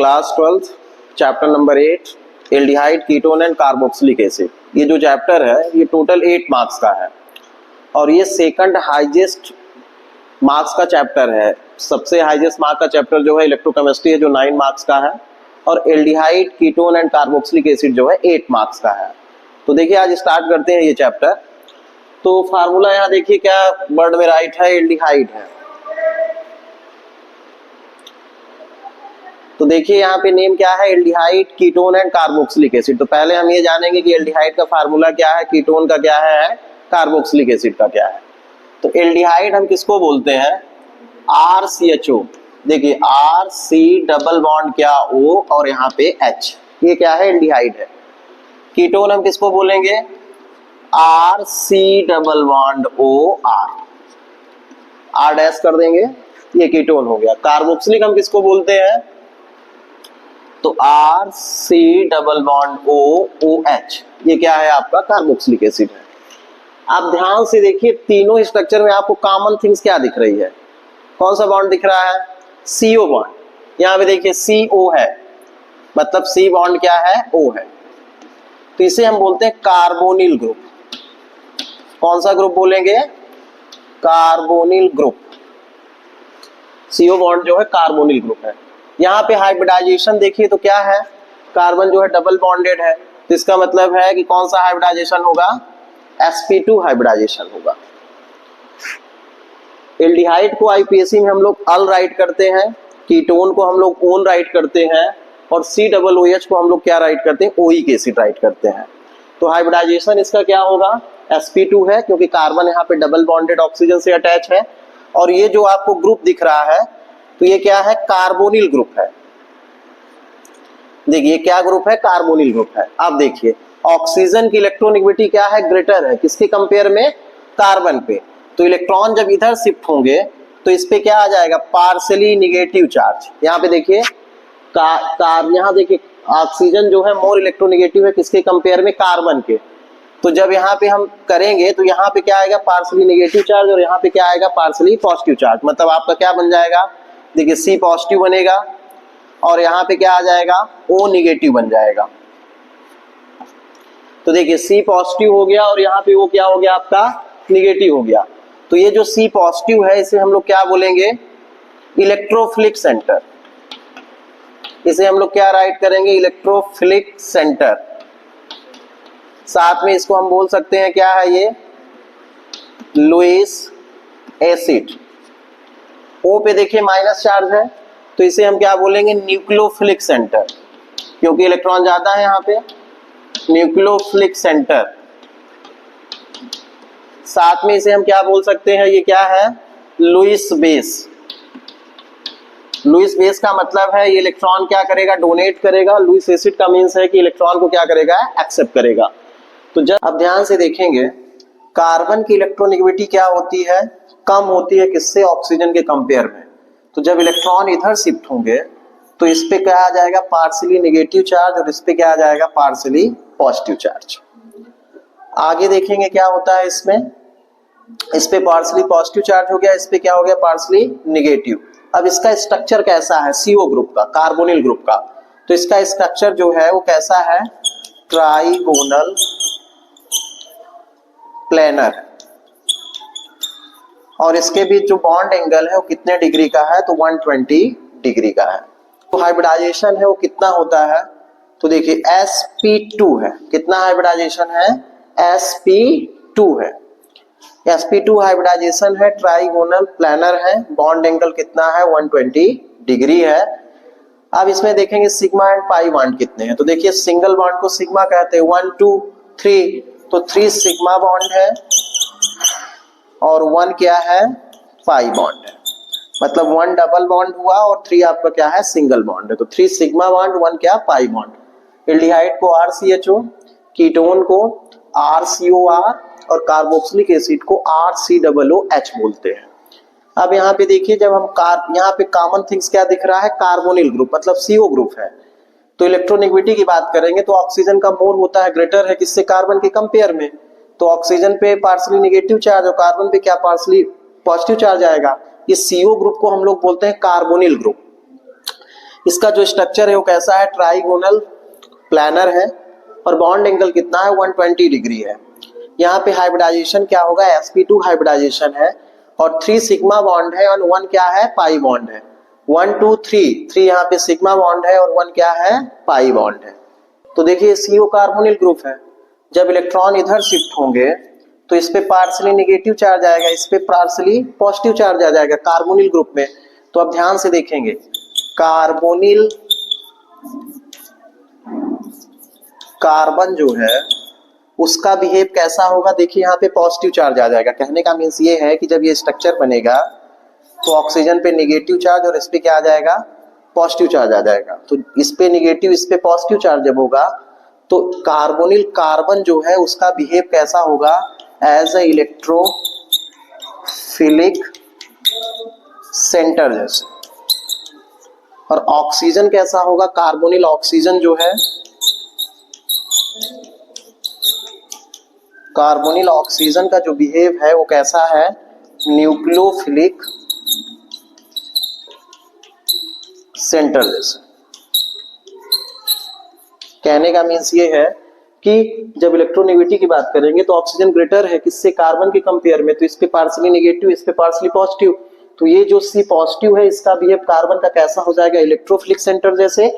Class 12 chapter number 8 aldehyde ketone and carboxylic acid. ये जो chapter है ये टोटल 8 मार्क्स का है और ये सेकंड हाईएस्ट मार्क्स का चैप्टर है। सबसे हाईएस्ट मार्क का चैप्टर जो है इलेक्ट्रोकेमिस्ट्री है जो 9 मार्क्स का है और aldehyde ketone and carboxylic acid जो है 8 मार्क्स का है। तो देखिए आज स्टार्ट करते हैं ये चैप्टर। तो फार्मूला यहाँ देखिए क्या वर्ड में राइट है, एल्डिहाइड है। तो देखिए यहाँ पे नेम क्या है, aldehyde ketone and carboxylic acid. तो पहले हम ये जानेंगे कि एल्डिहाइड का फार्मूला क्या है, कीटोन का क्या है, कार्बोक्सिलिक एसिड का क्या है। तो एल्डिहाइड हम किसको बोलते हैं, RCHO। देखिए RC डबल बॉन्ड क्या O और यहाँ पे H, ये क्या है, एल्डिहाइड है। कीटोन हम किसको बोलेंगे, RC double bond OR, R dash कर देंगे, ये कीटोन हो गया। कार्बोक्सिलिक हम किसको बोलते हैं, तो RC डबल बॉन्ड OH, ये क्या है आपका कार्बोक्सिलिक एसिड है। आप ध्यान से देखिए तीनों स्ट्रक्चर में आपको कॉमन थिंग्स क्या दिख रही है, कौन सा बॉन्ड दिख रहा है, CO बॉन्ड। यहाँ पे देखिए CO है, मतलब C बॉन्ड क्या है, O है। तो इसे हम बोलते हैं कार्बोनिल ग्रुप। कौन सा ग्रुप बोलेंगे, कार्बोनिल ग्रुप। CO बॉन्ड जो है कार्बोनिल ग्रुप है। यहाँ पे हाइब्रिडाइजेशन देखिए तो क्या है, कार्बन जो है डबल बॉन्डेड है, तो इसका मतलब है कि कौन सा हाइब्रिडाइजेशन होगा, sp2 हाइब्रिडाइजेशन होगा। एल्डिहाइड को आईपीएसी में हम लोग अल राइट करते हैं, कीटोन को हम लोग ओन राइट करते हैं और COOH को हम लोग क्या राइट करते हैं, ओइक एसिड राइट करते हैं। तो हाइब्रिडाइजेशन इसका क्या होगा, sp2 है क्योंकि कार्बन यहाँ पे डबल बॉन्डेड ऑक्सीजन से अटैच है। और ये जो आपको ग्रुप दिख रहा है तो ये क्या है, कार्बोनिल ग्रुप है। देखिए क्या ग्रुप है, कार्बोनिल ग्रुप है। अब देखिए ऑक्सीजन की इलेक्ट्रोनेगेटिविटी क्या है, ग्रेटर है, किसके कंपेयर में, कार्बन पे। तो इलेक्ट्रॉन जब इधर शिफ्ट होंगे तो इस पे क्या आ जाएगा, पार्शियली निगेटिव चार्ज। यहाँ पे देखिए यहाँ देखिए ऑक्सीजन जो है मोर इलेक्ट्रोनेगेटिव है, किसके कंपेयर में, कार्बन के। तो जब यहाँ पे हम करेंगे तो यहाँ पे क्या आएगा, पार्शियली निगेटिव चार्ज और यहाँ पे क्या आएगा, पार्शियली पॉजिटिव चार्ज। मतलब आपका क्या बन जाएगा, देखिए C पॉजिटिव बनेगा और यहाँ पे क्या आ जाएगा, O निगेटिव बन जाएगा। तो देखिए C पॉजिटिव हो गया और यहाँ पे O क्या हो गया, आपका निगेटिव हो गया। तो ये जो C पॉजिटिव है इसे हम लोग क्या बोलेंगे, इलेक्ट्रोफिलिक सेंटर। इसे हम लोग क्या राइट करेंगे, इलेक्ट्रोफिलिक सेंटर। साथ में इसको हम बोल सकते हैं क्या है, ये लुईस एसिड। O पे देखिए माइनस चार्ज है तो इसे हम क्या बोलेंगे, न्यूक्लियोफिलिक सेंटर, क्योंकि इलेक्ट्रॉन ज्यादा है यहाँ पे, न्यूक्लियोफिलिक सेंटर। साथ में इसे हम क्या बोल सकते हैं, ये क्या है, लुईस बेस। लुईस बेस का मतलब है ये इलेक्ट्रॉन क्या करेगा, डोनेट करेगा। लुईस एसिड का मीन्स है कि इलेक्ट्रॉन को क्या करेगा, एक्सेप्ट करेगा। तो जब अब ध्यान से देखेंगे कार्बन की इलेक्ट्रोनेगेटिविटी क्या होती है, कम होती है, किससे, ऑक्सीजन के कंपेयर में। तो जब इलेक्ट्रॉन इधर शिफ्ट होंगे तो इस पे क्या आ जाएगा, पार्शियली नेगेटिव चार्ज और इस पे क्या आ जाएगा, पार्शियली पॉजिटिव चार्ज। आगे देखेंगे क्या होता है इसमें, इस पे पार्शियली पॉजिटिव चार्ज हो गया, इस पे क्या हो गया, पार्शियली नेगेटिव। अब इसका स्ट्रक्चर कैसा है, CO ग्रुप का, कार्बोनिल ग्रुप का। तो इसका स्ट्रक्चर जो है वो कैसा है, ट्राइगोनल प्लेनर। और इसके बीच जो बॉन्ड एंगल है वो कितने डिग्री का है, तो 120 डिग्री का है। तो हाइब्रिडाइजेशन है वो कितना होता है, तो देखिए sp2 है, कितना हाइब्रिडाइजेशन है, sp2 है। sp2 हाइब्रिडाइजेशन है, ट्राइगोनल प्लानर है, बॉन्ड एंगल कितना है, 120 डिग्री है। अब इसमें देखेंगे सिग्मा एंड पाई बॉन्ड कितने हैं। तो देखिए सिंगल बॉन्ड को सिग्मा कहते हैं, 1 2 3, तो 3 सिग्मा बॉन्ड है और 1 क्या है, पाई बॉन्ड है। मतलब 1 डबल बॉन्ड हुआ और 3 आपका क्या है, सिंगल बॉन्ड है। तो 3 सिग्मा बॉन्ड, 1 क्या, पाई बॉन्ड। एल्डिहाइड को RCHO, कीटोन को RCOR और कार्बोक्सिलिक एसिड को RCOOH बोलते हैं। अब यहाँ पे देखिए जब हम यहाँ पे कॉमन थिंग्स क्या दिख रहा है, कार्बोनिल ग्रुप, मतलब CO ग्रुप है। तो इलेक्ट्रोनेगेटिविटी की बात करेंगे तो ऑक्सीजन का मोल होता है, ग्रेटर है, किससे, कार्बन के कंपेयर में। तो ऑक्सीजन पे पार्शियली नेगेटिव चार्ज और कार्बन पे क्या, पार्शियली पॉजिटिव चार्ज आएगा। इस CO ग्रुप को हम लोग बोलते हैं कार्बोनिल ग्रुप। इसका जो स्ट्रक्चर है वो कैसा है, ट्राइगोनल प्लानर है और बॉन्ड एंगल कितना है, 120 डिग्री है। यहाँ पे हाइब्रिडाइजेशन क्या होगा, sp2 हाइब्रिडाइजेशन है और 3 सिग्मा बॉन्ड है और 1 क्या है, पाई बॉन्ड है। 1 2 3 यहाँ पे सिग्मा बॉन्ड है और 1 क्या है, पाई बॉन्ड है। तो देखिए CO कार्बोनिल ग्रुप है, जब इलेक्ट्रॉन इधर शिफ्ट होंगे तो इस पे पार्शली नेगेटिव चार्ज आएगा, इस पे पार्शली पॉजिटिव चार्ज आ जाएगा कार्बोनिल ग्रुप में। तो अब ध्यान से देखेंगे, कार्बोनिल कार्बन जो है उसका बिहेव कैसा होगा, देखिए यहाँ पे पॉजिटिव चार्ज आ जाएगा। कहने का मीन्स ये है कि जब ये स्ट्रक्चर बनेगा तो ऑक्सीजन पे नेगेटिव चार्ज और इस पे क्या आ जाएगा, पॉजिटिव चार्ज आ जाएगा। तो इस पे नेगेटिव इस पे पॉजिटिव चार्ज जब होगा तो कार्बोनिल कार्बन जो है उसका बिहेव कैसा होगा, एज ए इलेक्ट्रोफिलिक सेंटर जैसे। और ऑक्सीजन कैसा होगा, कार्बोनिल ऑक्सीजन जो है, कार्बोनिल ऑक्सीजन का जो बिहेव है वो कैसा है, न्यूक्लियोफिलिक सेंटर जैसे। कहने का मीन्स ये है कि जब इलेक्ट्रोनेगेटिविटी की बात करेंगे तो ऑक्सीजन ग्रेटर है किससे, कार्बन के कंपेयर में। तो इस पे पार्शली नेगेटिव, इस पे पार्शली पॉजिटिव। तो ये जो C पॉजिटिव है इसका बिहेव कार्बन का कैसा हो जाएगा, इलेक्ट्रोफिलिक सेंटर जैसे।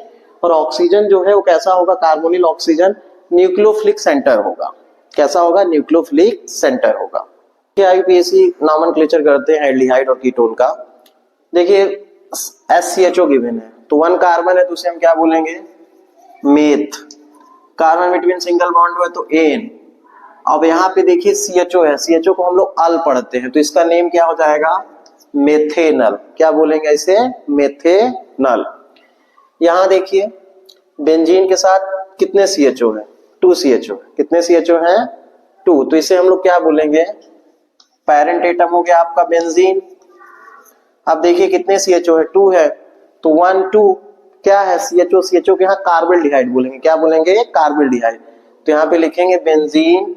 और ऑक्सीजन जो है वो कैसा होगा, कार्बोनिल ऑक्सीजन न्यूक्लियोफिलिक सेंटर होगा। कैसा होगा, न्यूक्लियोफिलिक सेंटर होगा। IUPAC नॉमेनक्लेचर करते हैं एल्डिहाइड और कीटोन का। देखिए SCHO गिवन है तो 1 कार्बन है तो उसे हम क्या बोलेंगे, meth. Carbon between single bond है तो एन। अब यहाँ पे देखिए CHO है, CHO को हम लोग अल पढ़ते हैं तो इसका नेम क्या हो जाएगा, मेथेनल। क्या बोलेंगे इसे, मेथेनल। यहाँ देखिए बेंजीन के साथ कितने CHO है, 2 CHO। कितने CHO हैं, 2। तो इसे हम लोग क्या बोलेंगे, पेरेंट एटम हो गया आपका बेंजीन। अब देखिए कितने CHO है, 2 है। तो 1 2 क्या है, CHO के यहाँ कार्बेल्डिहाइड बोलेंगे। क्या बोलेंगे, कार्बेल्डिहाइड। तो यहाँ पे लिखेंगे बेंजीन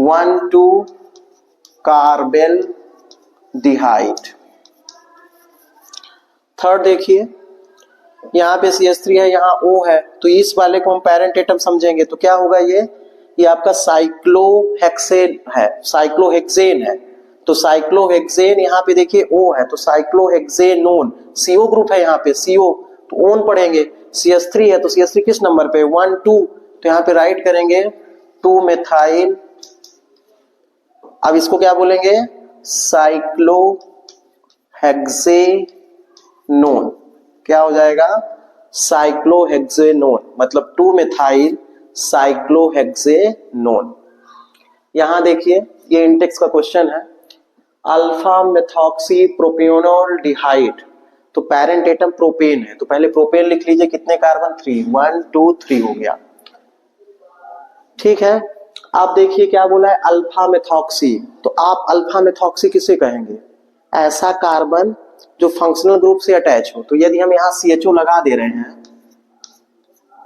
1 2 कार्बेल्डिहाइड। थर्ड देखिए यहाँ पे CH3 है, यहाँ O है, तो इस वाले को हम पेरेंट एटम समझेंगे। तो क्या होगा, ये आपका साइक्लोहेक्सेन है, साइक्लोहेक्सेन है। तो साइक्लोहेक्सेन यहाँ पे देखिए O है तो साइक्लोहेक्सेनोन, CO ग्रुप है यहाँ पे CO, तो ओन पढ़ेंगे। CH3 है तो CH3 किस नंबर पे, 1 2। तो यहाँ पे राइट करेंगे 2 मेथाइल। अब इसको क्या बोलेंगे, साइक्लोहेक्सेनोन। क्या हो जाएगा, साइक्लोहेक्सेनोन, मतलब 2 मेथाइल साइक्लोहेक्सेनोन। यहां देखिए ये इंटेक्स का क्वेश्चन है, अल्फा मेथॉक्सी प्रोपियोनोल्डिहाइड। तो पेरेंट एटम प्रोपेन है तो पहले प्रोपेन लिख लीजिए, कितने कार्बन, 3, 1 2 3 हो गया। ठीक है, आप देखिए क्या बोला है, अल्फा मेथॉक्सी। तो आप अल्फा मेथॉक्सी किसे कहेंगे, ऐसा कार्बन जो फंक्शनल ग्रुप से अटैच हो। तो यदि हम यहाँ CHO लगा दे रहे हैं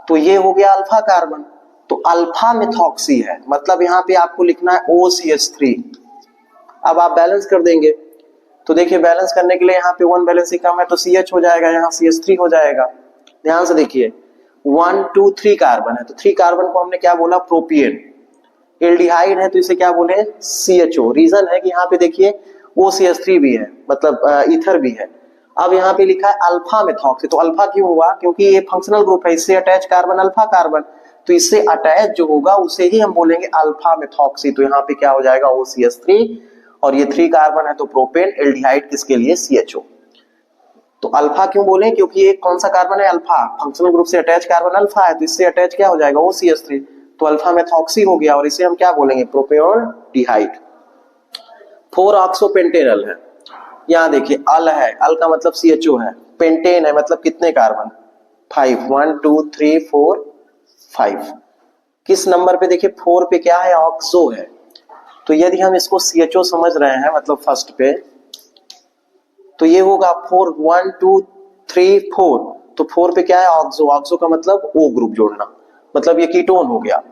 तो ये हो गया अल्फा कार्बन, तो अल्फा मेथॉक्सी है, मतलब यहाँ पे आपको लिखना है OCH3। अब आप बैलेंस कर देंगे तो देखिए बैलेंस करने के लिए यहाँ पे 1 बैलेंस ही कम है तो CH हो जाएगा, यहाँ CH3 हो जाएगा। ध्यान से देखिए 1 2 3 कार्बन है तो 3 कार्बन को हमने क्या बोला, प्रोपियन। एल्डिहाइड है तो इसे क्या बोले, CHO। रीजन है कि यहाँ पे देखिए OCH3 भी है, मतलब ईथर भी है। अब यहाँ पे लिखा है अल्फा मेथॉक्सी, तो अल्फा क्यों हुआ, क्योंकि ये फंक्शनल ग्रुप है, इससे अटैच कार्बन अल्फा कार्बन, तो इससे अटैच जो होगा उसे ही हम बोलेंगे अल्फा मेथॉक्सी। तो यहाँ पे क्या हो जाएगा, OCH3, और ये 3 कार्बन है तो प्रोपेन। एल्डिहाइड किसके लिए, CHO। तो अल्फा क्यों बोले, क्योंकि ये कौन सा कार्बन है, अल्फा, फंक्शनल ग्रुप से अटैच कार्बन अल्फा है, तो इससे अटैच क्या हो जाएगा, OCH3, तो अल्फा मेथॉक्सी हो गया, और इसे हम क्या बोलेंगे, प्रोपियोनडिहाइड। 4 ऑक्सोपेंटेनल है, यहाँ देखिए अल है, अल का मतलब CHO है, पेंटेन है मतलब कितने कार्बन, 5, 1 2 3 4 5। किस नंबर पे, देखिए 4 पे क्या है, ऑक्सो है। तो यदि हम इसको CHO समझ रहे हैं मतलब फर्स्ट पे, तो ये होगा 4 1 2 3 4। तो 4 पे क्या है, ऑक्सो। ऑक्सो का मतलब O ग्रुप जोड़ना, मतलब ये कीटोन हो गया।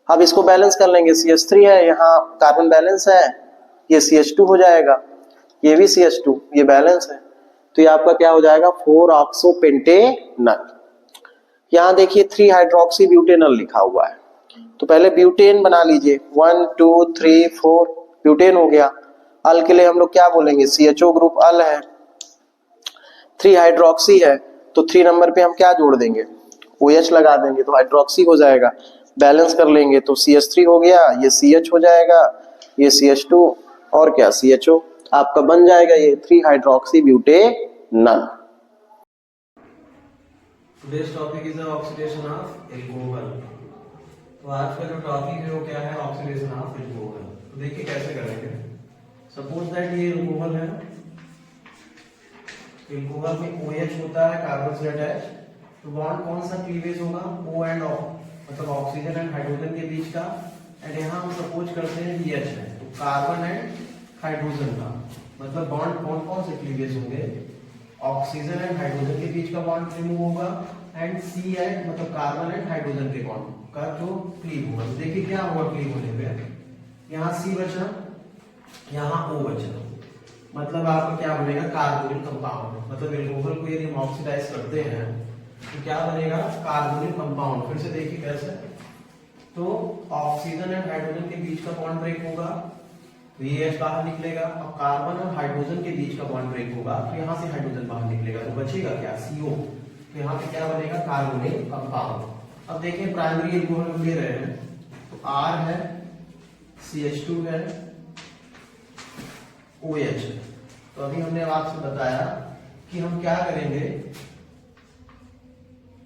अब इसको बैलेंस कर लेंगे, CH3 है, यहाँ कार्बन बैलेंस है, ये CH2 हो जाएगा, ये भी CH2, ये बैलेंस है। तो ये आपका क्या हो जाएगा 4-ऑक्सोपेंटेनल। यहां देखिए 3 हाइड्रोक्सी ब्यूटेनल लिखा हुआ है, तो पहले ब्यूटेन बना लीजिए 1 2 3 4 ब्यूटेन हो गया। अल के लिए हम लोग क्या बोलेंगे, CHO ग्रुप अल है, 3 हाइड्रोक्सी है तो 3 नंबर पे हम क्या जोड़ देंगे, OH लगा देंगे तो हाइड्रोक्सी हो जाएगा। बैलेंस कर लेंगे तो CH3 हो गया, ये CH हो जाएगा, ये CH2 और क्या CHO, आपका बन जाएगा ये 3 hydroxy butanal. Today's topic is the oxidation of alcohol। तो आज का जो टॉपिक है वो क्या है, ऑक्सीडेशन ऑफ एल्कोहल। तो देखिए कैसे करेंगे। सपोज दैट ये एल्कोहल है, एल्कोहल में OH होता है कार्बन से अटैच, तो बॉन्ड कौन सा क्लीवेज होगा, O एंड O, मतलब ऑक्सीजन एंड हाइड्रोजन के बीच का। एंड यहाँ हम सपोज करते हैं BH है, तो कार्बन एंड हाइड्रोजन का, मतलब बॉन्ड कौन कौन से क्लीवेज होंगे, ऑक्सीजन एंड हाइड्रोजन के बीच का बॉन्ड रिमूव होगा, एंड C एंड मतलब कार्बन एंड हाइड्रोजन के बॉन्ड का जो क्लीव होगा। तो देखिए क्या होगा क्लीव होने पे, यहाँ C बचा, यहाँ O बचा, मतलब आपका क्या बनेगा कार्बोनिल कंपाउंड। मतलब एल्कोहल को यदि हम ऑक्सीडाइज करते हैं तो क्या बनेगा कार्बोनिल कंपाउंड। फिर से देखिए कैसे, तो ऑक्सीजन एंड हाइड्रोजन के बीच का बॉन्ड ब्रेक होगा तो ये H बाहर निकलेगा, और कार्बन और हाइड्रोजन के बीच का बॉन्ड ब्रेक होगा तो यहाँ से हाइड्रोजन बाहर निकलेगा, तो बचेगा क्या CO। तो यहाँ पे क्या बनेगा कार्बोनिल कंपाउंड। अब देखिए प्राइमरी एल्कोहल हम ले रहे हैं, तो R है, CH2 है, OH है। तो अभी हमने आपसे बताया कि हम क्या करेंगे,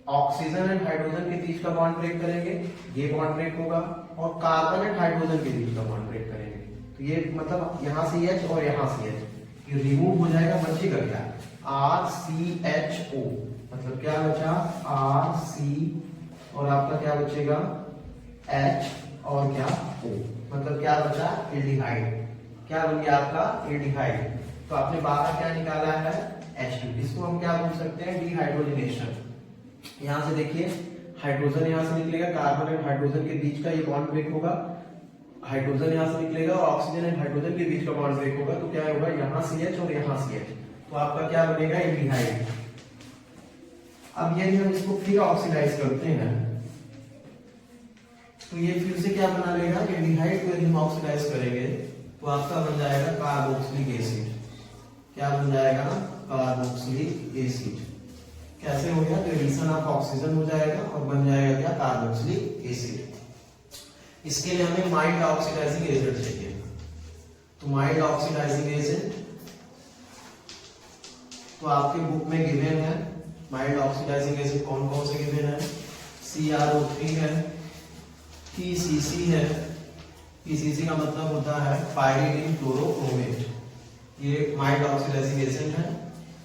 ऑक्सीजन एंड हाइड्रोजन के बीच का बॉन्ड ब्रेक करेंगे, ये बॉन्ड ब्रेक होगा, और कार्बन एंड हाइड्रोजन के बीच का बॉन्ड ब्रेक करेंगे, तो ये मतलब यहाँ CH और यहाँ CH ये रिमूव हो जाएगा, बचेगा क्या RCHO, मतलब क्या बचा RC और आपका क्या बचेगा H और क्या O, मतलब क्या बचा एल्डिहाइड। क्या बन गया आपका एल्डिहाइड। तो आपने बाहर क्या निकाला है H2, इसको हम क्या बोल सकते हैं डिहाइड्रोजनेशन। यहां से देखिए हाइड्रोजन यहां से निकलेगा, कार्बन एंड हाइड्रोजन के बीच का ये बॉन्ड ब्रेक होगा, हाइड्रोजन यहां से निकलेगा और ऑक्सीजन एंड हाइड्रोजन के बीच का बॉन्ड ब्रेक होगा, तो क्या होगा यहाँ CH और यहाँ CH, तो आपका क्या बनेगा एल्डिहाइड। अब यदि हम इसको फिर ऑक्सीडाइज करते हैं तो ये फिर से क्या बना लेगा, एल्डिहाइड को यदि हम ऑक्सीडाइज करेंगे तो आपका बन जाएगा कार्बोक्सिलिक एसिड। क्या बन जाएगा कार्बोक्सिलिक एसिड। कैसे हो गया, तो एडिशन ऑफ ऑक्सीजन हो जाएगा और बन जाएगा क्या कार्बोक्सिलिक एसिड। इसके लिए हमें माइल्ड ऑक्सीडाइजिंग एजेंट चाहिए, तो माइल्ड ऑक्सीडाइजिंग एजेंट तो आपके बुक में गिवन है, माइल्ड ऑक्सीडाइजिंग एजेंट कौन कौन से गिवन है, CrO3 है, PCC है, PCC का मतलब होता है पायरीडीन क्लोरोक्रोमेट, ये माइल्ड ऑक्सीडाइजिंग एजेंट है।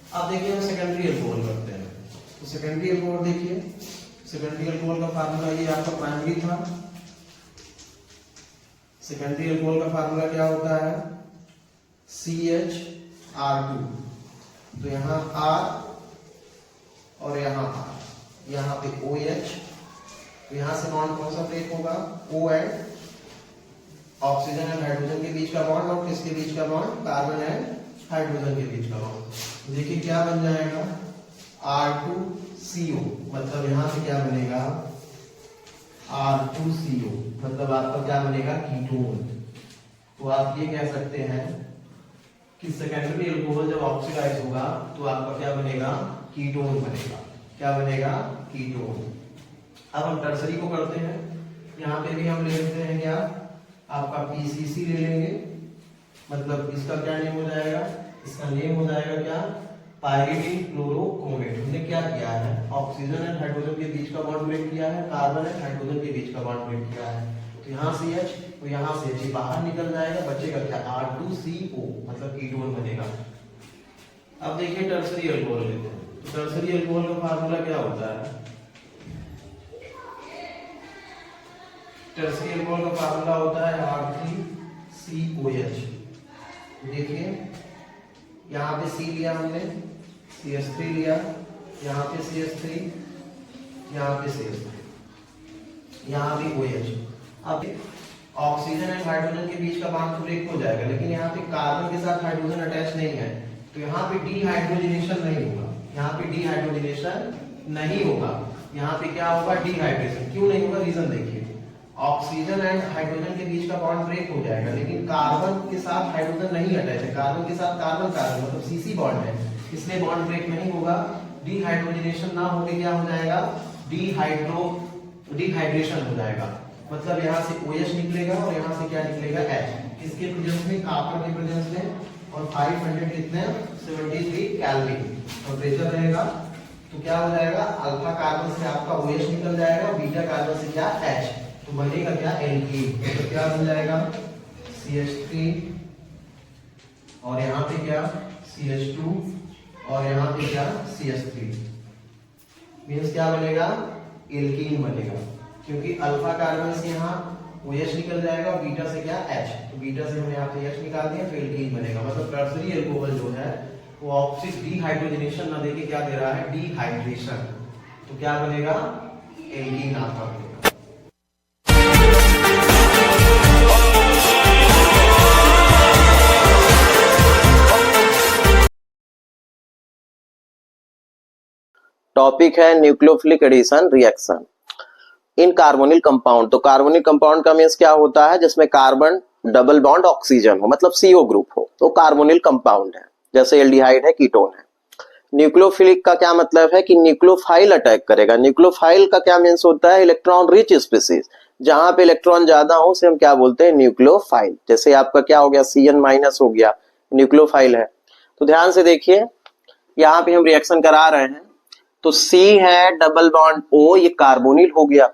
अब देखिए हम सेकेंडरी अल्कोहल करते हैं, तो सेकेंडरी अल्कोहल देखिए, सेकेंडरी अल्कोहल का फार्मूला ये आपका प्राइमरी था, सेकेंडरी अल्कोहल का फार्मूला क्या होता है CHR2, तो यहाँ R और यहाँ R, यहाँ पे OH, तो यहाँ से बॉन्ड कौन सा ब्रेक होगा O and oxygen and hydrogen के बीच का बॉन्ड, और किसके बीच का बॉन्ड कार्बन एंड हाइड्रोजन के बीच का बॉन्ड। देखिए क्या बन जाएगा R2CO, मतलब यहाँ से क्या बनेगा R2CO, मतलब आपका क्या बनेगा कीटोन। तो आप ये कह सकते हैं कि सेकेंडरी अल्कोहल जब ऑक्सीडाइज होगा तो आपका क्या बनेगा कीटोन बनेगा। क्या बनेगा कीटोन। अब हम टर्सरी को करते हैं, यहाँ पे भी हम ले लेते हैं क्या आपका PCC ले लेंगे, मतलब इसका क्या नेम हो जाएगा, इसका नेम हो जाएगा क्या पायरीडीन क्लोरोक्रोमेट। हमने क्या किया है ऑक्सीजन एंड हाइड्रोजन के बीच का बॉन्ड ब्रेक किया है, कार्बन एंड हाइड्रोजन के बीच का बॉन्ड ब्रेक किया है, तो यहाँ CH तो यहाँ से H बाहर निकल जाएगा, बचेगा क्या R2CO, मतलब कीटोन बनेगा। अब देखिए टर्सरी अल्कोहल लेते हैं, तो टर्सरी अल्कोहल का फार्मूला क्या होता है, टर्सरी अल्कोहल का फार्मूला होता है R3COH। देखिए यहाँ पे C लिया हमने, CH3 लिया, यहाँ पे CH3, यहाँ पे CH3, यहाँ भी OH। अब ऑक्सीजन एंड हाइड्रोजन के बीच का बॉन्ड ब्रेक हो जाएगा, लेकिन यहाँ पे कार्बन के साथ हाइड्रोजन अटैच नहीं है, तो यहाँ पे डिहाइड्रोजनेशन नहीं होगा, यहाँ पे डिहाइड्रोजनेशन नहीं होगा, यहाँ पे क्या होगा, डिहाइड्रेशन। क्यों नहीं होगा, रीजन देखिए, ऑक्सीजन एंड हाइड्रोजन के बीच का बॉन्ड ब्रेक हो जाएगा, लेकिन कार्बन के साथ हाइड्रोजन नहीं अटैच है, कार्बन के साथ कार्बन कार्बन मतलब सीसी बॉन्ड है, इसलिए बॉन्ड ब्रेक नहीं होगा। डिहाइड्रोजनेशन ना होके क्या हो जाएगा, डिहाइड्रेशन हो जाएगा, मतलब यहाँ से OH निकलेगा और यहाँ से क्या निकलेगा, H। किसके प्रेजेंस में, कॉपर के प्रेजेंस में, और 500 कितने 73 केल्विन टेम्परेचर रहेगा। तो क्या हो जाएगा, अल्फा कार्बन से आपका OH निकल जाएगा, बीटा कार्बन से क्या H, तो बनेगा क्या, एल्कीन। तो क्या बन जाएगा, CH3 और यहाँ पे क्या CH2 और यहाँ पे क्या CH3, मीन्स क्या बनेगा, एल्कीन बनेगा, क्योंकि अल्फा कार्बन से यहाँ OH निकल जाएगा और बीटा से क्या H, तो बीटा से हमने यहाँ पे H निकाल दिया, फिर एल्कीन बनेगा। मतलब टर्सरी अल्कोहल जो है वो ऑक्सीजन डिहाइड्रोजनेशन ना देके क्या दे रहा है, डिहाइड्रेशन, तो क्या बनेगा, एल्कीन आपका बनेगा। टॉपिक है nucleophilic addition reaction in carbonyl compound. तो कार्बोनिल कंपाउंड का मीन्स क्या होता है, जिसमें कार्बन डबल बॉन्ड ऑक्सीजन हो, मतलब CO ग्रुप हो, तो कार्बोनिल कंपाउंड है। जैसे एल्डिहाइड है, कीटोन है। न्यूक्लियोफिलिक का क्या मतलब है कि न्यूक्लियोफाइल अटैक करेगा। न्यूक्लियोफाइल का क्या मीन्स होता है, इलेक्ट्रॉन रिच स्पीसीज, जहां पे इलेक्ट्रॉन ज्यादा हो उसे हम क्या बोलते हैं, न्यूक्लियोफाइल। जैसे आपका क्या हो गया, CN- हो गया, न्यूक्लियोफाइल है। तो ध्यान से देखिए, यहाँ पे हम रिएक्शन करा रहे हैं, तो C है डबल बॉन्ड O, ये कार्बोनिल हो गया।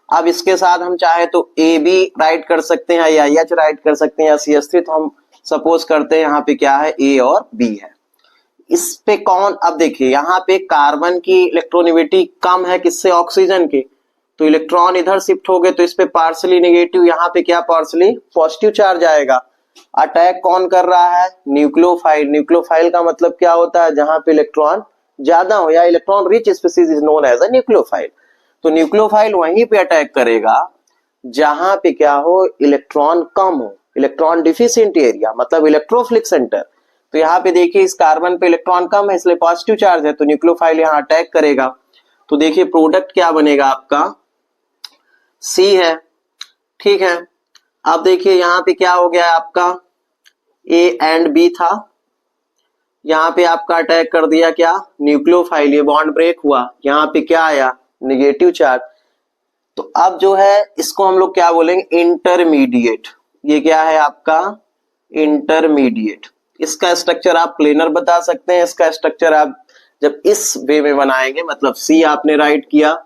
अब इसके साथ हम चाहे तो AB राइट कर सकते हैं या H राइट कर सकते हैं या CH3, तो हम सपोज करते हैं यहाँ पे क्या है, A और B है। इस पे कौन, अब देखिए यहाँ पे कार्बन की इलेक्ट्रोनिविटी कम है किससे, ऑक्सीजन के, तो इलेक्ट्रॉन इधर शिफ्ट हो गए, तो इस पे पार्सली नेगेटिव, यहाँ पे क्या पार्सली पॉजिटिव चार्ज आएगा। अटैक कौन कर रहा है, न्यूक्लियोफाइल। न्यूक्लियोफाइल का मतलब क्या होता है, जहां पे इलेक्ट्रॉन ज्यादा हो या electron rich species is known as a nucleophile. तो न्यूक्लियोफाइल वहीं पे अटैक करेगा जहां पे क्या हो, इलेक्ट्रॉन कम हो, इलेक्ट्रॉन डिफिशिएंट एरिया, मतलब इलेक्ट्रोफिलिक सेंटर। तो यहाँ पे देखिए इस कार्बन पे इलेक्ट्रॉन कम है, इसलिए पॉजिटिव चार्ज है, तो न्यूक्लियोफाइल यहाँ अटैक करेगा। तो देखिए प्रोडक्ट क्या बनेगा आपका, C है, ठीक है। अब देखिए यहाँ पे क्या हो गया आपका, A एंड B था, यहाँ पे आपका अटैक कर दिया क्या, न्यूक्लियोफाइल, ये बॉन्ड ब्रेक हुआ, यहाँ पे क्या आया, नेगेटिव चार्ज। तो अब जो है इसको हम लोग क्या बोलेंगे, इंटरमीडिएट। ये क्या है आपका, इंटरमीडिएट। इसका स्ट्रक्चर आप प्लेनर बता सकते हैं, इसका स्ट्रक्चर आप जब इस वे में बनाएंगे, मतलब C आपने राइट किया,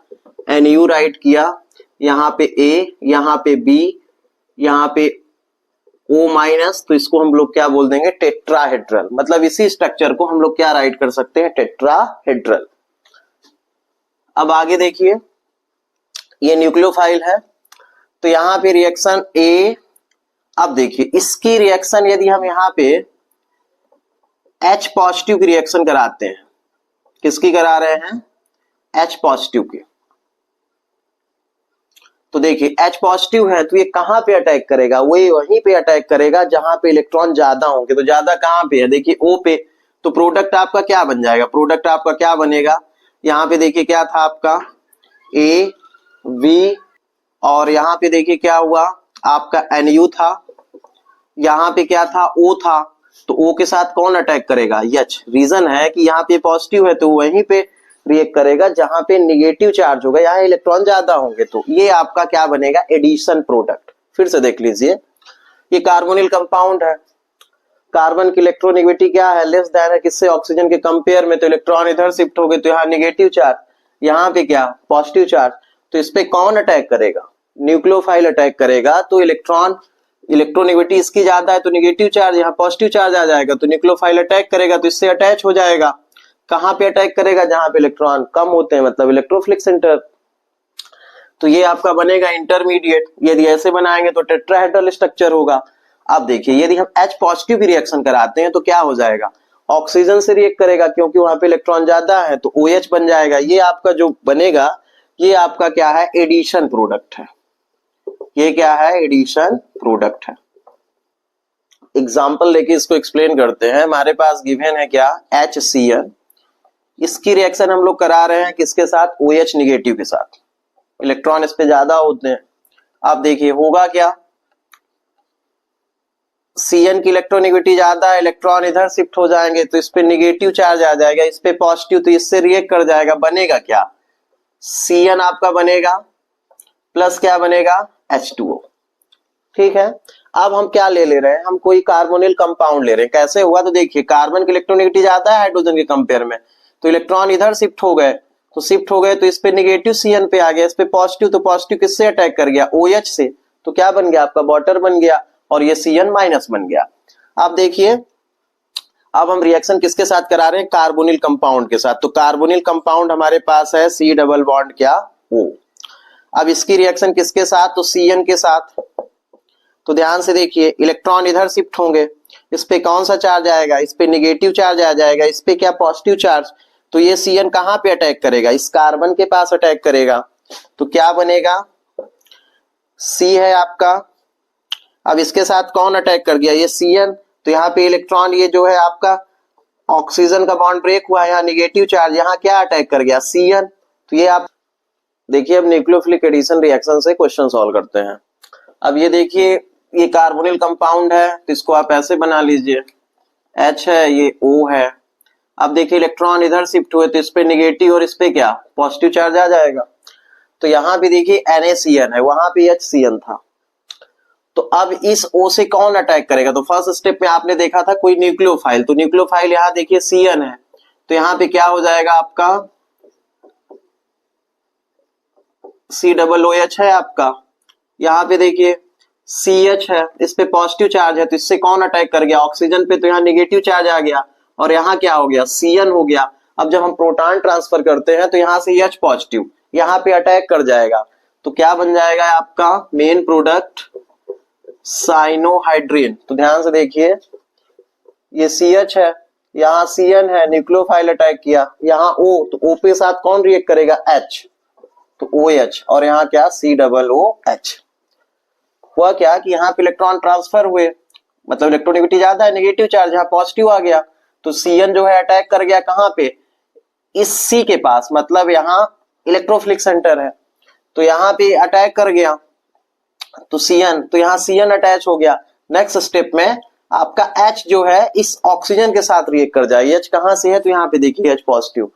NU राइट किया, यहाँ पे A, यहाँ पे B, यहाँ पे O-, तो इसको हम लोग क्या बोल देंगे, टेट्राहेड्रल। मतलब इसी स्ट्रक्चर को हम लोग क्या राइट कर सकते हैं, टेट्राहेड्रल। अब आगे देखिए, ये न्यूक्लियोफाइल है, तो यहाँ पे रिएक्शन A। अब देखिए इसकी रिएक्शन यदि हम यहाँ पे H पॉजिटिव की रिएक्शन कराते हैं, किसकी करा रहे हैं, H पॉजिटिव की, तो देखिए H पॉजिटिव है, तो ये कहां पे अटैक करेगा, वो वहीं पे अटैक करेगा जहां पे इलेक्ट्रॉन ज्यादा होंगे। तो ज्यादा कहां पे है, देखिए O पे। तो प्रोडक्ट आपका क्या बन जाएगा, प्रोडक्ट आपका क्या बनेगा, यहाँ पे देखिए क्या था आपका A, V, और यहाँ पे देखिए क्या हुआ आपका NU था, यहाँ पे क्या था, O था, तो O के साथ कौन अटैक करेगा, H। रीजन है कि यहाँ पे पॉजिटिव है, तो वहीं पे रिएक्ट करेगा जहां पे निगेटिव चार्ज होगा, यहाँ इलेक्ट्रॉन ज्यादा होंगे। तो ये आपका क्या बनेगा, एडिशन प्रोडक्ट। फिर से देख लीजिए, ये कार्बोनिल कंपाउंड है, कार्बन की इलेक्ट्रोनिगेटिविटी क्या है, लेस देन है किससे, ऑक्सीजन के कंपेयर में, तो इलेक्ट्रॉन इधर शिफ्ट हो गए, तो यहाँ निगेटिव चार्ज, यहाँ पे क्या पॉजिटिव चार्ज। तो इस पे कौन अटैक करेगा, न्यूक्लियोफाइल अटैक करेगा। तो इलेक्ट्रॉन इलेक्ट्रोनिगेटिविटी इसकी ज्यादा है, तो निगेटिव चार्ज, यहाँ पॉजिटिव चार्ज आ जाएगा, तो न्यूक्लियोफाइल अटैक करेगा, तो इससे अटैच हो जाएगा। कहां पे अटैक करेगा, जहां पे इलेक्ट्रॉन कम होते हैं, मतलब इलेक्ट्रोफिलिक सेंटर। तो ये आपका बनेगा इंटरमीडिएट। यदि ऐसे बनाएंगे तो टेट्राहेड्रल स्ट्रक्चर होगा। अब देखिए यदि हम H पॉजिटिव की रिएक्शन कराते हैं तो क्या हो जाएगा, ऑक्सीजन से रिएक्ट करेगा, क्योंकि वहां पे इलेक्ट्रॉन ज्यादा है, तो OH बन जाएगा। ये आपका जो बनेगा, ये आपका क्या है, एडिशन प्रोडक्ट है। ये क्या है, एडिशन प्रोडक्ट है। एग्जाम्पल लेके इसको एक्सप्लेन करते हैं। हमारे पास गिवन है क्या, HCl। इसकी रिएक्शन हम लोग करा रहे हैं किसके साथ, OH निगेटिव के साथ। इलेक्ट्रॉन इस पे ज्यादा होते हैं। आप देखिए होगा क्या, Cn की इलेक्ट्रोनेगेटिविटी ज्यादा है, इलेक्ट्रॉन इधर शिफ्ट हो जाएंगे तो इस पे निगेटिव चार्ज आ जाएगा, इस पे पॉजिटिव, तो इससे रिएक्ट कर जाएगा। बनेगा क्या, Cn आपका बनेगा प्लस क्या बनेगा, H2O। ठीक है, अब हम क्या ले रहे हैं, हम कोई कार्बोनिल कंपाउंड ले रहे हैं। कैसे हुआ, तो देखिए कार्बन की इलेक्ट्रोनेगेटिविटी ज्यादा है हाइड्रोजन के कंपेयर में, तो इलेक्ट्रॉन इधर शिफ्ट हो गए, तो इस पे निगेटिव Cn पे आ गया, इस पे पॉजिटिव, तो पॉजिटिव किससे अटैक कर गया, OH से, तो क्या बन गया आपका, वाटर बन गया, और ये Cn माइनस बन गया। आप देखिए अब हम रिएक्शन किसके साथ करा रहे हैं, कार्बोनिल कंपाउंड के साथ। तो कार्बोनिल कंपाउंड हमारे पास है C डबल बॉन्ड क्या, O। अब इसकी रिएक्शन किसके साथ, तो Cn के साथ। तो ध्यान से देखिए, इलेक्ट्रॉन इधर शिफ्ट होंगे, इस पे कौन सा चार्ज आएगा, इस पे निगेटिव चार्ज आ जाएगा, इस पे क्या पॉजिटिव चार्ज, तो ये Cn कहां पे अटैक करेगा, इस कार्बन के पास अटैक करेगा, तो क्या बनेगा, C है आपका। अब इसके साथ कौन अटैक कर गया, ये Cn, तो यहाँ पे इलेक्ट्रॉन, ये जो है आपका ऑक्सीजन का बॉन्ड ब्रेक हुआ, यहाँ निगेटिव चार्ज, यहाँ क्या अटैक कर गया, Cn। तो ये आप देखिए, अब न्यूक्लियोफिलिक एडिशन रिएक्शन से क्वेश्चन सॉल्व करते हैं। अब ये देखिए, ये कार्बोनिल कंपाउंड है, तो इसको आप ऐसे बना लीजिए, H है, ये O है। अब देखिए इलेक्ट्रॉन इधर शिफ्ट हुए, तो इस पे निगेटिव और इस पे क्या पॉजिटिव चार्ज आ जाएगा। तो यहाँ पे देखिए NaCN है, वहां पे HCN था। तो अब इस O से कौन अटैक करेगा, तो फर्स्ट स्टेप में आपने देखा था कोई न्यूक्लियोफाइल, तो न्यूक्लियोफाइल यहाँ देखिए Cn है, तो यहाँ पे क्या हो जाएगा आपका C डबल OH है आपका। यहाँ पे देखिए CH है, इस पे पॉजिटिव चार्ज है, तो इससे कौन अटैक कर गया, ऑक्सीजन पे, तो यहाँ निगेटिव चार्ज आ गया, और यहाँ क्या हो गया, Cn हो गया। अब जब हम प्रोटॉन ट्रांसफर करते हैं तो यहाँ से H पॉजिटिव यहाँ पे अटैक कर जाएगा, तो क्या बन जाएगा आपका मेन प्रोडक्ट साइनोहाइड्रिन। तो ध्यान से देखिए, ये CH है, यहाँ Cn है, न्यूक्लियोफाइल अटैक किया, यहाँ O, तो O पे साथ कौन रिएक्ट करेगा, H, तो OH, और यहाँ क्या C डबल OH। हुआ क्या कि यहाँ पे इलेक्ट्रॉन ट्रांसफर हुए, मतलब इलेक्ट्रोनेगेटिविटी ज्यादा है, नेगेटिव चार्ज, यहाँ पॉजिटिव आ गया, तो Cn जो है अटैक कर गया कहाँ पे, इस C के पास, मतलब यहाँ इलेक्ट्रोफिलिक सेंटर है, तो यहाँ पे अटैक कर गया, तो Cn, तो यहाँ Cn अटैच हो गया। नेक्स्ट स्टेप में आपका H जो है इस ऑक्सीजन के साथ रिएक्ट कर जाएगा। H कहां से है, तो यहाँ पे देखिए H पॉजिटिव,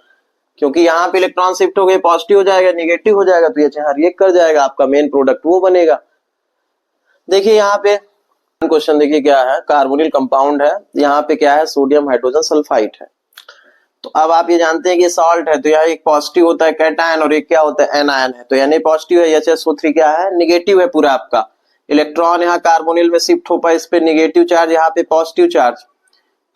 क्योंकि यहाँ पे इलेक्ट्रॉन शिफ्ट हो गए, पॉजिटिव हो जाएगा, निगेटिव हो जाएगा, तो H यहाँ रिएक्ट कर जाएगा, आपका मेन प्रोडक्ट वो बनेगा। देखिए यहाँ पे क्वेश्चन देखिए क्या है, कार्बोनिल कंपाउंड है, यहाँ पे क्या है, सोडियम हाइड्रोजन सल्फाइड है। तो अब आप ये जानते हैं कि सॉल्ट है, तो यहाँ एक पॉजिटिव होता है कैटायन और एक क्या होता है एनायन है, तो Na पॉजिटिव है, HSO3 क्या है, निगेटिव है पूरा आपका। इलेक्ट्रॉन यहाँ कार्बोनिल में शिफ्ट हो पाए, इस पे निगेटिव चार्ज, यहाँ पे पॉजिटिव चार्ज,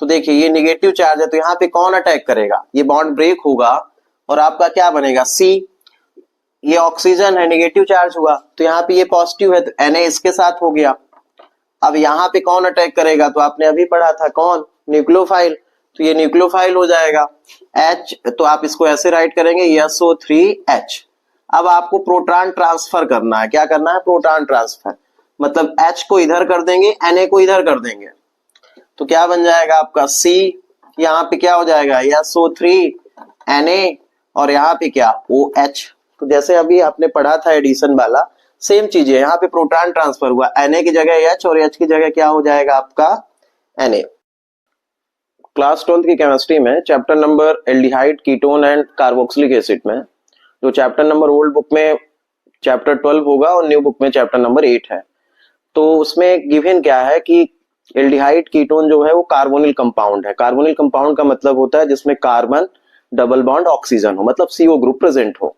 तो देखिए ये निगेटिव चार्ज है, तो यहाँ पे कौन अटैक करेगा, ये बॉन्ड ब्रेक होगा, और आपका क्या बनेगा C। ये ऑक्सीजन है, निगेटिव चार्ज हुआ, तो यहाँ पे ये पॉजिटिव है, तो Na इसके साथ हो गया। अब यहाँ पे कौन अटैक करेगा, तो आपने अभी पढ़ा था कौन, न्यूक्लियोफाइल, तो ये न्यूक्लियोफाइल हो जाएगा H, तो आप इसको ऐसे राइट करेंगे SO3H। अब आपको प्रोटॉन ट्रांसफर करना है, क्या करना है, प्रोटॉन ट्रांसफर, मतलब H को इधर कर देंगे, Na को इधर कर देंगे, तो क्या बन जाएगा आपका C, यहाँ पे क्या हो जाएगा SO3Na, और यहाँ पे क्या OH। तो जैसे अभी आपने पढ़ा था एडिशन वाला, सेम चीज है, यहाँ पे प्रोटॉन ट्रांसफर हुआ, Na की जगह H और H की जगह क्या हो जाएगा आपका Na। क्लास 12 की केमिस्ट्री में chapter number aldehyde, ketone and carboxylic acid में, जो चैप्टर नंबर ओल्ड बुक में चैप्टर 12 होगा और न्यू बुक में चैप्टर नंबर 8 है, तो उसमें गिवन क्या है कि एल्डिहाइड कीटोन जो है वो कार्बोनिल कंपाउंड है। कार्बोनिल कंपाउंड का मतलब होता है जिसमें कार्बन डबल बॉन्ड ऑक्सीजन हो, मतलब CO ग्रुप प्रेजेंट हो।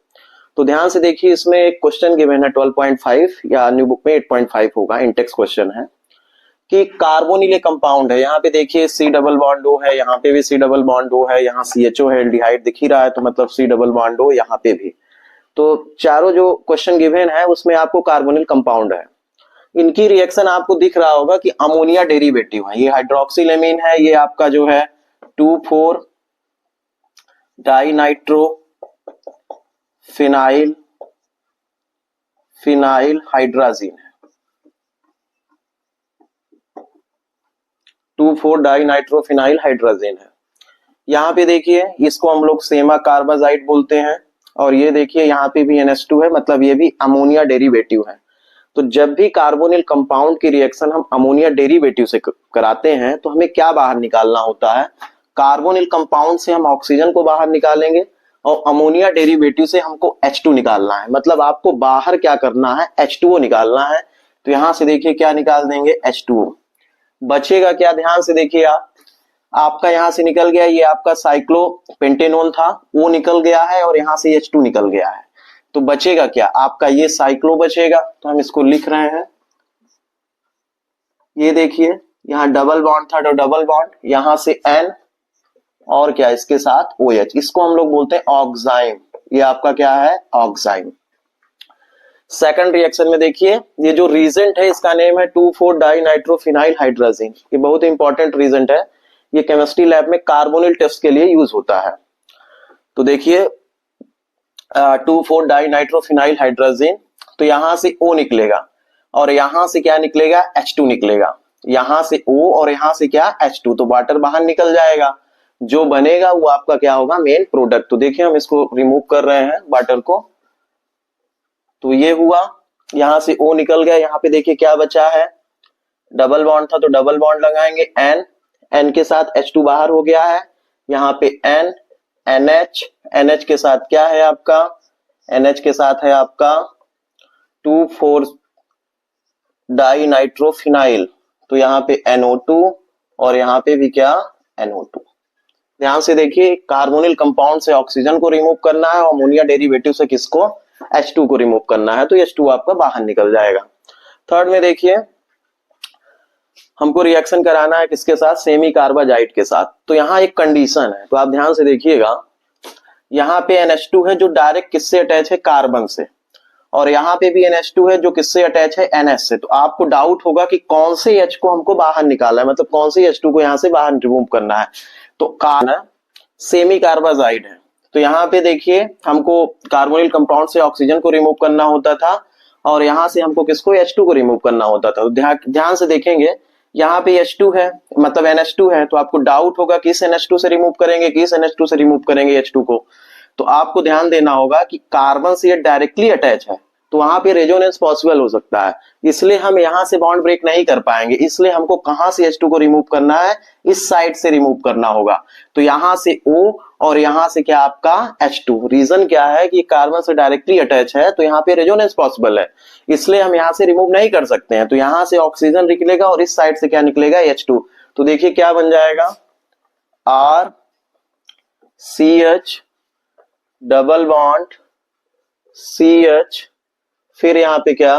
तो ध्यान से देखिए, इसमें एक क्वेश्चन गिवन है 12.5, या न्यू बुक में 8.5 होगा, इंटेक्स क्वेश्चन है कि कार्बोनिल कंपाउंड है, यहाँ पे देखिए C डबल बॉन्ड O है, यहाँ पे भी C डबल बॉन्ड O है, यहाँ CHO है, एल्डिहाइड दिख ही रहा है, तो मतलब C डबल बॉन्ड O यहाँ पे भी। तो चारों जो क्वेश्चन गिवन है उसमें आपको कार्बोनिल कंपाउंड है। इनकी रिएक्शन आपको दिख रहा होगा कि अमोनिया डेरिवेटिव है, ये हाइड्रोक्सिलेमीन है, ये आपका जो है 2,4 डाइनाइट्रो फिनाइल हाइड्राजीन है। 2,4 डाइनाइट्रोफिनाइल हाइड्रोजन है। यहाँ पे देखिए इसको हम लोग सेमा कार्बाजाइड बोलते हैं, और ये देखिए यहाँ पे भी NH2 है, मतलब ये भी अमोनिया डेरिवेटिव है। तो जब भी कार्बोनिल कंपाउंड की रिएक्शन हम अमोनिया डेरिवेटिव से कराते हैं तो हमें क्या बाहर निकालना होता है, कार्बोनिल कंपाउंड से हम ऑक्सीजन को बाहर निकालेंगे और अमोनिया डेरिवेटिव से हमको H2 निकालना है। मतलब आपको बाहर क्या करना है, H2O निकालना है। तो यहां से देखिए क्या निकाल देंगे, H2O। बचेगा क्या, ध्यान से देखिए आपका यहां से निकल गया, ये आपका साइक्लोपेंटेनॉल था वो निकल गया है, और यहां से H2 निकल गया है। तो बचेगा क्या आपका, ये साइक्लो बचेगा। तो हम इसको लिख रहे हैं, ये देखिए यहाँ डबल बॉन्ड था तो डबल बॉन्ड, यहां से N और क्या इसके साथ OH, इसको हम लोग बोलते हैं ऑक्साइम। ये आपका क्या है, ऑक्साइम। सेकंड रिएक्शन में देखिए ये जो रीजेंट है इसका नेम है 2,4 डाइनाइट्रोफिनाइल हाइड्रोजन। ये बहुत इंपॉर्टेंट रीजेंट है, ये केमिस्ट्री लैब में कार्बोनिल टेस्ट के लिए यूज होता है। तो देखिए 2,4 डाइनाइट्रोफिनाइल हाइड्रोजन, तो यहां से O निकलेगा और यहां से क्या निकलेगा, H2 निकलेगा। यहां से O और यहां से क्या, H2, तो वाटर बाहर निकल जाएगा। जो बनेगा वो आपका क्या होगा, मेन प्रोडक्ट। तो देखिए हम इसको रिमूव कर रहे हैं वाटर को, तो ये हुआ, यहां से O निकल गया। यहाँ पे देखिए क्या बचा है, डबल बॉन्ड था तो डबल बॉन्ड लगाएंगे, N के साथ H2 बाहर हो गया है। यहाँ पे N, NH के साथ क्या है आपका, NH के साथ है आपका 2,4 डाइनाइट्रोफिनाइल, तो यहाँ पे NO2 और यहाँ पे भी क्या, NO2। ध्यान से देखिए कार्बोनिल कंपाउंड से ऑक्सीजन को रिमूव करना है और अमोनिया डेरिवेटिव से किसको, H2 को रिमूव करना है। तो H2 आपका बाहर निकल जाएगा। थर्ड में देखिए हमको रिएक्शन कराना है किसके साथ, सेमी कार्बाजाइड के साथ। तो यहाँ एक कंडीशन है, तो आप ध्यान से देखिएगा, यहाँ पे NH2 है जो डायरेक्ट किससे अटैच है, कार्बन से, और यहाँ पे भी NH2 है जो किससे अटैच है, NH से। तो आपको डाउट होगा कि कौन से H को हमको बाहर निकालना है, मतलब कौन से H2 को यहाँ से बाहर रिमूव करना है। तो कार्बन सेमी कार्बाजाइड है, तो यहाँ पे देखिए हमको कार्बोनिल कंपाउंड से ऑक्सीजन को रिमूव करना होता था और यहाँ से हमको किसको, H2 को रिमूव करना होता था। तो ध्यान से देखेंगे यहाँ पे H2 है, मतलब NH2 है, तो आपको डाउट होगा किस NH2 से रिमूव करेंगे, किस NH2 से रिमूव करेंगे H2 को। तो आपको ध्यान देना होगा कि कार्बन से ये डायरेक्टली अटैच है, तो वहां पे रेजोनेंस पॉसिबल हो सकता है, इसलिए हम यहां से बॉन्ड ब्रेक नहीं कर पाएंगे। इसलिए हमको कहां से H2 को रिमूव करना है, इस साइड से रिमूव करना होगा। तो यहां से O और यहां से क्या आपका H2। रीजन क्या है कि कार्बन से डायरेक्टली अटैच है, तो यहाँ पे रेजोनेंस पॉसिबल है, इसलिए हम यहां से रिमूव नहीं कर सकते हैं। तो यहां से ऑक्सीजन निकलेगा और इस साइड से क्या निकलेगा, H2। तो देखिए क्या बन जाएगा, RCH डबल बॉन्ड CH, फिर यहाँ पे क्या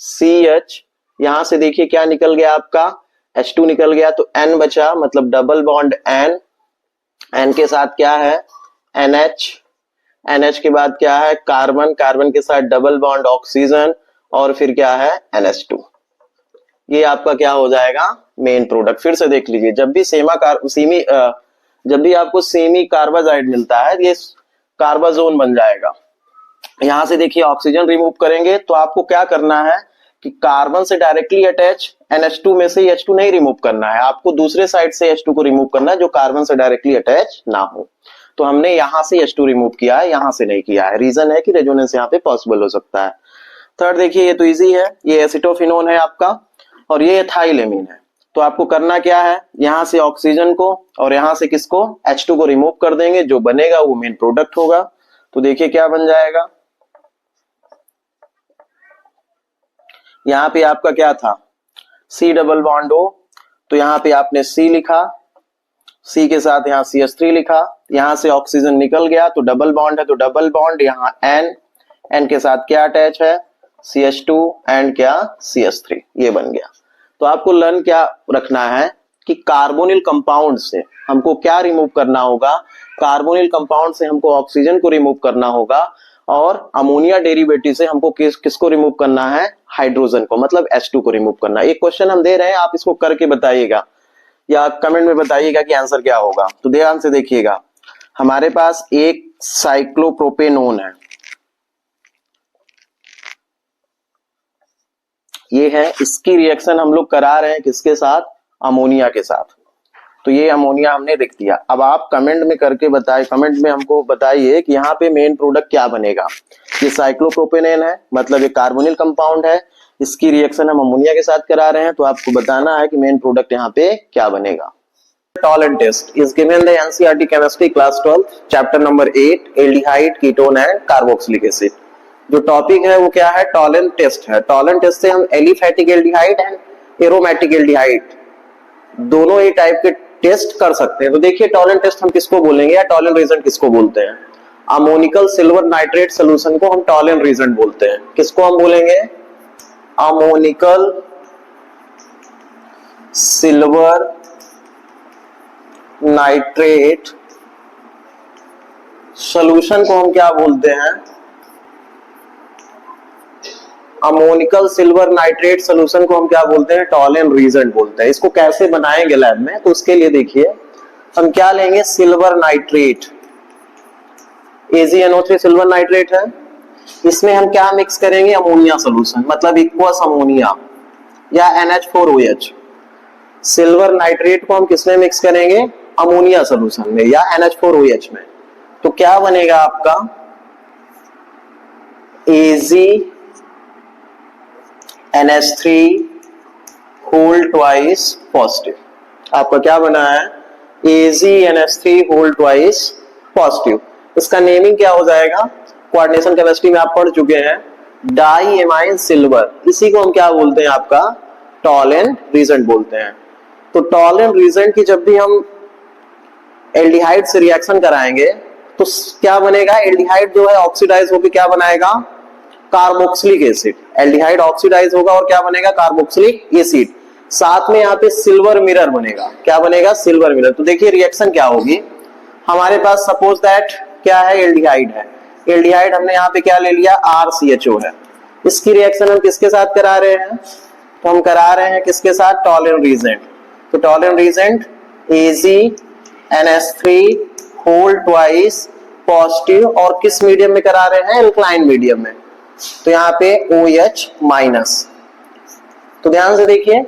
CH, यहां से देखिए क्या निकल गया आपका, H2 निकल गया, तो N बचा, मतलब डबल बॉन्ड N के साथ क्या है, NH के बाद क्या है, कार्बन के साथ डबल बॉन्ड ऑक्सीजन, और फिर क्या है NH2। ये आपका क्या हो जाएगा, मेन प्रोडक्ट। फिर से देख लीजिए, जब भी आपको सेमी कार्बाजाइड मिलता है ये कार्बाजोन बन जाएगा। यहां से देखिए ऑक्सीजन रिमूव करेंगे तो आपको क्या करना है कि कार्बन से डायरेक्टली अटैच NH2 में से H2 नहीं रिमूव करना है, आपको दूसरे साइड से H2 को रिमूव करना है जो कार्बन से डायरेक्टली अटैच ना हो। तो हमने यहां से H2 रिमूव किया है, यहां से नहीं किया है। रीजन है कि रेजोनेंस यहाँ पे पॉसिबल हो सकता है। थर्ड देखिए ये तो इजी है, ये एसिटोफिनोन है आपका और ये एथाइलेमीन है। तो आपको करना क्या है, यहां से ऑक्सीजन को और यहां से किसको, H2 को रिमूव कर देंगे, जो बनेगा वो मेन प्रोडक्ट होगा। तो देखिए क्या बन जाएगा, यहाँ पे आपका क्या था, C डबल बॉन्ड O, तो यहाँ पे आपने C लिखा, C के साथ यहाँ CH3 लिखा, यहां से ऑक्सीजन निकल गया तो डबल बॉन्ड है, तो डबल बॉन्ड यहाँ N के साथ क्या अटैच है, CH2 एंड क्या CH3, ये बन गया। तो आपको लर्न क्या रखना है कि कार्बोनिल कंपाउंड से हमको क्या रिमूव करना होगा, कार्बोनिल कंपाउंड से हमको ऑक्सीजन को रिमूव करना होगा और अमोनिया डेरिवेटिव से हमको किसको रिमूव करना है, हाइड्रोजन को, मतलब H2 को रिमूव करना है। एक क्वेश्चन हम दे रहे हैं, आप इसको करके बताइएगा या कमेंट में बताइएगा कि आंसर क्या होगा। तो ध्यान से देखिएगा, हमारे पास एक साइक्लोप्रोपेनोन है, ये है, इसकी रिएक्शन हम लोग करा रहे हैं किसके साथ, अमोनिया के साथ। तो ये अमोनिया हमने लिख दिया। अब आप कमेंट में करके बताइए, कमेंट में हमको बताइए कि यहाँ पे मेन प्रोडक्ट क्या बनेगा। ये साइक्लोप्रोपेनेन है, मतलब ये कार्बोनिल कंपाउंड है, इसकी रिएक्शन हम अमोनिया के साथ करा रहे हैं, तो आपको बताना है कि मेन प्रोडक्ट यहाँ पे क्या बनेगा। Tollens test is given in the NCERT chemistry class 12 chapter number 8 aldehyde ketone and carboxylic acid. जो टॉपिक है वो क्या है, टॉलेंट टेस्ट है। टॉलेंट टेस्ट से हम aliphatic aldehyde and aromatic aldehyde दोनों ही टाइप के टेस्ट कर सकते हैं। तो देखिए टॉलेंट टेस्ट हम किसको बोलेंगे या टॉलेंट रीजन किसको बोलते हैं। अमोनिकल सिल्वर नाइट्रेट सोल्यूशन को हम टॉलेंट रीजन बोलते हैं। किसको हम बोलेंगे, अमोनिकल सिल्वर नाइट्रेट सॉल्यूशन को हम क्या बोलते हैं, अमोनिकल सिल्वर नाइट्रेट सॉल्यूशन को हम क्या बोलते हैं, टॉलेंट रीजेंट बोलते हैं। इसको कैसे बनाएंगे लैब में, तो उसके लिए देखिए हम क्या लेंगे, silver nitrate, AgNO3 silver nitrate है। इसमें हम क्या मिक्स करेंगे, अमोनिया सॉल्यूशन, मतलब इक्वस अमोनिया या NH4OH। सिल्वर नाइट्रेट को हम किसमें मिक्स करेंगे, अमोनिया सॉल्यूशन में या NH4OH में। तो क्या बनेगा आपका, AgNH3 होल ट्वाइस पॉजिटिव। आपका क्या बना है, AgNH3 होल ट्वाइस पॉजिटिव। इसका नेमिंग क्या हो जाएगा, कोऑर्डिनेशन केमिस्ट्री में आप पढ़ चुके हैं, डाई एमाइन सिल्वर। इसी को हम क्या बोलते हैं, आपका टॉलेंट रीजेंट बोलते हैं। तो टॉलेंट रीजेंट की जब भी हम एल्डिहाइड से रिएक्शन कराएंगे तो क्या बनेगा, एल्डिहाइड जो है ऑक्सीडाइज होकर क्या बनाएगा, कार्बोक्सिलिक एसिड। एल्डिहाइड ऑक्सीडाइज होगा और क्या बनेगा, कार्बोक्सिलिक एसिड। साथ में यहाँ पे सिल्वर मिरर बनेगा। क्या बनेगा, सिल्वर मिरर। तो देखिए रिएक्शन क्या होगी, हमारे पास सपोज दैट क्या है, एल्डिहाइड है। एल्डिहाइड हमने यहाँ पे क्या ले लिया, RCHO है। इसकी रिएक्शन हम किसके साथ करा रहे हैं, तो हम करा रहे हैं किसके साथ, टॉलेंट रीजेंट। तो Tollens reagent AgNH3 whole twice positive, और किस मीडियम में करा रहे हैं, एल्कलाइन मीडियम में। तो यहाँ पे OH माइनस। तो ध्यान से देखिए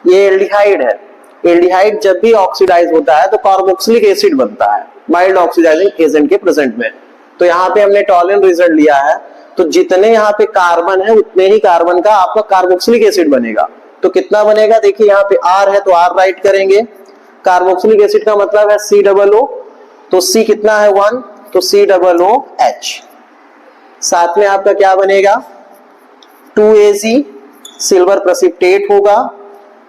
ये एल्डिहाइड है। एल्डिहाइड जब भी ऑक्सीडाइज होता है तो कार्बोक्सिलिक एसिड बनता है माइल्ड ऑक्सीडाइजिंग एजेंट के प्रेजेंट में। तो यहाँ पे हमने टॉलेंट रीजेंट लिया है, तो जितने यहाँ पे कार्बन है उतने ही कार्बन का आपका कार्बोक्सिलिक एसिड बनेगा। तो कितना बनेगा, देखिए यहाँ पे R है तो R राइट करेंगे। कार्बोक्सिलिक एसिड का मतलब है COO, तो C कितना है 1, तो COOH। साथ में आपका क्या बनेगा, 2Ag सिल्वर प्रेसिपिटेट होगा,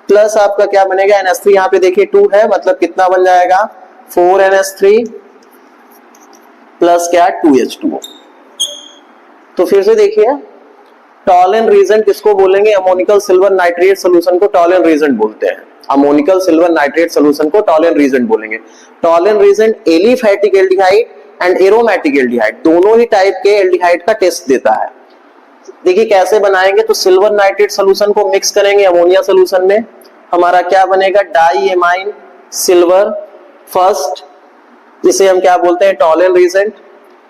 प्लस आपका क्या बनेगा, NH3 यहाँ पे देखिए 2 है, मतलब कितना बन जाएगा, 4NH3 प्लस क्या 2H2O। तो फिर से देखिए टॉलेंट रीजेंट किसको बोलेंगे, अमोनिकल सिल्वर नाइट्रेट सॉल्यूशन को टॉलेंट रीजेंट बोलते हैं। अमोनिकल सिल्वर नाइट्रेट सॉल्यूशन को टॉलेंट रीजेंट बोलेंगे। Tollens reagent aliphatic aldehyde and aromatic aldehyde दोनों ही टाइप के एल्डिहाइड का टेस्ट देता है। देखिए कैसे बनाएंगे, तो सिल्वर नाइट्रेट सॉल्यूशन को मिक्स करेंगे अमोनिया सॉल्यूशन में, हमारा क्या बनेगा, डाई एमाइन सिल्वर फर्स्ट, जिसे हम क्या बोलते हैं, टॉलेंट रीजेंट।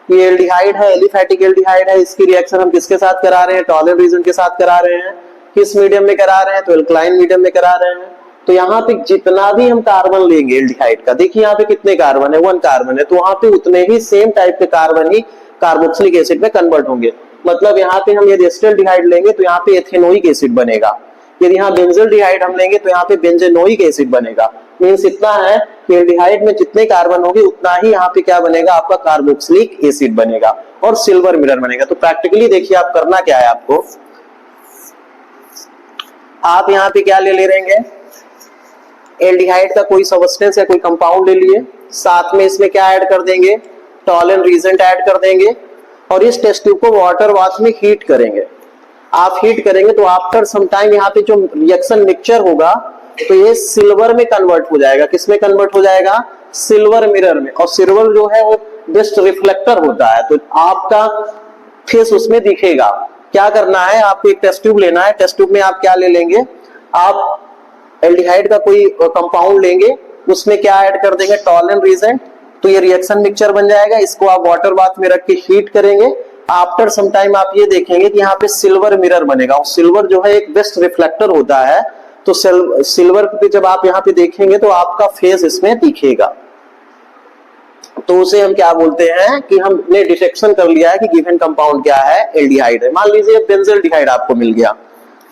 ये एल्डिहाइड है, एलिफैटिक एल्डिहाइड है, इसकी रिएक्शन हम किसके साथ करा रहे हैं, टॉलेंट रीजेंट के साथ करा रहे हैं। किस मीडियम में करा रहे हैं, तो एल्कलाइन मीडियम में करा रहे हैं। तो यहाँ पे जितना भी हम कार्बन लेंगे एल्डिहाइड का, देखिए यहाँ पे कितने कार्बन है, 1 कार्बन है, तो वहां पे उतने ही सेम टाइप के कार्बन ही कार्बोक्सिलिक एसिड में कन्वर्ट होंगे। मतलब यहाँ पे हम यदि एस्टल्डिहाइड लेंगे तो यहाँ पे एथेनोइक एसिड बनेगा। यदि यहाँ बेंजल्डिहाइड हम लेंगे तो यहाँ पे बेंजेनोइक एसिड बनेगा। मींस इतना है कि एल्डिहाइड में जितने कार्बन होंगे उतना ही यहाँ पे क्या बनेगा, आपका कार्बोक्सिलिक एसिड बनेगा और सिल्वर मिरर बनेगा। तो प्रैक्टिकली देखिए आप करना क्या है, आपको आप यहाँ पे क्या ले लेंगे, एल्डिहाइड का कोई सब्सटेंस या कोई कंपाउंड ले लिए, साथ में इसमें क्या ऐड कर देंगे, टॉलेंट रीजेंट ऐड कर देंगे, और इस टेस्ट ट्यूब को वाटर बाथ में हीट करेंगे। आप हीट करेंगे तो आफ्टर सम टाइम यहाँ पे जो रिएक्शन मिक्सचर होगा तो ये सिल्वर में कन्वर्ट हो जाएगा। किस में कन्वर्ट हो जाएगा, सिल्वर मिरर में। और सिल्वर जो है वो बेस्ट रिफ्लेक्टर होता है, तो आपका फेस उसमें दिखेगा। क्या करना है, आपको एक टेस्ट ट्यूब लेना है। टेस्ट ट्यूब में आप क्या ले लेंगे, आप एल्डिहाइड का कोई कंपाउंड लेंगे, उसमें क्या ऐड कर देंगे, टॉलेंट रीजेंट। तो ये रिएक्शन मिक्सचर बन जाएगा। इसको आप वाटर बाथ में रख के हीट करेंगे। आफ्टर सम टाइम आप ये देखेंगे कि यहाँ पे सिल्वर मिरर बनेगा। और सिल्वर जो है एक बेस्ट रिफ्लेक्टर होता है, तो सिल्वर पे जब आप यहाँ पे देखेंगे तो आपका फेस इसमें दिखेगा, तो उसे हम क्या बोलते हैं कि हमने डिटेक्शन कर लिया है कि गिवन कंपाउंड क्या है, एल्डिहाइड है। मान लीजिए बेंजल्डिहाइड आपको मिल गया,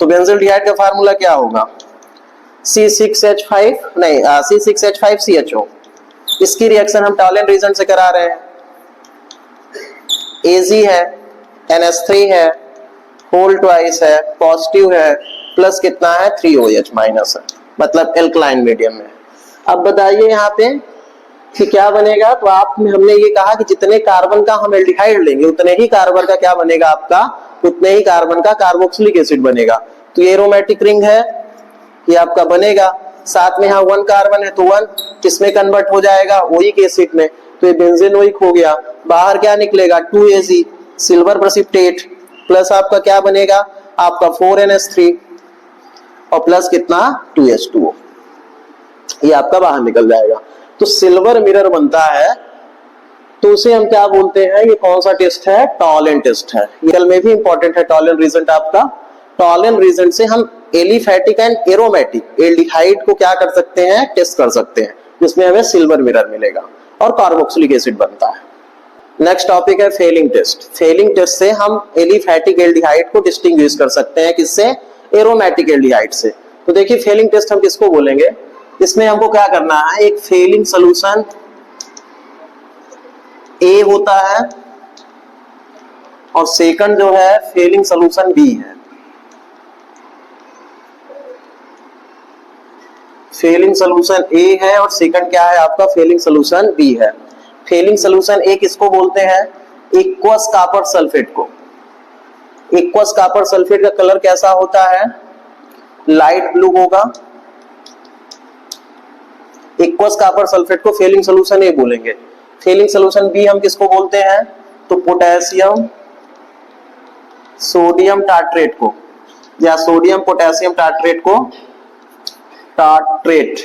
तो बेंजल्डिहाइड का फार्मूला क्या होगा, C6H5 नहीं C6H5CHO। इसकी रिएक्शन हम टॉलेंट रीजन से करा रहे हैं, Ag है, NH3 है, होल ट्वाइस है, पॉजिटिव है, प्लस कितना है 3OH माइनस है, मतलब एल्कलाइन मीडियम में। अब बताइए यहाँ पे कि क्या बनेगा, तो आप हमने ये कहा कि जितने कार्बन का हम एल्डिहाइड लेंगे उतने ही कार्बन का क्या बनेगा आपका, उतने ही कार्बन का कार्बोक्सिलिक एसिड बनेगा। तो ये एरोमेटिक रिंग है, ये आपका बनेगा। साथ में यहाँ 1 कार्बन है तो 1 किसमें कन्वर्ट हो जाएगा, ओइक एसिड में, तो ये बेंजीनोइक हो गया। बाहर क्या निकलेगा 2Ag सिल्वर प्रेसिपिटेट, प्लस आपका क्या बनेगा आपका 4NH3 और प्लस कितना 2H2O, ये आपका बाहर निकल जाएगा। तो सिल्वर मिरर बनता है, तो उसे हम क्या बोलते हैं, ये कौन सा टेस्ट है, टॉलेंट टेस्ट है। ये में भी इंपॉर्टेंट है टॉलेंट रिजल्ट आपका। टॉलेंट रिजल्ट से हम एलिफैटिक एंड एरोमेटिक एल्डिहाइड को क्या कर सकते हैं, टेस्ट कर सकते हैं, जिसमें हमें सिल्वर मिरर मिलेगा और कार्बोक्सिलिक एसिड बनता है। नेक्स्ट टॉपिक है फेलिंग टेस्ट। फेलिंग टेस्ट से हम एलिफैटिक एल्डिहाइड को डिस्टिंग्विश कर सकते हैं, किससे, एरोमेटिक एल्डिहाइड से। तो देखिए फेलिंग टेस्ट हम किसको बोलेंगे, इसमें हमको क्या करना है, एक फेलिंग सॉल्यूशन ए होता है और सेकंड जो है फेलिंग सॉल्यूशन बी है। फेलिंग सॉल्यूशन ए है और सेकंड क्या है आपका, फेलिंग सॉल्यूशन बी है। फेलिंग सॉल्यूशन ए किसको बोलते हैं, एक्वस कॉपर सल्फेट को। एक्वस कॉपर सल्फेट का कलर कैसा होता है, लाइट ब्लू होगा। एक्वस कॉपर सल्फेट को फेलिंग सॉल्यूशन ए बोलेंगे। फेलिंग सॉल्यूशन बी हम किसको बोलते हैं, तो पोटेशियम सोडियम टार्ट्रेट को, या सोडियम पोटेशियम टार्ट्रेट को, टार्ट्रेट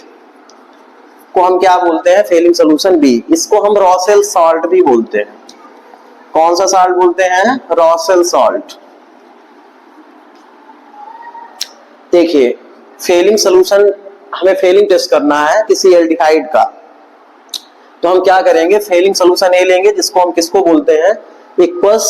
को हम क्या बोलते हैं, फेलिंग सॉल्यूशन बी। इसको हम रॉसेल सॉल्ट भी बोलते हैं। कौन सा सॉल्ट बोलते हैं, रॉसेल सॉल्ट। देखिए फेलिंग सॉल्यूशन, हमें फेलिंग टेस्ट करना है किसी एल्डिहाइड का, तो हम क्या करेंगे, फेलिंग सॉल्यूशन ए लेंगे जिसको हम किसको बोलते हैं, aqueous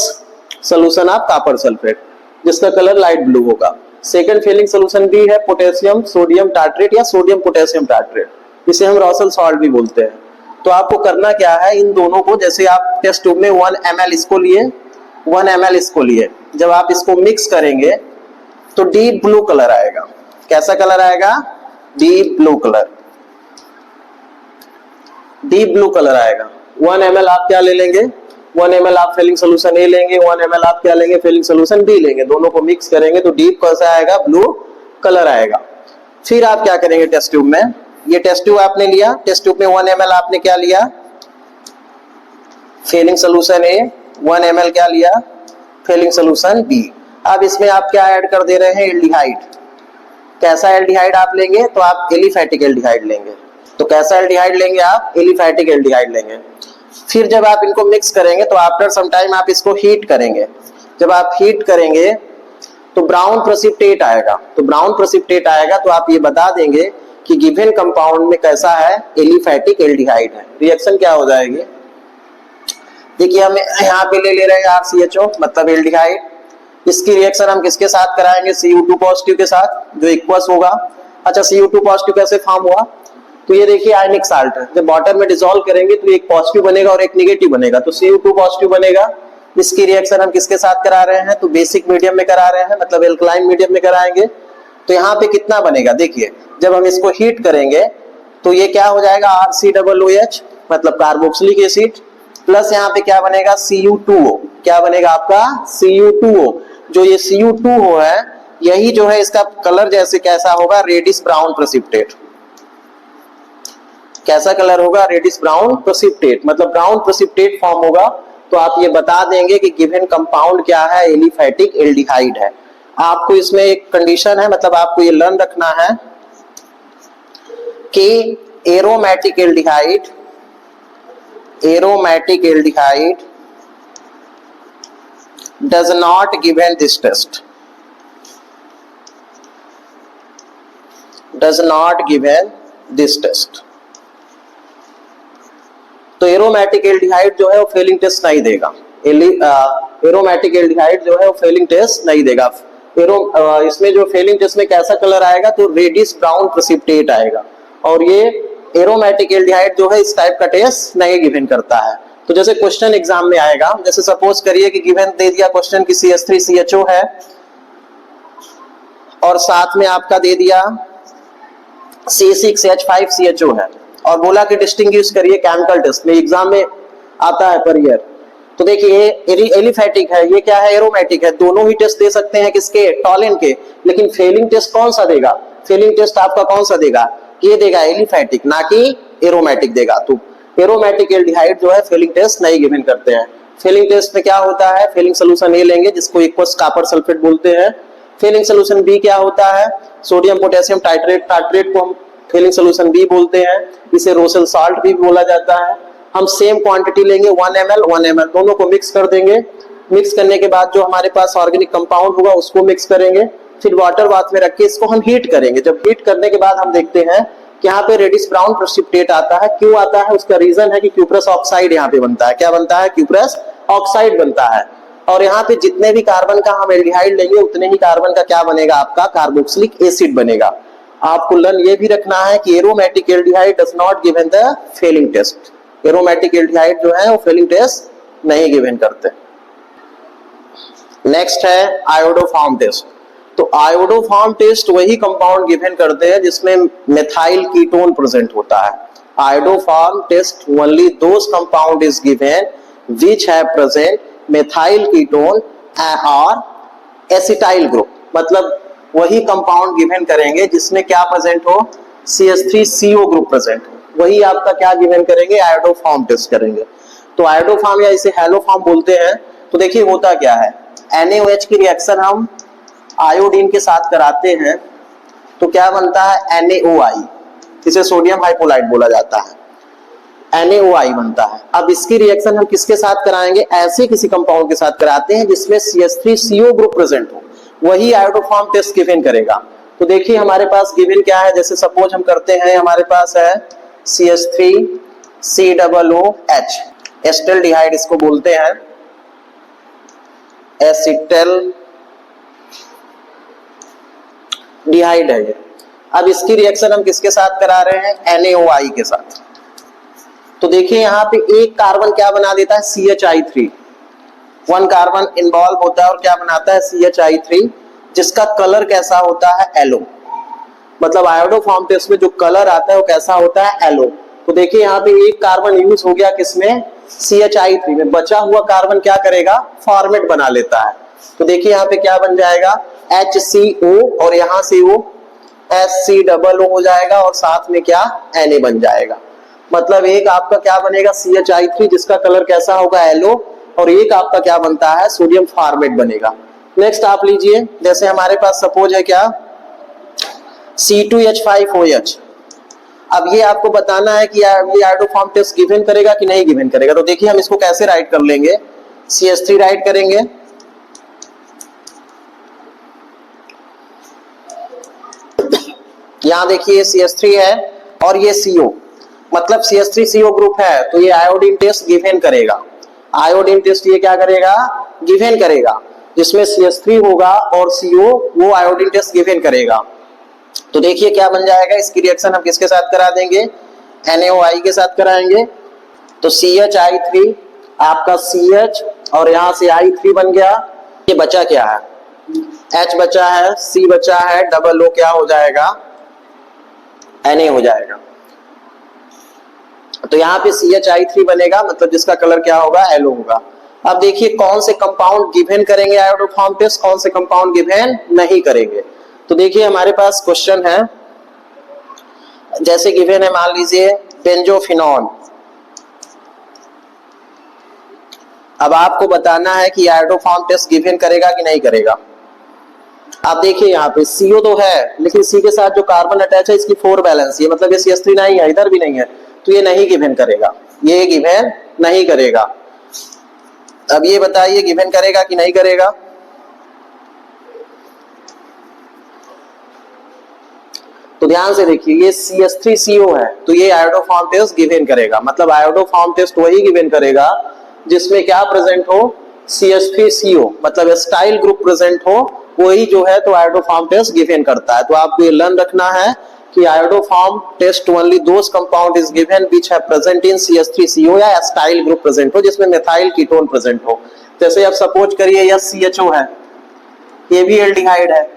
solution of copper sulphate, जिसका कलर लाइट ब्लू होगा। सेकंड फेलिंग सॉल्यूशन बी है पोटेशियम सोडियम टार्ट्रेट या सोडियम पोटेशियम टार्ट्रेट, इसे हम रॉसेल सॉल्ट भी बोलते हैं। तो आपको करना क्या है, इन दोनों को, जैसे आप टेस्ट ट्यूब में 1 ml इसको लिए 1 ml इसको लिए, जब आप इसको मिक्स करेंगे तो डीप ब्लू कलर आएगा। कैसा कलर आएगा, deep blue colour, deep blue colour आएगा। 1 ml आप क्या ले लेंगे, 1 ml आप फेलिंग सोल्यूशन ए लेंगे, 1 ml आप क्या लेंगे, फेलिंग सोल्यूशन बी लेंगे, दोनों को मिक्स करेंगे तो डीप कैसा आएगा, ब्लू कलर आएगा। फिर आप क्या करेंगे टेस्ट ट्यूब में, ये टेस्ट ट्यूब आपने लिया, टेस्ट ट्यूब में 1 ml आपने क्या लिया, फेलिंग सोल्यूशन ए, 1 ml क्या लिया, फेलिंग सोल्यूशन बी। अब इसमें आप क्या ऐड कर दे रहे हैं, एल्डिहाइड। कैसा एल्डिहाइड आप लेंगे, तो आप एलिफैटिक एल्डिहाइड लेंगे। तो कैसा एल्डिहाइड लेंगे आप, एलिफैटिक एल्डिहाइड लेंगे। फिर जब आप इनको मिक्स करेंगे तो आफ्टर सम टाइम आप इसको हीट करेंगे। जब आप हीट करेंगे तो ब्राउन प्रेसिपिटेट आएगा। तो ब्राउन प्रेसिपिटेट आएगा तो आप ये बता देंगे कि गिवन कंपाउंड में कैसा है, एलिफैटिक एल्डिहाइड है। रिएक्शन क्या हो जाएगी, देखिए हम यहाँ पे ले रहे हैं RCHO मतलब एल्डिहाइड। इसकी रिएक्शन हम किसके साथ कराएंगे, Cu2 पॉजिटिव के साथ, जो इक्वस होगा। अच्छा Cu2 पॉजिटिव कैसे फॉर्म हुआ, तो ये देखिए आयनिक साल्ट है, जब वाटर में डिसॉल्व करेंगे तो एक पॉजिटिव बनेगा और एक नेगेटिव बनेगा, तो Cu2 पॉजिटिव बनेगा। इसकी रिएक्शन हम किसके साथ करा रहे हैं, तो बेसिक मीडियम में करा रहे हैं, मतलब एल्कलाइन मीडियम में कराएंगे। तो यहाँ पे कितना बनेगा, देखिए जब हम इसको हीट करेंगे तो ये क्या हो जाएगा, RCOOH मतलब कार्बोक्सिलिक एसिड, प्लस यहाँ पे क्या बनेगा, Cu2O। क्या बनेगा आपका, Cu2O। जो ये Cu2O है, यही जो है इसका कलर जैसे कैसा होगा, रेडिश ब्राउन प्रेसिपिटेट। कैसा कलर होगा, रेडिश ब्राउन प्रेसिपिटेट, मतलब ब्राउन प्रेसिपिटेट फॉर्म होगा। तो आप ये बता देंगे कि गिवन कंपाउंड क्या है, एलिफैटिक एल्डिहाइड है। आपको इसमें एक कंडीशन है, मतलब आपको ये लर्न रखना है कि aromatic aldehyde does not given this test। Does not given this test. तो एरोमेटिक एल्डिहाइड जो है वो फेलिंग टेस्ट नहीं देगा। एरोमेटिक एल्डिहाइड जो है वो फेलिंग टेस्ट नहीं देगा। इसमें जो फेलिंग टेस्ट में कैसा कलर आएगा, तो रेडिश ब्राउन प्रेसिपिटेट आएगा। और ये एरोमेटिक एल्डिहाइड जो है इस टाइप का टेस्ट नहीं गिवन करता है। तो जैसे क्वेश्चन एग्जाम में आएगा, जैसे सपोज करिए कि गिवन दे दिया क्वेश्चन की CH3CHO है और साथ में आपका दे दिया C6H5CHO है और बोला कि डिस्टिंग्विश करिए केमिकल टेस्ट में, एग्जाम में आता है पर ईयर। तो देखिए एलिफैटिक है, ये क्या है, एरोमेटिक है। दोनों ही टेस्ट दे सकते हैं किसके, टॉलिन के। लेकिन फेलिंग टेस्ट कौन सा देगा, फेलिंग टेस्ट आपका कौन सा देगा, ये देगा एलिफैटिक, ना कि एरोमेटिक देगा। तो एरोमेटिक एल्डिहाइड जो है फेलिंग टेस्ट नहीं गिवन करते हैं। फेलिंग टेस्ट में क्या होता है, फेलिंग सोल्यूशन ए लेंगे जिसको एक्वस कॉपर सल्फेट बोलते हैं। फेलिंग सोल्यूशन बी क्या होता है, सोडियम पोटेशियम टाइट्रेट, टाइट्रेट को हम फेलिंग सोल्यूशन बी बोलते हैं। इसे रोसेल साल्ट भी बोला जाता है। हम सेम क्वांटिटी लेंगे 1 ml 1 ml, दोनों को मिक्स कर देंगे। मिक्स करने के बाद जो हमारे पास ऑर्गेनिक कंपाउंड होगा उसको मिक्स करेंगे, फिर वाटर बाथ में रख के इसको हम हीट करेंगे। जब हीट करने के बाद हम देखते हैं कि यहाँ पे रेडिश ब्राउन प्रेसिपिटेट आता है। क्यों आता है, उसका रीजन है कि क्यूप्रस ऑक्साइड यहाँ पे बनता है। क्या बनता है, क्यूप्रस ऑक्साइड बनता है। और यहाँ पे जितने भी कार्बन का हम एल्डिहाइड लेंगे उतने ही कार्बन का क्या बनेगा, आपका कार्बोक्सिलिक एसिड बनेगा। आपको लर्न ये भी रखना है कि aromatic aldehyde does not given the Fehling test. Aromatic aldehyde जो है वो फेलिंग टेस्ट नहीं गिवन करते। नेक्स्ट है आयोडोफॉर्म टेस्ट। तो आयोडोफॉर्म टेस्ट वही कंपाउंड गिवन करते हैं जिसमें मेथाइल कीटोन प्रेजेंट होता है। Iodoform test only those compound is given which have present methyl ketone और एसिटाइल ग्रुप। मतलब वही कंपाउंड गिवन करेंगे जिसमें क्या प्रेजेंट हो, CH3CO ग्रुप प्रेजेंट हो। वही आपका क्या गिवन करेंगे, आयोडोफॉर्म टेस्ट करेंगे। तो आयोडोफॉर्म या इसे हेलोफॉर्म बोलते हैं। तो देखिए होता क्या है, NaOH की रिएक्शन हम आयोडीन के साथ कराते हैं तो क्या बनता है, NaOI। इसे सोडियम हाइपोलाइट बोला जाता है, NaOI बनता है। अब इसकी रिएक्शन हम किसके साथ कराएंगे, ऐसे किसी कंपाउंड के साथ कराते हैं जिसमें CH3CO ग्रुप प्रेजेंट हो, वही आयोडोफॉर्म टेस्ट गिवन करेगा। तो देखिए हमारे पास गिवन क्या है, जैसे सपोज हम करते हैं, हमारे पास है CH3COOH, एस्टल्डिहाइड इसको बोलते हैं, एसिटल डिहाइड है ये। अब इसकी रिएक्शन हम किसके साथ करा रहे हैं, NaOI के साथ। तो देखिए यहाँ पे एक कार्बन क्या बना देता है, CHI3, 1 कार्बन इन्वॉल्व होता है और क्या बनाता है, CHI3, जिसका कलर कैसा होता है, येलो। मतलब आयोडोफॉर्म टेस्ट में जो कलर आता है वो कैसा होता है, येलो। तो देखिए यहाँ पे एक कार्बन यूज हो गया किसमें, CHI3 में। बचा हुआ कार्बन क्या करेगा, फॉर्मेट बना लेता है। तो देखिए यहाँ पे क्या बन जाएगा, HCO और यहाँ से वो HCOO हो जाएगा और साथ में क्या, Na बन जाएगा। मतलब एक आपका क्या बनेगा, CHI3 जिसका कलर कैसा होगा, येलो, और एक आपका क्या बनता है, सोडियम फॉर्मेट बनेगा। नेक्स्ट आप लीजिए, जैसे हमारे पास सपोज है क्या, C2H5OH। अब ये आपको बताना है कि ये आयोडोफॉर्म टेस्ट गिवन करेगा कि नहीं गिवन करेगा। तो देखिए हम इसको कैसे राइट कर लेंगे, CH3 राइट करेंगे, यहां देखिए CH3 है और ये CO, मतलब CH3CO ग्रुप है, तो ये आयोडीन टेस्ट गिवन करेगा। आयोडीन टेस्ट ये क्या करेगा, गिवन करेगा, जिसमें CH3 होगा और CO वो आयोडीन टेस्ट गिवन करेगा। तो देखिए क्या बन जाएगा, इसकी रिएक्शन हम किसके साथ करा देंगे, NaOI के साथ कराएंगे। तो CHI3 आपका CH और यहां से I3 बन गया। ये बचा क्या है, H बचा है, C बचा है, डबल O क्या हो जाएगा, Na हो जाएगा। तो यहाँ पे CHI3 बनेगा, मतलब जिसका कलर क्या होगा, येलो होगा। अब देखिए कौन से कंपाउंड गिवन करेंगे आयोडोफॉर्म टेस्ट, कौन से कंपाउंड गिवन नहीं करेंगे। तो देखिए हमारे पास क्वेश्चन है, जैसे गिवन है, मान लीजिए बेंजोफिनॉन। अब आपको बताना है कि आयोडोफॉर्म टेस्ट गिवन करेगा कि नहीं करेगा। आप देखिए यहाँ पे CO तो है, लेकिन C के साथ जो कार्बन अटैच है इसकी 4 बैलेंस, ये मतलब ये CH3 नहीं है, इधर भी नहीं है, तो ये नहीं गिवन करेगा, ये गिवन नहीं करेगा। अब ये बताइए गिवन करेगा कि नहीं करेगा। तो तो ध्यान से देखिए, ये CH3CO है, तो ये आयोडोफॉर्म टेस्ट गिवन करेगा। मतलब आयोडोफॉर्म टेस्ट वही गिवन करेगा जिसमें क्या प्रेजेंट हो, CH3CO, मतलब एस्टाइल ग्रुप प्रेजेंट हो, वही जो है तो आयोडोफॉर्म टेस्ट गिवन करता है। तो आपको ये लर्न रखना है कि iodoform test only those compound is given which have present in CH3CO या एस्टाइल ग्रुप प्रेजेंट हो जिसमें मेथाइल कीटोन प्रेजेंट हो। जैसे आप सपोज करिए यह CHO है, ये भी एल्डिहाइड है,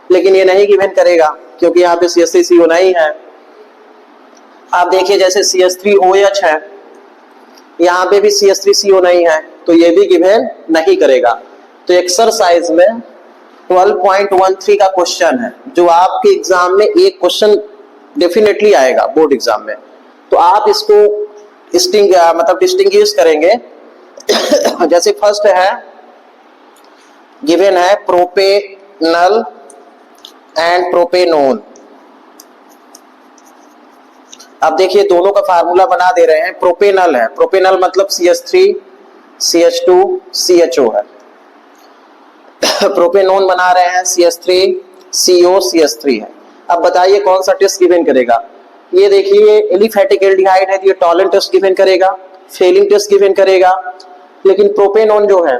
लेकिन ये नहीं गिवन करेगा क्योंकि यहाँ पे CH3CO नहीं है। आप देखिए जैसे CH3OH है, यहाँ पे भी CH3CO नहीं है, तो ये भी गिवन नहीं करेगा। तो एक्सरसाइज में 12.13 का क्वेश्चन है जो आपके एग्जाम में एक क्वेश्चन डेफिनेटली आएगा बोर्ड एग्जाम में, तो आप इसको मतलब डिस्टिंग्विश करेंगे। जैसे फर्स्ट है, गिवन है प्रोपेनल एंड प्रोपेनोन। अब देखिए दोनों का फार्मूला बना दे रहे हैं। प्रोपेनल है, प्रोपेनल मतलब CH3 CH2 CHO है। प्रोपेनोन बना रहे हैं CH3 CO CH3 है। अब बताइए कौन सा टेस्ट गिवन करेगा। ये देखिए एलिफैटिक एल्डिहाइड है, तो ये टॉलेंट टेस्ट गिवन करेगा, फेलिंग टेस्ट गिवन करेगा। लेकिन प्रोपेनोन जो है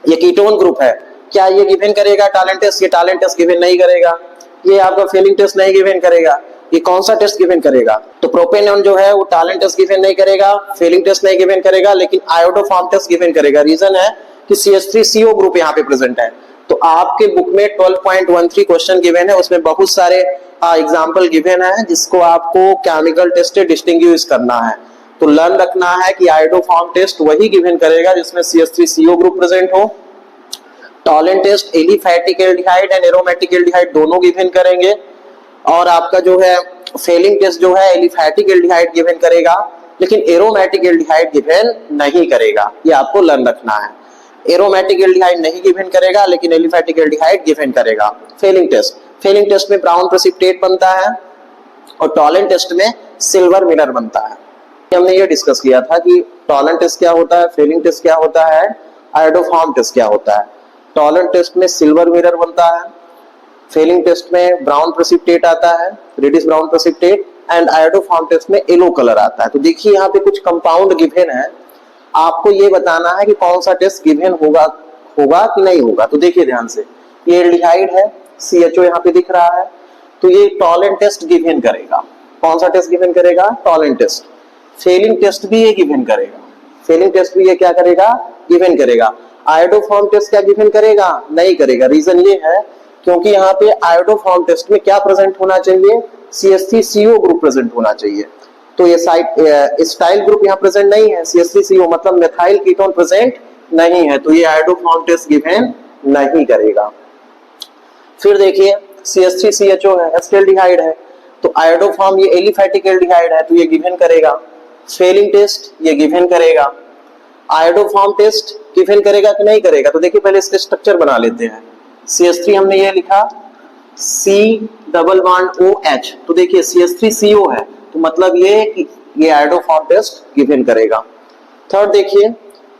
ये कीटोन ग्रुप है, क्या ये गिवन करेगा टॉलेंट टेस्ट? ये टॉलेंट टेस्ट गिवन नहीं करेगा। ये आपका फेलिंग टेस्ट नहीं गिवन करेगा। ये कौन सा टेस्ट गिवन करेगा? तो प्रोपेनोन जो है वो टॉलेंट टेस्ट गिवन नहीं करेगा, फेलिंग टेस्ट नहीं गिवन करेगा, लेकिन आयोडोफॉर्म टेस्ट गिवन करेगा। रीजन है कि CH3CO ग्रुप यहाँ पे प्रेजेंट है। तो आपके बुक में 12.13 क्वेश्चन गिवन है, उसमें बहुत सारे एग्जाम्पल गिवन है जिसको आपको केमिकल टेस्ट से डिस्टिंग्विश करना है। तो लर्न रखना है कि आयोडोफॉर्म टेस्ट वही गिवन करेगा जिसमें CH3CO ग्रुप प्रेजेंट हो। Tollens test aliphatic aldehyde and aromatic aldehyde दोनों गिवन करेंगे। और आपका जो है फेलिंग टेस्ट जो है एलिफैटिक एल्डिहाइड गिवन करेगा, लेकिन एरोमेटिक एल्डिहाइड गिवन नहीं करेगा। ये आपको लर्न रखना है। एरोमेटिक एल्डिहाइड नहीं गिवन करेगा, लेकिन एलिफैटिक एल्डिहाइड गिवन करेगा। फेलिंग टेस्ट में ब्राउन प्रेसिपिटेट बनता है और टॉलेंट टेस्ट में सिल्वर मिरर बनता है। हमने ये डिस्कस किया था कि टॉलेंट टेस्ट क्या होता है, फेलिंग टेस्ट क्या होता है, आयोडोफॉर्म टेस्ट क्या होता है। टॉलेंट टेस्ट में सिल्वर मिरर बनता है, फेलिंग टेस्ट में ब्राउन प्रेसिपिटेट आता है, reddish brown precipitate, and iodoform test में येलो कलर आता है। तो देखिए यहाँ पे कुछ कंपाउंड गिवन है, आपको ये बताना है कि कौन सा टेस्ट गिवन होगा कि नहीं होगा। तो देखिए ध्यान से, ये एल्डिहाइड है, CHO यहाँ पे दिख रहा है, तो ये टॉलेंट टेस्ट गिवन करेगा। कौन सा टेस्ट गिवन करेगा? Tollens test. फेलिंग टेस्ट भी ये गिवन करेगा, फेलिंग टेस्ट भी ये क्या करेगा? गिवन करेगा। आयोडोफॉर्म टेस्ट क्या गिवन करेगा? नहीं करेगा। रीजन ये है क्योंकि यहाँ पे आयोडोफॉर्म टेस्ट में क्या प्रेजेंट होना चाहिए? CH3CO ग्रुप प्रेजेंट होना चाहिए। तो ये स्टाइल ग्रुप यहाँ प्रेजेंट नहीं है, CH3CO मतलब मेथाइल कीटोन प्रेजेंट नहीं है, तो ये आयोडोफॉर्म टेस्ट गिवन नहीं करेगा। फिर देखिए CH3CHO है, एस्टेल्डिहाइड है, तो आयोडोफॉर्म ये एलिफैटिक एल्डिहाइड है, तो ये गिवन करेगा। फेलिंग टेस्ट ये गिवन करेगा। आयोडोफॉर्म टेस्ट गिवन करेगा कि नहीं करेगा? तो देखिए पहले इसके स्ट्रक्चर बना लेते हैं। CH3 हमने ये लिखा, C+OH, तो देखिए CH3CO है, तो मतलब ये आयोडोफॉर्म टेस्ट गिवन करेगा। थर्ड देखिए,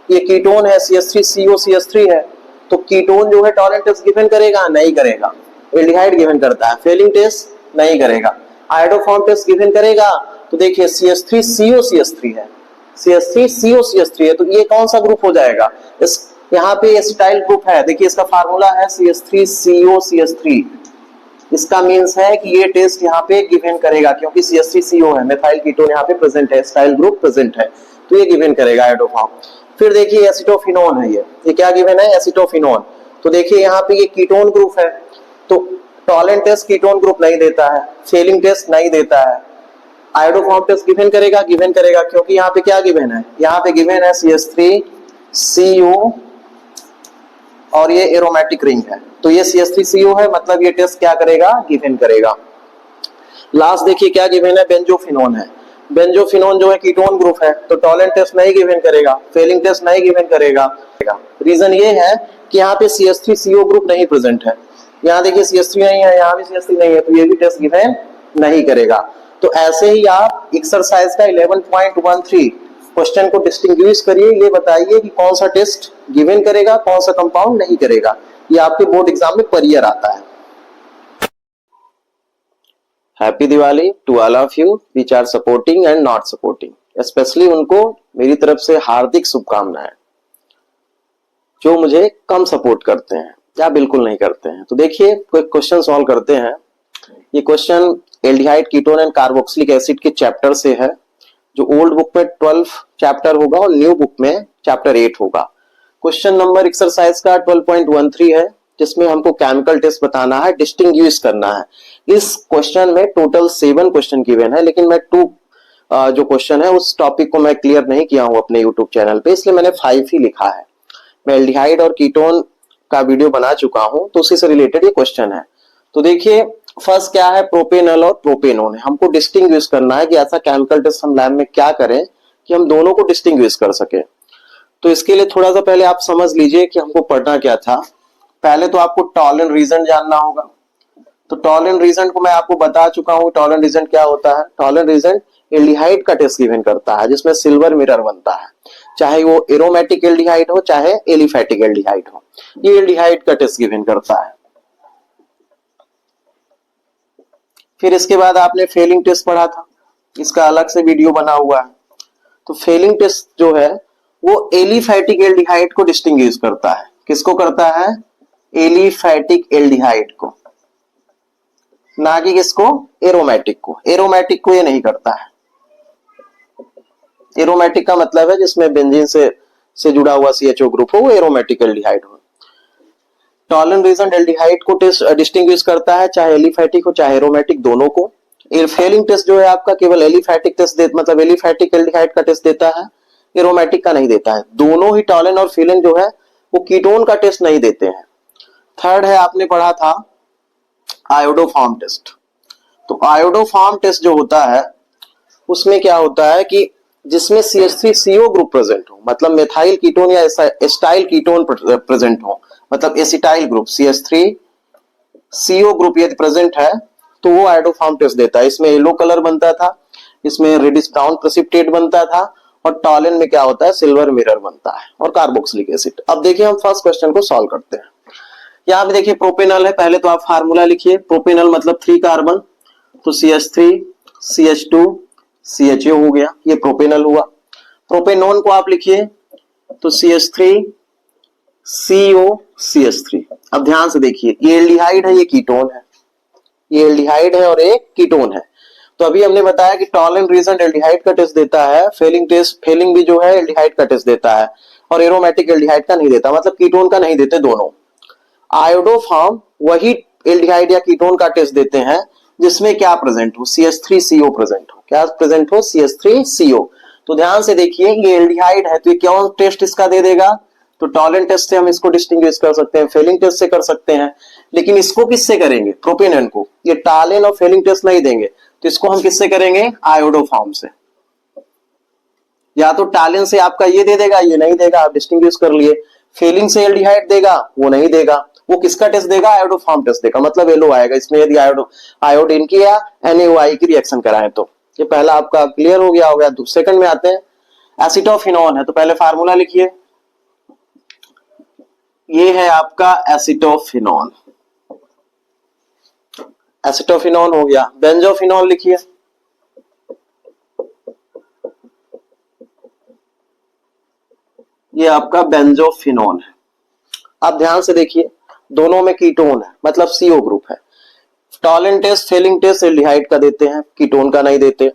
ये कीटोन है, CH3CO CH3 है, तो कीटोन जो है टॉलेंट टेस्ट गिवन करेगा? नहीं करेगा। एल्डिहाइड गिवन करता है, फेलिंग टेस्ट नहीं करेगा। आयोडोफॉर्म टेस्ट गिवन करेगा, तो देखिए CH3CO CH3 है, CH3CO CH3 है, तो ये कौन सा ग्रुप हो जाएगा? इस यहाँ पे एसिटाइल ग्रुप है, देखिए इसका फार्मूला है CH3CO CH3। इसका मींस है कि ये टेस्ट यहाँ पे गिवन करेगा क्योंकि CH3CO है, मेथाइल कीटोन यहाँ पे प्रेजेंट है, एसिटाइल ग्रुप प्रेजेंट है, तो ये गिवन करेगा आयोडोफॉर्म। फिर देखिए एसिटोफिनोन है, ये क्या गिवन है? एसिटोफिनोन। तो देखिए यहाँ पे ये कीटोन ग्रुप है, तो टॉलेंट टेस्ट कीटोन ग्रुप नहीं देता है, फेलिंग टेस्ट नहीं देता है। आयोडोफॉर्म टेस्ट गिवन करेगा क्योंकि यहाँ पे क्या गिवन है? यहाँ पे गिवन है CH3CO और ये एरोमेटिक रिंग है, तो ये CH3CO है, मतलब ये टेस्ट क्या करेगा? गिवन करेगा। लास्ट देखिए क्या गिवन है? बेंजोफिनोन है। बेंजोफिनोन जो है कीटोन ग्रुप है, तो टॉलेंट टेस्ट नहीं गिवन करेगा, फेलिंग टेस्ट नहीं गिवन करेगा। रीजन ये है कि यहाँ पे CH3CO ग्रुप नहीं प्रेजेंट है। यहाँ देखिए CH3 नहीं है, यहाँ भी CH3 नहीं है, तो ये भी टेस्ट गिवन नहीं करेगा। तो ऐसे ही आप एक्सरसाइज का 11.13 क्वेश्चन को डिस्टिंग्विश करिए, ये बताइए कि कौन सा टेस्ट गिवन करेगा, कौन सा कंपाउंड नहीं करेगा। ये आपके बोर्ड एग्जाम में पर ईयर आता है। Happy Diwali to all of you which are supporting and not supporting. Specially उनको मेरी तरफ से हार्दिक शुभकामनाएं जो मुझे कम सपोर्ट करते हैं या बिल्कुल नहीं करते हैं। तो देखिए कोई क्वेश्चन सॉल्व करते हैं। ये question aldehyde ketone and carboxylic acid के चैप्टर से है, जो ओल्ड बुक में 12 चैप्टर होगा और न्यू बुक में चैप्टर 8 होगा। क्वेश्चन नंबर एक्सरसाइज का 12.13 है, जिसमें हमको केमिकल टेस्ट बताना है, डिस्टिंग्विश करना है। इस क्वेश्चन में टोटल 7 क्वेश्चन गिवन है, लेकिन मैं 2 जो क्वेश्चन है उस टॉपिक को मैं क्लियर नहीं किया हूं अपने यूट्यूब चैनल पे, इसलिए मैंने 5 ही लिखा है। मैं एल्डिहाइड और कीटोन का वीडियो बना चुका हूं, तो उसी से रिलेटेड ये क्वेश्चन है। तो देखिए फर्स्ट क्या है, प्रोपेनॉल और प्रोपेनोन है। हमको डिस्टिंग्विश करना है कि ऐसा केमिकल टेस्ट हम लैब में क्या करें कि हम दोनों को डिस्टिंग्विश कर सके। तो इसके लिए थोड़ा सा पहले आप समझ लीजिए कि हमको पढ़ना क्या था। पहले तो आपको टॉलन रीजन जानना होगा। तो टॉलन रीजन को मैं आपको बता चुका हूं, टॉलन रीजन क्या होता है। टॉलन रीजन एल्डिहाइड का टेस्ट गिवन करता है, जिसमें सिल्वर मिरर बनता है, चाहे वो एरोमेटिक एल्डिहाइड हो चाहे एलिफैटिक एल्डिहाइड हो। ये एल्डिहाइड का टेस्ट गिवन करता है। फिर इसके बाद आपने फेलिंग टेस्ट पढ़ा था, इसका अलग से वीडियो बना हुआ है। तो फेलिंग टेस्ट जो है वो एलिफैटिक एल्डिहाइड को डिस्टिंग्विश करता है। किसको करता है? एलिफैटिक एल्डिहाइड को, ना कि किसको? एरोमेटिक को। एरोमेटिक को ये नहीं करता है। एरोमेटिक का मतलब है जिसमें बेंजीन से जुड़ा हुआ CHO ग्रुप हो, वो एरोमेटिक एल्डिहाइड हो। टॉलन रीजन एल्डिहाइड को डिस्टिंग्विश करता है, चाहे एलिफैटिक हो चाहे एरोमेटिक, दोनों को। फेलिंग टेस्ट जो है आपका केवल एलिफैटिक टेस्ट मतलब एलिफैटिक एल्डिहाइड का टेस्ट देता है, एरोमेटिक का नहीं देता है। दोनों ही टॉलन और फेलिंग जो है वो कीटोन का टेस्ट नहीं देते हैं। थर्ड है, आपने पढ़ा था आयोडोफॉर्म टेस्ट। तो आयोडोफॉर्म टेस्ट जो होता है उसमें क्या होता है कि जिसमें CH3CO ग्रुप प्रेजेंट हो, मतलब मेथाइल कीटोन या एसिटाइल कीटोन प्रेजेंट हो, मतलब एसिटाइल ग्रुप CH3CO ग्रुप यदि प्रेजेंट है तो वो आयोडोफॉर्म टेस्ट देता है। इसमें येलो कलर बनता था, इसमें रेडिश ब्राउन प्रेसिपिटेट बनता था, और टॉलन में क्या होता है? सिल्वर मिरर बनता है, और कार्बोक्सिलिक एसिड। अब देखिए हम फर्स्ट क्वेश्चन को सॉल्व करते हैं। यहाँ पे देखिए प्रोपेनॉल है, पहले तो आप फार्मूला लिखिए। प्रोपेनॉल मतलब 3 कार्बन, तो CH3 CH2 CHO हो गया, ये प्रोपेनॉल हुआ। प्रोपेनोन को आप लिखिए तो CH3 CO CH3। अब ध्यान से देखिए, ये एल्डिहाइड है, ये कीटोन है। ये एल्डिहाइड है और एक कीटोन है। तो अभी हमने बताया कि टॉलन रीजन एल्डिहाइड का टेस्ट देता है, फेलिंग भी जो है एल्डिहाइड का टेस्ट देता है, और एरोमेटिक एल्डिहाइड का नहीं देता, मतलब कीटोन का नहीं देते दोनों। आयोडोफॉर्म वही एल्डिहाइड या कीटोन का टेस्ट देते हैं जिसमें क्या प्रेजेंट हो? CH3CO प्रेजेंट हो। क्या प्रेजेंट हो? CH3CO। तो ध्यान से देखिए, ये एल्डिहाइड है तो ये क्या टेस्ट इसका दे देगा? तो टॉलन टेस्ट से हम इसको डिस्टिंग्विश कर सकते हैं, फेलिंग टेस्ट से कर सकते हैं। लेकिन इसको किससे करेंगे? प्रोपेनॉन को। ये टॉलन और फेलिंग टेस्ट नहीं देंगे, तो इसको हम किससे करेंगे? आयोडोफॉर्म से। या तो टॉलन से आपका ये दे देगा, ये नहीं देगा, आप डिस्टिंग्विश कर लिए। फेलिंग से एल्डिहाइड देगा, वो नहीं देगा। वो किसका टेस्ट देगा? आयोडोफॉर्म टेस्ट देगा, मतलब एलो आएगा इसमें यदि आयोडीन की या NaOI की रिएक्शन कराएं तो। ये पहला आपका क्लियर हो गया होगा। सेकंड में आते हैं, एसिटोफिनोन है, तो पहले फार्मूला लिखिए। ये है आपका एसिटोफिनोन। एसिटोफिनोन हो गया। बेंजोफिनोन लिखिए। ये आपका बेंजोफिनोन है। अब ध्यान से देखिए, दोनों में कीटोन है, मतलब CO ग्रुप है। Tollens test Fehling test aldehyde का देते हैं, कीटोन का नहीं देते।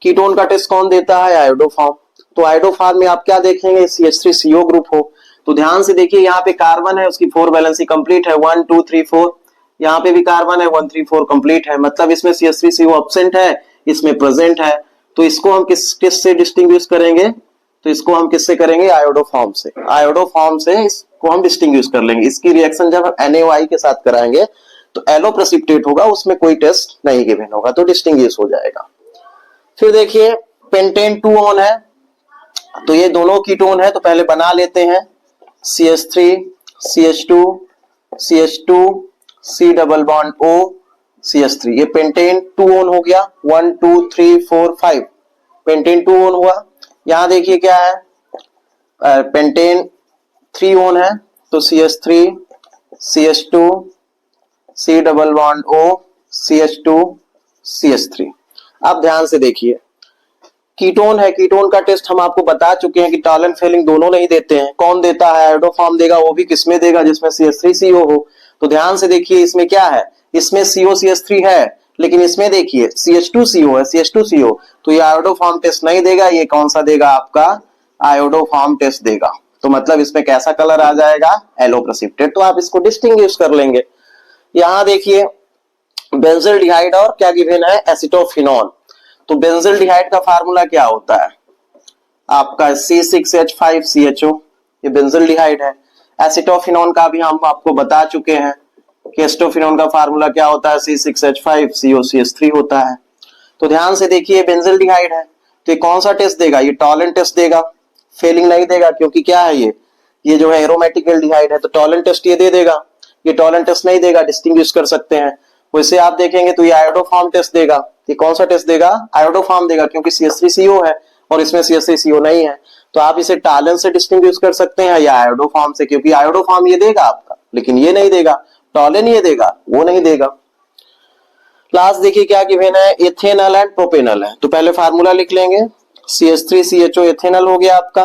कीटोन का टेस्ट कौन देता है? आयोडोफॉर्म। तो आयोडोफॉर्म में आप क्या देखेंगे? CH3CO ग्रुप हो। तो ध्यान से देखिए, यहाँ पे कार्बन है, उसकी 4 वैलेंसी कंप्लीट है, 1 2 3 4। यहाँ पे भी कार्बन है, 1 3 4 कंप्लीट है, मतलब इसमें CH3CO एब्सेंट है, इसमें प्रेजेंट है। तो इसको हम किस टेस्ट से डिस्टिंग्विश करेंगे? तो इसको हम किससे करेंगे? आयोडोफॉर्म से। आयोडोफॉर्म से इसको हम डिस्टिंग्विश कर लेंगे। इसकी रिएक्शन जब हम NaOI के साथ कराएंगे तो एलो प्रेसिपिटेट होगा, उसमें कोई टेस्ट नहीं गिवन होगा, तो डिस्टिंग्विश हो जाएगा। फिर देखिए पेंटेन 2 ऑन है, तो ये दोनों कीटोन है, तो पहले बना लेते हैं। CH3 CH2 CH2 C double bond O CH3। ये पेंटेन 2 ऑन हो गया। 1 2 3 4 5 पेंटेन 2 ऑन हुआ। यहां देखिए क्या है, पेंटेन 3 ऑन है, तो CH3 CH2 C double bond O CH2 CH3। अब ध्यान से देखिए, कीटोन है, कीटोन का टेस्ट हम आपको बता चुके हैं कि टॉलन फेलिंग दोनों नहीं देते हैं। कौन देता है? आयोडोफॉर्म देगा, वो भी किसमें देगा? जिसमें CH3CO हो। तो ध्यान से देखिए, इसमें क्या है, इसमें COCH3 है, लेकिन इसमें देखिए CH2CO है, CH2CO, तो ये आयोडोफॉर्म टेस्ट नहीं देगा। ये कौन सा देगा? आपका आयोडोफॉर्म टेस्ट देगा। तो मतलब इसमें कैसा कलर आ जाएगा? Yellow precipitate. तो आप इसको डिस्टिंग्विश कर लेंगे। यहां देखिए बेंजल्डिहाइड और क्या गिवन है? एसिटोफिनॉल। तो बेंजल्डिहाइड का फार्मूला क्या होता है? आपका C6H5CHO, ये बेंजल्डिहाइड है। एसिटोफिनॉल का भी हम आपको बता चुके हैं कि एसिटोफिनॉल का फार्मूला क्या होता है? C6H5COCH3 होता है। तो ध्यान से देखिए, बेंजल्डिहाइड है, तो ये कौन सा टेस्ट देगा? ये टॉलन टेस्ट देगा, फेलिंग नहीं देगा, क्योंकि क्या है ये जो है एरोमेटिक एल्डिहाइड है, तो टॉलन टेस्ट ये दे देगा। ये टॉलन टेस्ट नहीं देगा, डिस्टिंग्विश कर सकते हैं। वैसे आप देखेंगे तो ये आयोडोफॉर्म टेस्ट देगा। ये कौन सा टेस्ट देगा? आयोडोफॉर्म देगा, क्योंकि CH3CO है और इसमें CH3CO नहीं है। तो आप इसे टॉलन से डिस्टिंग्विश कर सकते हैं या आयोडोफॉर्म से, क्योंकि आयोडोफॉर्म ये देगा आपका, लेकिन ये नहीं देगा। टॉलन ये देगा, वो नहीं देगा। लास्ट देखिए क्या गिवन है? इथेनॉल एंड प्रोपेनॉल है। तो पहले फार्मूला लिख लेंगे, CH3CHO इथेनॉल हो गया आपका।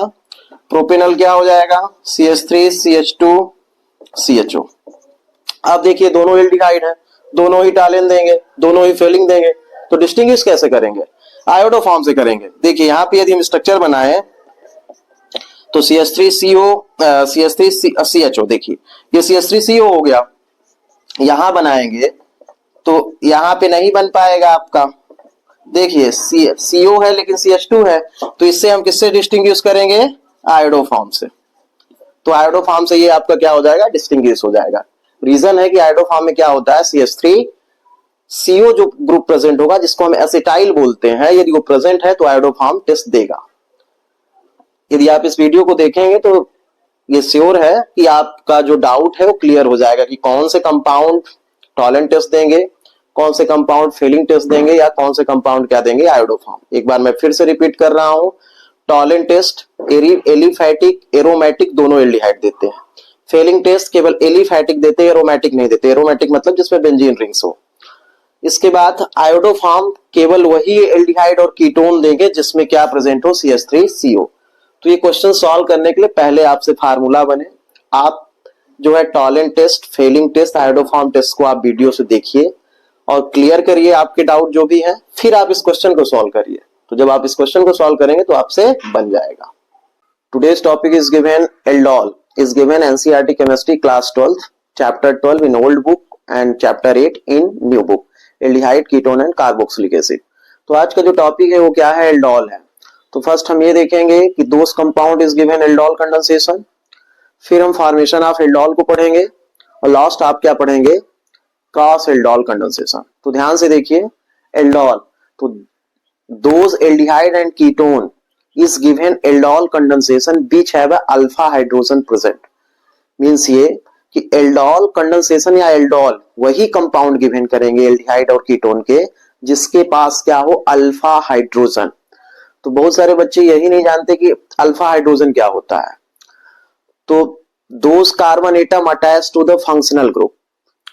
प्रोपेनॉल क्या हो जाएगा? CH3CH2CHO। अब देखिए दोनों एल्डिहाइड है, दोनों ही टॉलन देंगे, दोनों ही फेलिंग देंगे। तो डिस्टिंग्विश कैसे करेंगे? आयोडोफॉर्म से करेंगे। देखिए यहाँ पे यदि हम स्ट्रक्चर बनाए तो CH3CHO, देखिए ये CH3CO हो गया। यहां बनाएंगे तो यहां पे नहीं बन पाएगा आपका। देखिए CO है लेकिन CH2 है, तो इससे हम किससे डिस्टिंग्विश करेंगे? आयोडोफॉर्म से। तो आयोडोफॉर्म से ये आपका क्या हो जाएगा? डिस्टिंग्विश हो जाएगा। रीजन है कि आयोडोफॉर्म में क्या होता है? CH3CO जो ग्रुप प्रेजेंट होगा, जिसको हम एसिटाइल बोलते हैं, यदि वो प्रेजेंट है तो आयोडोफॉर्म टेस्ट देगा। यदि आप इस वीडियो को देखेंगे तो ये श्योर है कि आपका जो डाउट है वो क्लियर हो जाएगा कि कौन से कंपाउंड टॉलन टेस्ट देंगे, कौन से कंपाउंड फेलिंग टेस्ट देंगे, या कौन से कंपाउंड क्या देंगे? आयोडोफॉर्म। एक बार मैं फिर से रिपीट कर रहा हूं, टॉलन टेस्ट एलिफैटिक एरोमेटिक दोनों एल्डिहाइड देते हैं। फेलिंग टेस्ट केवल एलिफैटिक देते हैं, एरोमेटिक नहीं देते। एरोमेटिक मतलब जिसमें बेंजीन रिंग्स हो। इसके बाद आयोडोफॉर्म केवल वही एल्डिहाइड और कीटोन देंगे जिसमें क्या प्रेजेंट हो? CH3CO। तो ये क्वेश्चन सॉल्व करने के लिए पहले आपसे फार्मूला बने। आप जो है Tollens test, Fehling test, iodoform test को आप वीडियो से देखिए और क्लियर करिए आपके डाउट जो भी है, फिर आप इस क्वेश्चन को सॉल्व करिए। तो जब आप इस क्वेश्चन को सॉल्व करेंगे तो आपसे बन जाएगा। Today's topic is given aldol, is given NCERT chemistry class 12 chapter 12 in old book and chapter 8 in new book, aldehyde, ketone and carboxylic acid. तो आज का जो टॉपिक है वो क्या है? एल्डोल है। तो फर्स्ट हम ये देखेंगे कि those compound is given aldol condensation, फिर हम फॉर्मेशन ऑफ एल्डोल को पढ़ेंगे और लास्ट आप क्या पढ़ेंगे? Cross aldol condensation. तो ध्यान से देखिए, एल्डोल, तो those aldehyde and ketone is given aldol condensation which have a alpha hydrogen present. Means ये कि एल्डोल कंडेंसेशन या एल्डोल वही कंपाउंड गिवन करेंगे एल्डिहाइड और कीटोन के जिसके पास क्या हो? Alpha hydrogen. तो बहुत सारे बच्चे यही नहीं जानते कि अल्फा हाइड्रोजन क्या होता है। तो those carbon atom attach to the functional group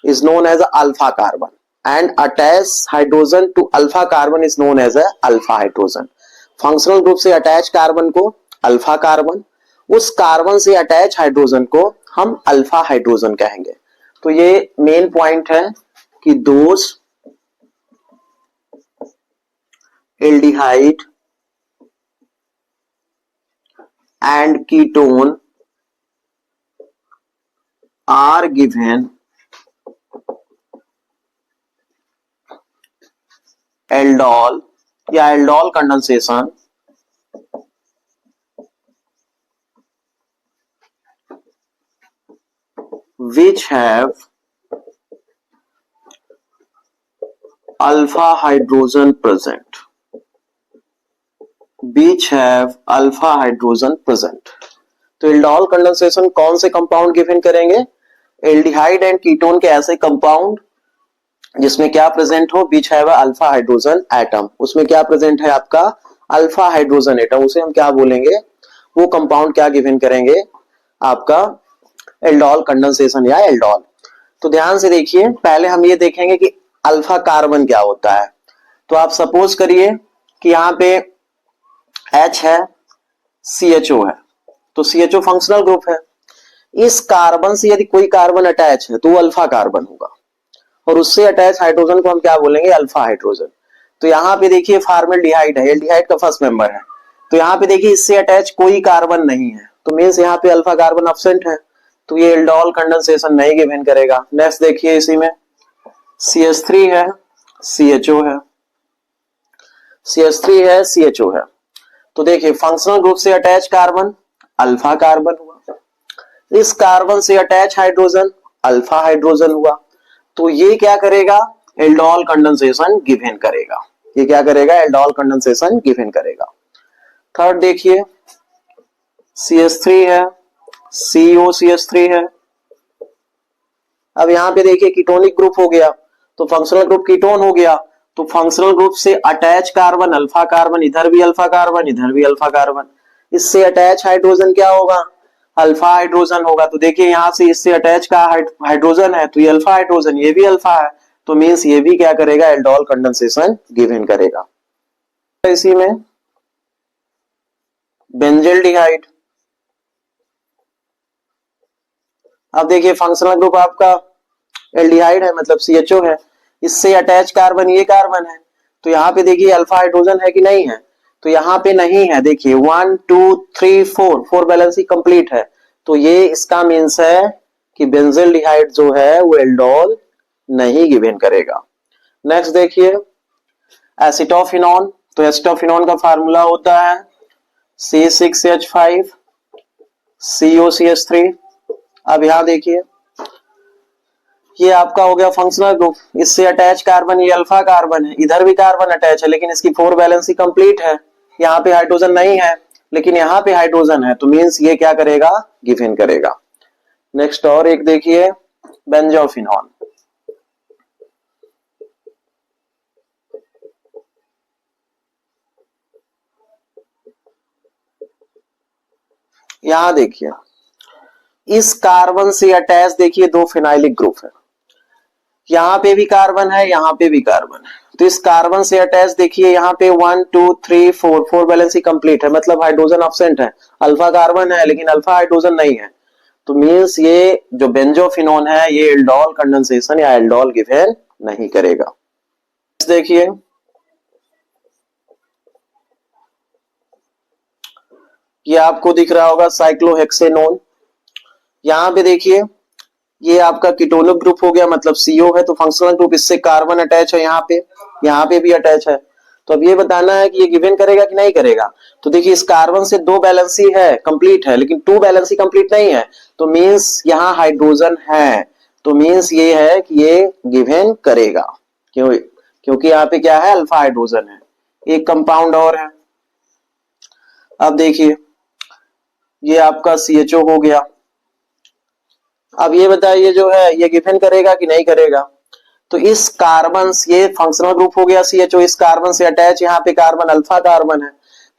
is known as alpha carbon and attach hydrogen to alpha carbon is known as alpha hydrogen. Functional group से अटैच कार्बन को अल्फा कार्बन, उस carbon से attach hydrogen को हम alpha hydrogen कहेंगे। तो ये main point है कि दोस aldehyde and ketone are given aldol या aldol condensation which have alpha hydrogen present, which have alpha hydrogen present। तो एल्डोल कंडेंसेशन कौन से कंपाउंड गिवन करेंगे? एल्डिहाइड एंड कीटोन के ऐसे कंपाउंड जिसमें क्या प्रेजेंट हो? which have a alpha hydrogen atom। उसमें क्या प्रेजेंट है? आपका अल्फा हाइड्रोजन एटम। उसे हम क्या बोलेंगे? वो कंपाउंड क्या गिवन करेंगे? आपका एल्डोल कंडेंसेशन या एल्डोल। तो ध्यान से देखिए, पहले हम ये देखेंगे कि अल्फा कार्बन क्या होता है। तो आप सपोज करिए कि यहाँ पे H है, CHO है, तो CHO फंक्शनल ग्रुप है। इस कार्बन से यदि कोई कार्बन अटैच है तो वो अल्फा कार्बन होगा, और उससे अटैच हाइड्रोजन को हम क्या बोलेंगे, अल्फा हाइड्रोजन। तो यहाँ पे देखिए फॉर्मल्डिहाइड है, एल्डिहाइड का फर्स्ट मेंबर है, तो यहाँ पे देखिए इससे अटैच कोई कार्बन नहीं है, तो मीन्स यहाँ पे अल्फा कार्बन एब्सेंट है, तो ये एल्डोल कंडेंसेशन नहीं गिवन करेगा। नेक्स्ट देखिए इसी में CH3 है, CHO है, CH3 है, CHO है, तो देखिए फंक्शनल ग्रुप से अटैच कार्बन अल्फा कार्बन हुआ, इस कार्बन से अटैच हाइड्रोजन अल्फा हाइड्रोजन हुआ, तो ये क्या करेगा, एल्डोल कंडेंसेशन गिवन करेगा। ये क्या करेगा, एल्डोल कंडेंसेशन गिवन करेगा। थर्ड देखिए CH3 है, COCH3 है। अब यहां पे देखिए कीटोनिक ग्रुप हो गया, तो फंक्शनल ग्रुप कीटोन हो गया, तो फंक्शनल ग्रुप से अटैच कार्बन अल्फा कार्बन, इधर भी अल्फा कार्बन, इधर भी अल्फा कार्बन, इससे अटैच हाइड्रोजन क्या होगा, अल्फा हाइड्रोजन होगा। तो देखिए यहां से इससे अटैच का हाइड्रोजन है, तो ये अल्फा हाइड्रोजन, ये भी अल्फा है, तो मींस ये भी क्या करेगा, एल्डोल कंडेंसेशन गिवन करेगा। इसी में बेंजल्डिहाइड, अब देखिए फंक्शनल ग्रुप आपका एल्डिहाइड है, मतलब CHO है, इससे अटैच कार्बन ये कार्बन है, तो यहाँ पे देखिए अल्फा हाइड्रोजन है कि नहीं है, तो यहाँ पे नहीं है। देखिए 1 2 3 4 बैलेंसी कंप्लीट है, तो ये इसका मीन्स है कि बेंजल्डिहाइड जो है वो एल्डोल नहीं गिवन करेगा। नेक्स्ट देखिए एसिटोफिनॉन, तो एसिटोफिनॉन का फार्मूला होता है C6H5 COCH3। अब यहां देखिए ये आपका हो गया फंक्शनल ग्रुप, इससे अटैच कार्बन ये अल्फा कार्बन है, इधर भी कार्बन अटैच है, लेकिन इसकी 4 बैलेंसी कंप्लीट है, यहाँ पे हाइड्रोजन नहीं है, लेकिन यहाँ पे हाइड्रोजन है, तो मींस ये क्या करेगा, गिवन करेगा। नेक्स्ट और एक देखिए बेंजोफिनॉन, यहां देखिए इस कार्बन से अटैच देखिए 2 फिनाइलिक ग्रुप है, यहाँ पे भी कार्बन है, यहाँ पे भी कार्बन है, तो इस कार्बन से अटैच देखिए यहाँ पे 1 2 3 4 बैलेंसी कंप्लीट है, मतलब हाइड्रोजन एब्सेंट है, अल्फा कार्बन है लेकिन अल्फा हाइड्रोजन नहीं है, तो मींस ये जो बेंजोफिनॉन है ये एल्डोल कंडेंसेशन या एल्डोल गिवन नहीं करेगा। देखिए ये आपको दिख रहा होगा साइक्लोहेक्सेनोन, यहाँ पे देखिए ये आपका कीटोनिक ग्रुप हो गया, मतलब CO है, तो फंक्शनल ग्रुप इससे कार्बन अटैच है, यहाँ पे भी अटैच है, तो अब ये बताना है कि ये गिवन करेगा कि नहीं करेगा। तो देखिए इस कार्बन से 2 बैलेंसी है कंप्लीट है, लेकिन 2 बैलेंसी कंप्लीट नहीं है, तो मींस यहाँ हाइड्रोजन है, तो मींस ये है कि ये गिवन करेगा, क्योंकि यहाँ पे क्या है, अल्फा हाइड्रोजन है। एक कंपाउंड और है, अब देखिए ये आपका CHO हो गया। अब ये बताइए जो है ये गिवन करेगा कि नहीं करेगा। तो इस कार्बन ये फंक्शनल ग्रुप हो गया CHO, इस कार्बन से अटैच यहाँ पे कार्बन अल्फा कार्बन है,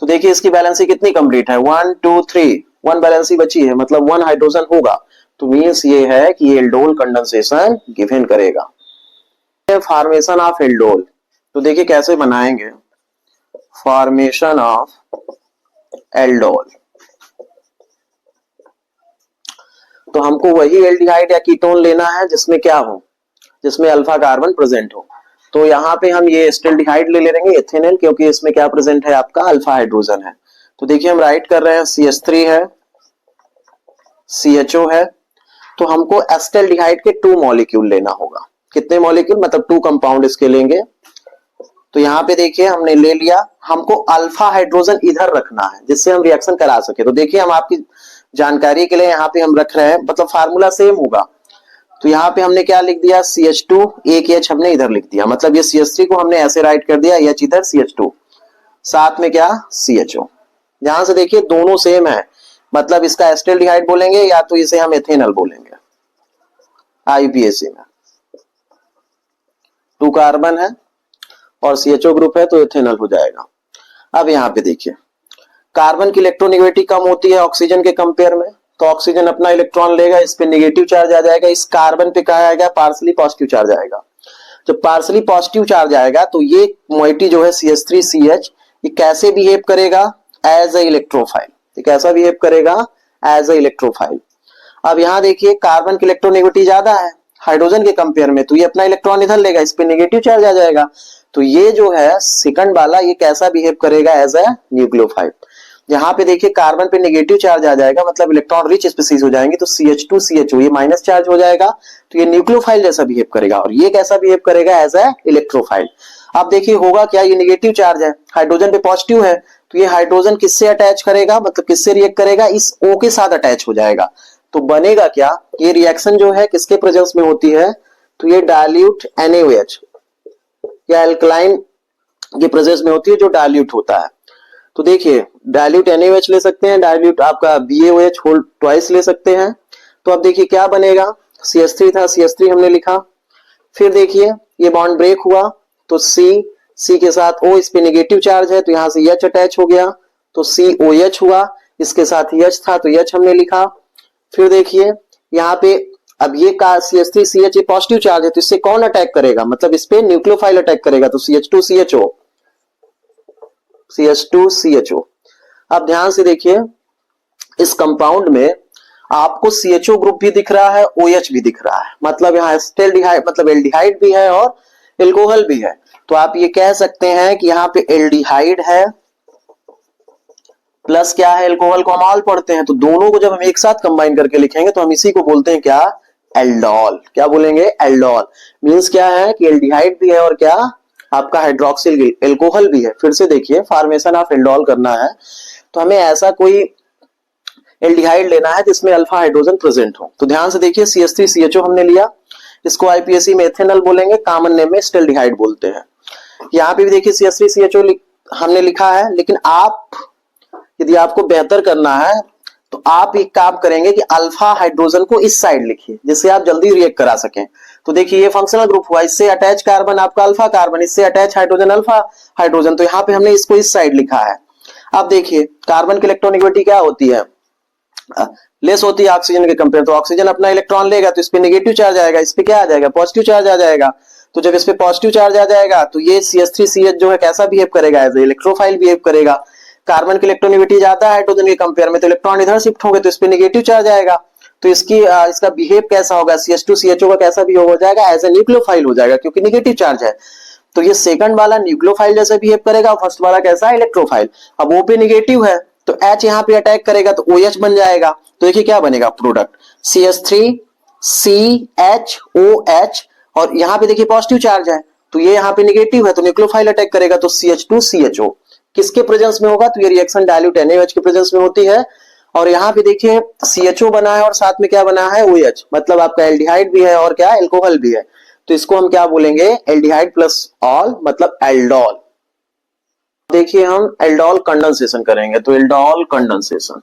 तो देखिए इसकी बैलेंसी कितनी कंप्लीट है, 1 2 3 1 बैलेंसी बची है, मतलब 1 हाइड्रोजन होगा, तो मींस ये है कि ये एल्डोल कंडेंसेशन गिवन करेगा। फॉर्मेशन ऑफ एल्डोल, तो देखिए कैसे बनाएंगे फॉर्मेशन ऑफ एल्डोल, तो हमको वही एल्डिहाइड या कीटोन लेना है जिसमें क्या हो, जिसमें अल्फा कार्बन प्रेजेंट हो। तो यहाँ पे हम ये एस्टल्डिहाइड ले लेंगे एथेनॉल, क्योंकि इसमें क्या प्रेजेंट है, आपका अल्फा हाइड्रोजन है। तो देखिए हम राइट कर रहे हैं CH3 है, CHO है, तो हमको एस्टल्डिहाइड के 2 मॉलिक्यूल लेना होगा। कितने मॉलिक्यूल, मतलब 2 कंपाउंड इसके लेंगे। तो यहाँ पे देखिए हमने ले लिया, हमको अल्फा हाइड्रोजन इधर रखना है जिससे हम रिएक्शन करा सके। तो देखिए हम आपकी जानकारी के लिए यहाँ पे हम रख रहे हैं, मतलब फार्मूला सेम होगा। तो यहाँ पे हमने क्या लिख दिया, CH2 एक H हमने इधर लिख दिया, मतलब ये CH3 को हमने ऐसे राइट कर दिया, H इधर CH2, साथ में क्या CHO। ध्यान से देखिए दोनों सेम है, मतलब इसका एस्टल्डिहाइड बोलेंगे या तो इसे हम एथेनॉल बोलेंगे। IUPAC में 2 कार्बन है और CHO ग्रुप है, तो एथेनॉल हो जाएगा। अब यहाँ पे देखिए कार्बन की इलेक्ट्रोनेगेटिविटी कम होती है ऑक्सीजन के कंपेयर में, तो ऑक्सीजन अपना इलेक्ट्रॉन लेगा, इस पे नेगेटिव चार्ज आ जाएगा, इस कार्बन पे क्या आएगा, पार्सली पॉजिटिव चार्ज आएगा। जब पार्सली पॉजिटिव चार्ज आएगा तो ये मोइटी जो है CH3CH ये कैसे बिहेव करेगा, एज ए इलेक्ट्रोफाइल। ये कैसा बिहेव करेगा, एज ए इलेक्ट्रोफाइल। अब यहां देखिए कार्बन की इलेक्ट्रोनेगेटिविटी ज्यादा है हाइड्रोजन के कंपेयर में, तो ये अपना इलेक्ट्रॉन इधर लेगा, इस पे नेगेटिव चार्ज आ जाएगा। तो ये जो है सेकंड वाला ये कैसा बिहेव करेगा, एज ए न्यूक्लियोफाइल। यहाँ पे देखिए कार्बन पे नेगेटिव चार्ज आ जाएगा, मतलब इलेक्ट्रॉन रिच स्पीसीज हो जाएंगे, तो CH2CHO ये माइनस चार्ज हो जाएगा, तो ये न्यूक्लियोफाइल जैसा बिहेव करेगा। और ये कैसा बिहेव करेगा, एज ए इलेक्ट्रोफाइल। अब देखिए होगा क्या, ये नेगेटिव चार्ज है, हाइड्रोजन पे पॉजिटिव है, तो ये हाइड्रोजन किससे अटैच करेगा, मतलब किससे रिएक्ट करेगा, इस O के साथ अटैच हो जाएगा। तो बनेगा क्या, ये रिएक्शन जो है किसके प्रेजेंस में होती है, तो ये डाइल्यूट NaOH या एल्कलाइन के प्रेजेंस में होती है, जो डाइल्यूट होता है। तो देखिए डाइल्यूट NaOH ले सकते हैं, डाइल्यूट आपका BaOH होल ट्वाइस ले सकते हैं। तो अब देखिए क्या बनेगा, CH3 था, CH3 हमने लिखा, फिर देखिए ये बॉन्ड ब्रेक हुआ, तो C के साथ O, इस पे नेगेटिव चार्ज है तो यहां से H अटैच हो गया, तो COH हुआ, इसके साथ H था तो H हमने लिखा। फिर देखिए यहाँ पे अब ये का CH3CH ये पॉजिटिव चार्ज है, तो इससे कौन अटैक करेगा, मतलब इस पे न्यूक्लियोफाइल अटैक करेगा, तो CH2CHO। अब ध्यान से देखिए इस कंपाउंड में आपको CHO ग्रुप भी दिख रहा है, OH भी दिख रहा है, मतलब यहाँ एस्टेल्डिहाइड मतलब एल्डिहाइड भी है और एल्कोहल भी है। तो आप ये कह सकते हैं कि यहाँ पे एल्डिहाइड है प्लस क्या है, एल्कोहल को हम ऑल पढ़ते हैं, तो दोनों को जब हम एक साथ कंबाइन करके लिखेंगे तो हम इसी को बोलते हैं क्या, एल्डोल। क्या बोलेंगे, एल्डोल। मींस क्या है कि एल्डिहाइड भी है और क्या आपका हाइड्रोक्सिल एल्कोहल भी है। फिर से देखिए फॉर्मेशन ऑफ एल्डोल करना है तो हमें ऐसा कोई एल्डिहाइड लेना है जिसमें अल्फा हाइड्रोजन प्रेजेंट हो। तो ध्यान से देखिए CH3CHO हमने लिया, इसको IPAC में एथेनॉल बोलेंगे, कॉमन नेम में एस्टेल्डिहाइड बोलते हैं। यहाँ पे भी देखिए CH3CHO हमने लिखा है, लेकिन आप यदि आपको बेहतर करना है तो आप एक काम करेंगे कि अल्फा हाइड्रोजन को इस साइड लिखिए, जिससे आप जल्दी रिएक्ट करा सकें। तो देखिए ये फंक्शनल ग्रुप हुआ, इससे अटैच कार्बन आपका अल्फा कार्बन, इससे अटैच हाइड्रोजन अल्फा हाइड्रोजन, तो यहाँ पे हमने इसको इस साइड लिखा है। अब देखिए कार्बन की इलेक्ट्रोनेगेटिविटी क्या होती है, लेस होती है ऑक्सीजन के कंपेयर, तो ऑक्सीजन अपना इलेक्ट्रॉन लेगा तो इस पे नेगेटिव चार्ज आएगा, इस पे क्या आ जाएगा, पॉजिटिव चार्ज आ जाएगा। तो जब इस पे पॉजिटिव चार्ज आ जाएगा तो ये CH3CH जो है कैसा बिहेव करेगा, एज ए इलेक्ट्रोफाइल बिहेव करेगा। कार्बन की इलेक्ट्रोनेगेटिविटी ज्यादा है हाइड्रोजन के कंपेयर में, तो इलेक्ट्रॉन इधर शिफ्ट होंगे तो इस पे नेगेटिव चार्ज आएगा, तो इसका बिहेव कैसा होगा, CH2CHO का कैसा बिहेव हो जाएगा, एज ए न्यूक्लियोफाइल हो जाएगा, क्योंकि नेगेटिव चार्ज है। तो ये सेकंड वाला न्यूक्लियोफाइल जैसे बिहेव करेगा, फर्स्ट वाला कैसा है, इलेक्ट्रोफाइल। अब O पे नेगेटिव है तो H यहाँ पे अटैक करेगा तो OH बन जाएगा। तो देखिए क्या बनेगा प्रोडक्ट, CH3CHOH, और यहाँ पे देखिए पॉजिटिव चार्ज है तो ये यहाँ पे नेगेटिव है, तो न्यूक्लियोफाइल अटैक करेगा तो CH2CHO किसके प्रेजेंस में होगा, तो ये रिएक्शन डाइल्यूट NaOH के प्रेजेंस में होती है। और यहाँ पे देखिए CHO बना है और साथ में क्या बना है, OH, मतलब आपका एल्डिहाइड भी है और क्या एल्कोहल भी है, तो इसको हम क्या बोलेंगे, एल्डिहाइड प्लस ऑल, मतलब एल्डोल। देखिए हम एल्डोल कंडेंसेशन करेंगे, तो एल्डोल कंडेंसेशन,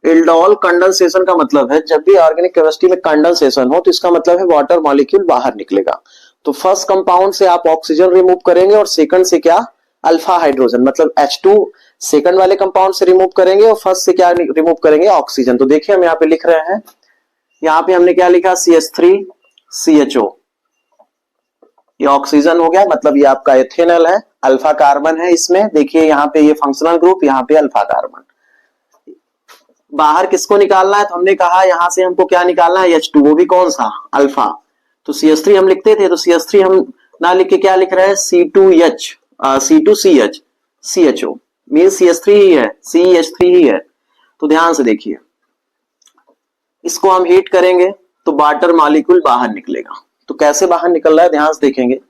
एल्डोल कंडेंसेशन का मतलब है जब भी ऑर्गेनिक केमिस्ट्री में कंडेंसेशन हो तो इसका मतलब है वाटर मॉलिक्यूल बाहर निकलेगा। तो फर्स्ट कंपाउंड से आप ऑक्सीजन रिमूव करेंगे और सेकंड से क्या, अल्फा हाइड्रोजन, मतलब H2 सेकंड वाले कंपाउंड से रिमूव करेंगे और फर्स्ट से क्या रिमूव करेंगे, ऑक्सीजन। तो देखिए हम यहाँ पे लिख रहे हैं, यहाँ पे हमने क्या लिखा, CH3CHO, ये ऑक्सीजन हो गया, मतलब ये आपका एथेनॉल है, अल्फा कार्बन है इसमें, देखिए यहाँ पे ये फंक्शनल ग्रुप, यहाँ पे अल्फा कार्बन। बाहर किसको निकालना है, तो हमने कहा यहाँ से हमको क्या निकालना है, H2, वो भी कौन सा, अल्फा। तो CH3 हम लिखते थे, तो CH3 हम ना लिख के क्या लिख रहे हैं, C2CH CHO, मीन CH3 ही है, CH3 ही है। तो ध्यान से देखिए इसको हम हीट करेंगे तो वाटर मॉलिक्यूल बाहर निकलेगा। तो कैसे बाहर निकल रहा है, ध्यान से देखेंगे,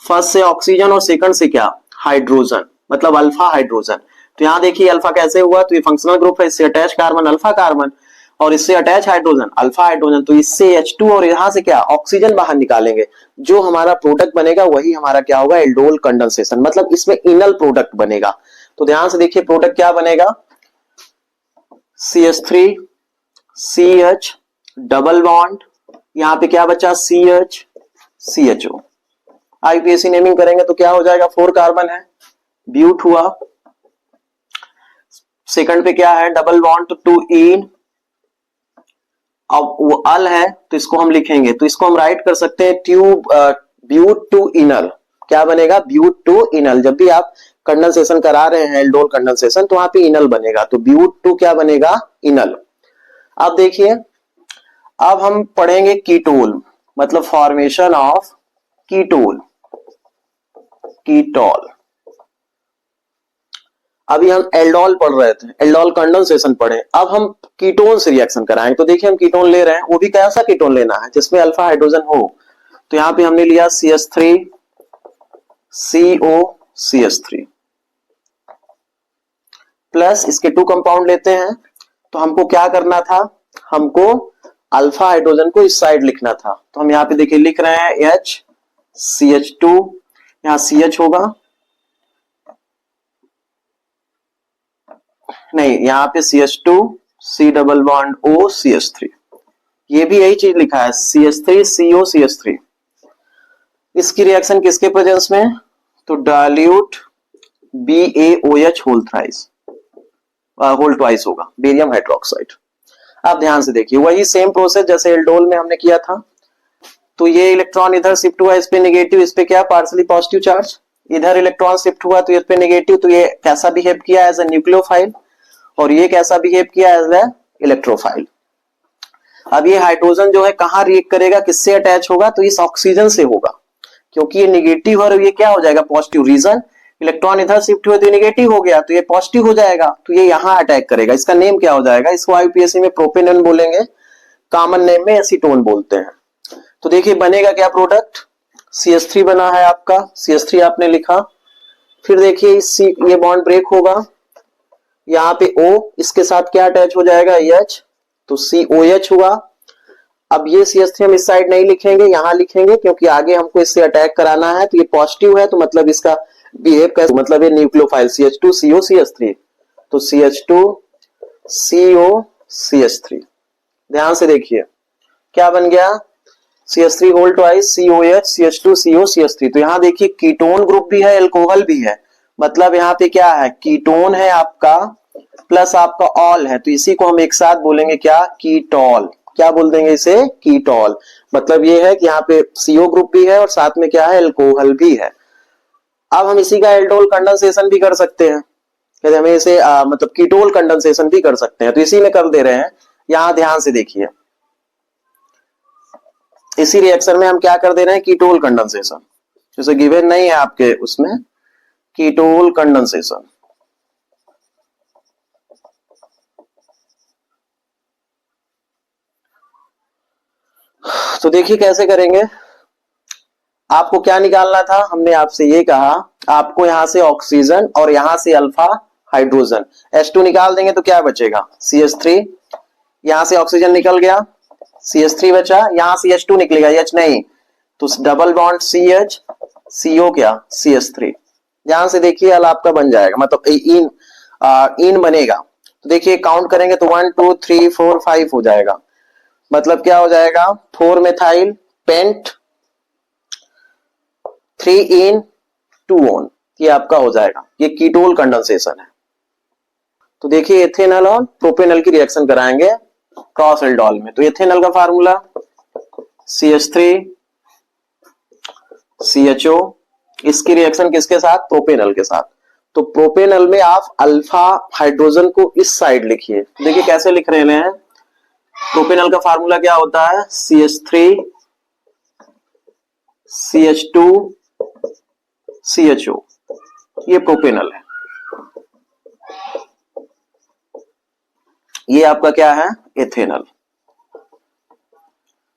फर्स्ट से ऑक्सीजन और सेकंड से क्या, हाइड्रोजन, मतलब अल्फा हाइड्रोजन। तो यहाँ देखिए अल्फा कैसे हुआ, तो ये फंक्शनल ग्रुप है, इससे अटैच कार्बन अल्फा कार्बन और इससे अटैच हाइड्रोजन अल्फा हाइड्रोजन, तो इससे H2 और यहाँ से क्या, ऑक्सीजन बाहर निकालेंगे, जो हमारा प्रोडक्ट बनेगा वही हमारा क्या होगा, एल्डोल कंडेंसेशन, मतलब इसमें इनल प्रोडक्ट बनेगा। तो ध्यान से देखिए प्रोडक्ट क्या बनेगा, CH3CH डबल बॉन्ड, यहाँ पे क्या बचा, CH CHO, IPAC नेमिंग करेंगे तो क्या हो जाएगा, 4 कार्बन है, ब्यूट हुआ, सेकंड पे क्या है, डबल बॉन्ड तो 2 इन अब वो अल है तो इसको हम लिखेंगे, तो इसको हम राइट कर सकते हैं ट्यूब ब्यूट टू इनल। क्या बनेगा? But two enal. जब भी आप कंडेंसेशन करा रहे हैं एल्डोल कंडेंसेशन तो वहां पे इनल बनेगा, तो ब्यूट टू क्या बनेगा? इनल। अब देखिए, अब हम पढ़ेंगे कीटोल, मतलब फॉर्मेशन ऑफ कीटोल, कीटोल। अभी हम एल्डोल पढ़ रहे थे, एल्डोल कंडेंसेशन पढ़े, अब हम कीटोन से रिएक्शन कराएंगे। तो देखिए हम कीटोन ले रहे हैं, वो भी कैसा कीटोन लेना है जिसमें अल्फा हाइड्रोजन हो। तो यहां पे हमने लिया CH3 CO CH3 प्लस इसके 2 कंपाउंड लेते हैं। तो हमको क्या करना था? हमको अल्फा हाइड्रोजन को इस साइड लिखना था, तो हम यहाँ पे देखिए लिख रहे हैं HCH2, यहां CH होगा, नहीं यहाँ पे CH2 C double bond O CH3, ये भी यही चीज लिखा है CH3 CO CH3। इसकी रिएक्शन किसके प्रेजेंस में? तो dilute BaOH whole thrice, whole twice होगा, बेरियम हाइड्रोक्साइड। आप ध्यान से देखिए, वही सेम प्रोसेस जैसे एल्डोल में हमने किया था। तो ये इलेक्ट्रॉन इधर शिफ्ट हुआ, इस पे नेगेटिव, इस पे क्या? Partially positive charge. इधर इलेक्ट्रॉन शिफ्ट हुआ तो इस पे नेगेटिव, तो ये कैसा बिहेव किया? As a nucleophile. और ये कैसा बिहेव किया? As a electrophile. अब ये हाइड्रोजन जो है कहां रिएक्ट करेगा, किससे अटैच होगा? तो इस ऑक्सीजन से होगा, क्योंकि ये नेगेटिव और ये क्या हो जाएगा? पॉजिटिव। रीजन इलेक्ट्रॉन इधर शिफ्ट हुए तो नेगेटिव हो गया, तो ये पॉजिटिव हो जाएगा, तो ये यहां अटैक करेगा। इसका नेम क्या हो जाएगा? इसको IUPAC में प्रोपेनॉन बोलेंगे, कॉमन नेम में एसीटोन बोलते हैं। तो देखिए बनेगा क्या प्रोडक्ट? CH3 बना है आपका, CH3 आपने लिखा। फिर देखिए ये बॉन्ड ब्रेक होगा, यहाँ पे O, इसके साथ क्या अटैच हो जाएगा? H, तो COH हुआ। अब ये CH3 हम इस साइड नहीं लिखेंगे, यहां लिखेंगे, क्योंकि आगे हमको इससे अटैक कराना है। तो ये पॉजिटिव है, तो मतलब इसका बिहेव कैसे? मतलब ये न्यूक्लियोफाइल CH2 CO CH3, तो CH2 CO CH3। ध्यान से देखिए क्या बन गया? CH3 whole twice COH CH2 CO CH3। तो यहां देखिए कीटोन ग्रुप भी है, एल्कोहल भी है, मतलब यहाँ पे क्या है? कीटोन है आपका प्लस आपका ऑल है, तो इसी को हम एक साथ बोलेंगे क्या? कीटोल। क्या बोल देंगे इसे? कीटोल। मतलब ये है कि यहाँ पे CO ग्रुप भी है और साथ में क्या है? एल्कोहल भी है। अब हम इसी का एल्डोल कंडेंसेशन भी कर सकते हैं, यदि हमें इसे मतलब कीटोल कंडेंसेशन भी कर सकते हैं, तो इसी में कर दे रहे हैं। यहां ध्यान से देखिए, इसी रिएक्शन में हम क्या कर दे रहे हैं? कीटोल कंडेंसेशन, जैसे गिवन नहीं है आपके उसमें, कीटोल कंडेंसेशन। तो देखिए कैसे करेंगे। आपको क्या निकालना था? हमने आपसे ये कहा आपको यहां से ऑक्सीजन और यहां से अल्फा हाइड्रोजन, H2 निकाल देंगे तो क्या बचेगा? CH3। यहां से ऑक्सीजन निकल गया, CH3 बचा, यहां से H2 निकलेगा, H नहीं, तो डबल बॉन्ड CH CO क्या? CH3। ध्यान से देखिए अल आपका बन जाएगा, मतलब इन बनेगा। तो देखिए काउंट करेंगे तो 1 2 3 4 5 हो जाएगा, मतलब क्या हो जाएगा? 4 मेथाइल पेंट 3 इन 2 ऑन, ये आपका हो जाएगा। ये कीटोल कंडेंसेशन है। तो देखिए एथेनॉल और प्रोपेनॉल की रिएक्शन कराएंगे क्रॉस एल्डोल में। तो एथेनॉल का फार्मूला CH3 CHO, इसकी रिएक्शन किसके साथ? प्रोपेनॉल के साथ। तो प्रोपेनॉल में आप अल्फा हाइड्रोजन को इस साइड लिखिए। देखिए कैसे लिख रहे हैं। प्रोपेनॉल का फार्मूला क्या होता है? CH3 CH2 CHO, ये प्रोपेनॉल है। ये आपका क्या है? एथेनॉल।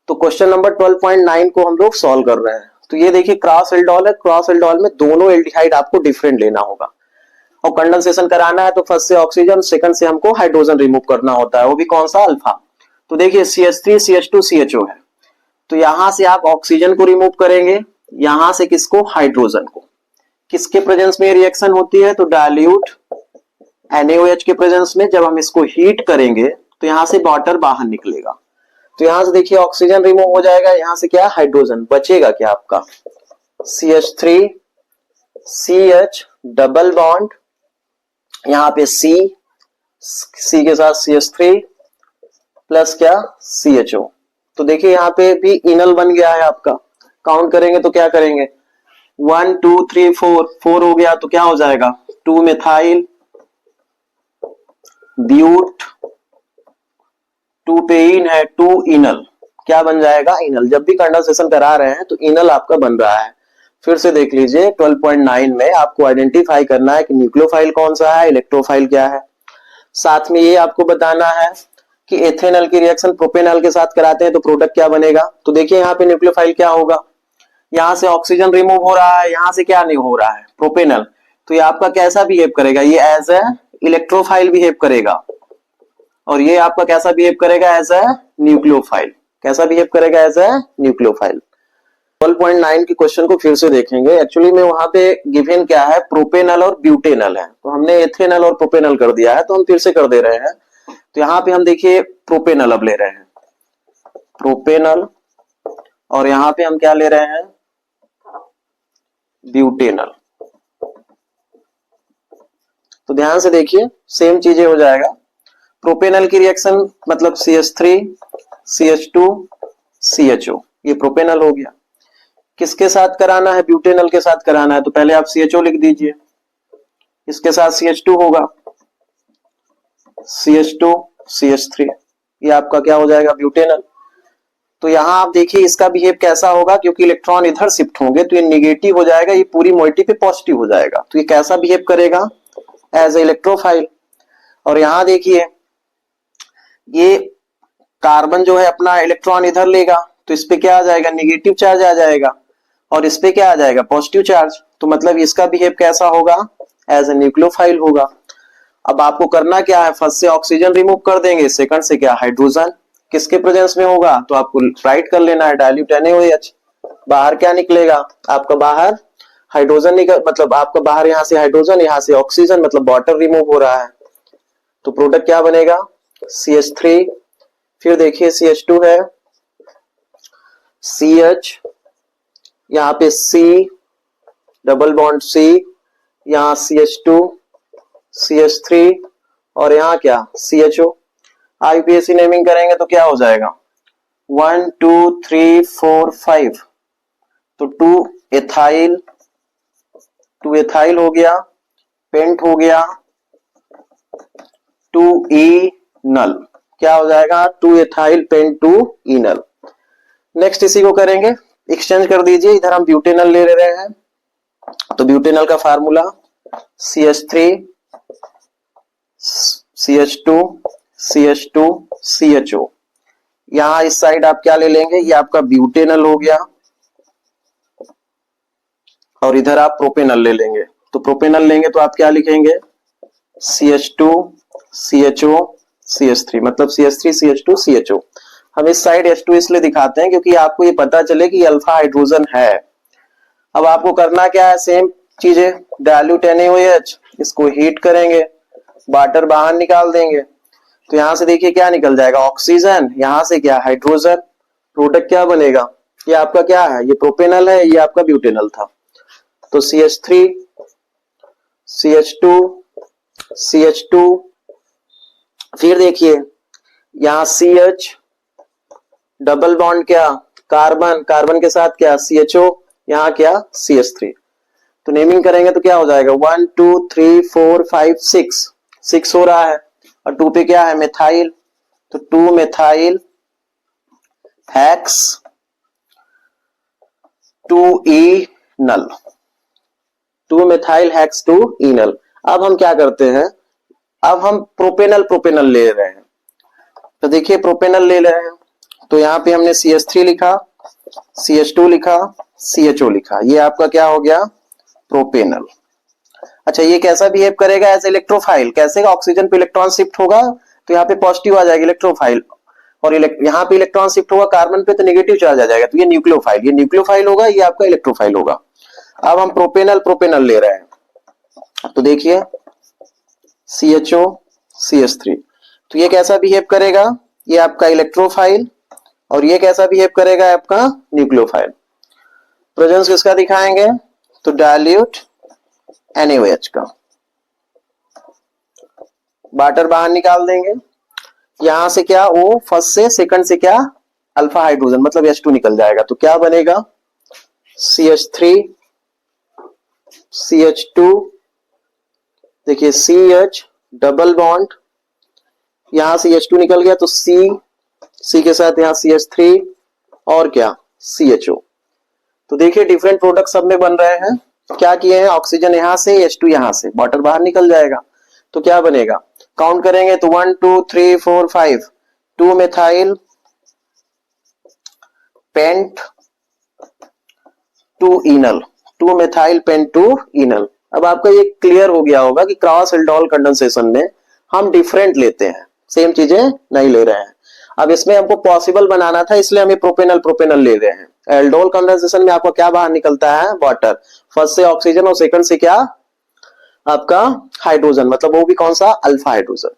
तो क्वेश्चन नंबर 12.9 को हम लोग सॉल्व कर रहे हैं। तो ये देखिए क्रॉस एल्डोल है, क्रॉस एल्डोल में दोनों एल्डिहाइड आपको डिफरेंट लेना होगा और कंडेंसेशन कराना है। तो फर्स्ट से ऑक्सीजन, सेकंड से हमको हाइड्रोजन रिमूव करना होता है, वो भी कौन सा? अल्फा। तो देखिए CH3 CH2 CHO है, तो यहां से आप ऑक्सीजन को रिमूव करेंगे, यहां से किसको? हाइड्रोजन को। किसके प्रेजेंस में रिएक्शन होती है? तो डाइल्यूट NaOH के प्रेजेंस में। जब हम इसको हीट करेंगे तो यहां से वाटर बाहर निकलेगा, तो यहां से देखिए ऑक्सीजन रिमूव हो जाएगा, यहां से क्या? हाइड्रोजन बचेगा क्या आपका? CH3 CH डबल बॉन्ड, यहां पे C के साथ CH3 प्लस क्या CHO। तो देखिए यहाँ पे भी इनल बन गया है आपका। काउंट करेंगे तो क्या करेंगे 1 2 3 4 हो गया तो क्या हो जाएगा 2 मिथाइल ब्यूट 2 पे इन है 2 इनल। क्या बन जाएगा इनल। जब भी कंडेंसेशन करा रहे हैं तो इनल आपका बन रहा है। फिर से देख लीजिए 12.9 में आपको आइडेंटिफाई करना है कि न्यूक्लियोफाइल कौन सा है, इलेक्ट्रोफाइल क्या है। साथ में ये आपको बताना है कि एथेनॉल की रिएक्शन प्रोपेनॉल के साथ कराते हैं तो प्रोडक्ट क्या बनेगा। तो देखिए यहाँ पे न्यूक्लियोफाइल क्या होगा, यहाँ से ऑक्सीजन रिमूव हो रहा है, यहाँ से क्या नहीं हो रहा है प्रोपेनॉल। तो ये आपका कैसा बिहेव करेगा, ये एज ए इलेक्ट्रोफाइल बिहेव करेगा और ये आपका कैसा बिहेव करेगा एज ए न्यूक्लियोफाइल। कैसा बिहेव करेगा एज ए न्यूक्लियोफाइल। 12.9 के क्वेश्चन को फिर से देखेंगे। एक्चुअली में वहां पे गिवन क्या है प्रोपेनॉल और ब्यूटेनॉल है, तो हमने एथेनॉल और प्रोपेनॉल कर दिया है तो हम फिर से कर दे रहे हैं। तो यहाँ पे हम देखिए प्रोपेनॉल अब ले रहे हैं प्रोपेनॉल और यहाँ पे हम क्या ले रहे हैं ब्यूटेनॉल। तो ध्यान से देखिए सेम चीजें हो जाएगा। प्रोपेनॉल की रिएक्शन मतलब CH3 CH2 CHO, ये प्रोपेनॉल हो गया। किसके साथ कराना है ब्यूटेनॉल के साथ कराना है तो पहले आप CHO लिख दीजिए, इसके साथ CH2 होगा CH2 CH3, ये आपका क्या हो जाएगा ब्यूटेनॉल। तो यहां आप देखिए इसका बिहेव कैसा होगा, क्योंकि इलेक्ट्रॉन इधर शिफ्ट होंगे तो ये निगेटिव हो जाएगा, ये पूरी मोइटी पे पॉजिटिव हो जाएगा। तो ये कैसा बिहेव करेगा एज ए इलेक्ट्रोफाइल। और यहां देखिए ये कार्बन जो है अपना इलेक्ट्रॉन इधर लेगा तो इस पे क्या आ जाएगा निगेटिव चार्ज आ जाएगा और इस पे क्या आ जाएगा पॉजिटिव चार्ज। तो मतलब इसका बिहेव कैसा होगा एज ए न्यूक्लियोफाइल होगा। अब आपको करना क्या है, फर्स्ट से ऑक्सीजन रिमूव कर देंगे, सेकंड से क्या हाइड्रोजन किसके प्रेजेंस में होगा तो आपको राइट कर लेना है डाइल्यूट NaOH। बाहर क्या निकलेगा आपका बाहर हाइड्रोजन निकल, मतलब आपका बाहर यहाँ से हाइड्रोजन यहाँ से ऑक्सीजन, मतलब वाटर रिमूव हो रहा है। तो प्रोडक्ट क्या बनेगा CH3, फिर देखिए CH2 है CH, यहाँ पे C डबल बॉन्ड C, यहाँ CH2 CH3 और यहाँ क्या CHO। IUPAC नेमिंग करेंगे तो क्या हो जाएगा 1 2 3 4 5, तो 2 एथाइल हो गया, पेंट हो गया, 2 इनल क्या हो जाएगा 2 एथाइल पेंट 2 इनल। नेक्स्ट इसी को करेंगे, एक्सचेंज कर दीजिए, इधर हम ब्यूटेनॉल ले रहे हैं तो ब्यूटेनॉल का formula CH3 CH2 CH2 CHO। यहां इस साइड आप क्या ले लेंगे, ये आपका ब्यूटेनॉल हो गया और इधर आप प्रोपेनॉल ले लेंगे। तो प्रोपेनॉल लेंगे तो आप क्या लिखेंगे CH2 CHO CH3, मतलब CH3 CH2 CHO। हम इस साइड H2 इसलिए दिखाते हैं क्योंकि आपको ये पता चले कि अल्फा हाइड्रोजन है। अब आपको करना क्या है, सेम चीजें डाइल्यूट NaOH, इसको हीट करेंगे, वाटर बाहर निकाल देंगे। तो यहां से देखिए क्या निकल जाएगा ऑक्सीजन, यहां से क्या हाइड्रोजन, प्रोडक्ट क्या बनेगा, ये आपका क्या है ये प्रोपेनॉल है, ये आपका ब्यूटेनॉल था। तो CH3 CH2 CH2, फिर देखिए यहां CH डबल बॉन्ड क्या कार्बन, कार्बन के साथ क्या CHO, यहाँ क्या CH3। तो नेमिंग करेंगे तो क्या हो जाएगा 1 2 3 4 5 6 हो रहा है और 2 पे क्या है मेथाइल, तो 2 मेथाइल हेक्स 2 इनल, 2 मेथाइल हेक्स 2 इनल। अब हम क्या करते हैं, अब हम प्रोपेनल ले रहे हैं। तो देखिए प्रोपेनल ले रहे हैं तो यहाँ पे हमने CH3 लिखा, CH2 लिखा, CHO लिखा, ये आपका क्या हो गया प्रोपेनल। अच्छा ये कैसा बिहेव करेगा एज इलेक्ट्रोफाइल, कैसे ऑक्सीजन पे इलेक्ट्रॉन शिफ्ट होगा तो यहाँ पे पॉजिटिव आ जाएगा इलेक्ट्रोफाइल और यहाँ पे इलेक्ट्रॉन शिफ्ट होगा कार्बन पे तो नेगेटिव चार्ज आ जाएगा, तो ये न्यूक्लियोफाइल होगा, ये आपका इलेक्ट्रोफाइल होगा। अब हम प्रोपेनल ले रहे हैं तो देखिए CHO CH3, तो ये कैसा बिहेव करेगा, ये आपका इलेक्ट्रोफाइल और ये कैसा बिहेव करेगा आपका न्यूक्लियोफाइल। प्रेजेंस किसका दिखाएंगे तो डाइल्यूट NaOH का, वाटर बाहर निकाल देंगे, यहां से क्या O फर्स्ट से सेकंड से क्या अल्फा हाइड्रोजन मतलब H2 निकल जाएगा, तो क्या बनेगा CH3 CH2, देखिए CH डबल बॉन्ड, यहां से H2 निकल गया तो C के साथ यहां CH3 और क्या CHO। तो देखिए डिफरेंट प्रोडक्ट सब में बन रहे हैं। क्या किए हैं, ऑक्सीजन यहां से H2 यहां से, वाटर बाहर निकल जाएगा तो क्या बनेगा, काउंट करेंगे तो 1 2 3 4 5, 2 मेथाइल पेंट 2 इनल, 2 मेथाइल पेंट 2 इनल। अब आपका ये क्लियर हो गया होगा कि क्रॉस एल्डोल कंडेंसेशन में हम डिफरेंट लेते हैं, सेम चीजें नहीं ले रहे हैं। अब इसमें हमको पॉसिबल बनाना था इसलिए हम प्रोपेनल प्रोपेनल ले रहे हैं। एल्डोल कंडेंसेशन में आपको क्या बाहर निकलता है, वाटर, फर्स्ट से ऑक्सीजन और सेकंड से क्या आपका हाइड्रोजन, मतलब वो भी कौन सा अल्फा हाइड्रोजन।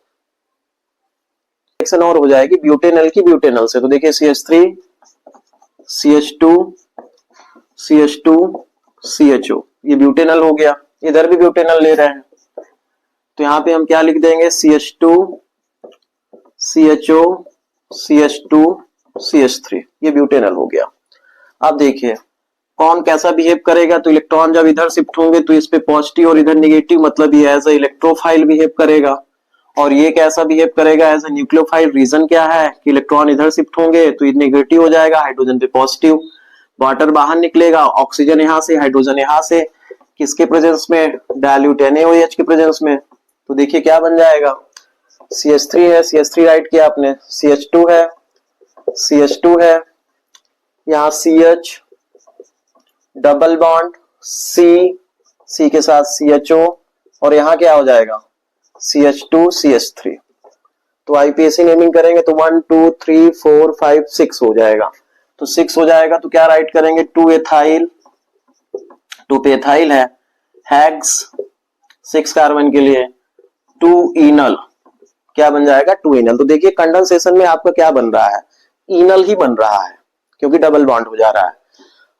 रिएक्शन और हो जाएगी ब्यूटेनल की ब्यूटेनल से, तो देखिए CH3 CH2 CH2 CHO, ये ब्यूटेनल हो गया, इधर भी ब्यूटेनल ले रहे हैं तो यहां पे हम क्या लिख देंगे CH2 CHO CH2 CH3, ये ब्यूटेनल हो गया। अब देखिए कौन कैसा बिहेव करेगा, तो इलेक्ट्रॉन जब इधर शिफ्ट होंगे तो इस पे पॉजिटिव और इधर नेगेटिव, मतलब ये एज ए इलेक्ट्रोफाइल बिहेव करेगा। और ये कैसा बिहेव करेगा एज ए न्यूक्लियोफाइल, रीजन क्या है कि इलेक्ट्रॉन इधर शिफ्ट होंगे तो ये नेगेटिव हो जाएगा, हाइड्रोजन पे पॉजिटिव, वाटर बाहर निकलेगा, ऑक्सीजन यहां से हाइड्रोजन यहां से, किसके प्रेजेंस में, डायल्यूट NaOH के प्रेजेंस में। तो देखिए क्या बन जाएगा, CH3 है, CH3 राइट किया आपने, CH2 है, CH2 है, यहाँ CH डबल बॉन्ड C के साथ CHO और यहाँ क्या हो जाएगा CH2 CH3। तो IPAC नेमिंग करेंगे तो 1 2 3 4 5 6 हो जाएगा, तो 6 हो जाएगा तो क्या राइट करेंगे 2 एथाइल, 2 पे एथाइल है, हैग्स 6 कार्बन के लिए, 2 इनल, क्या बन जाएगा 2 इनल। तो देखिए कंडेंसेशन में आपका क्या बन रहा है, इनल ही बन रहा है क्योंकि डबल बॉन्ड हो जा रहा है।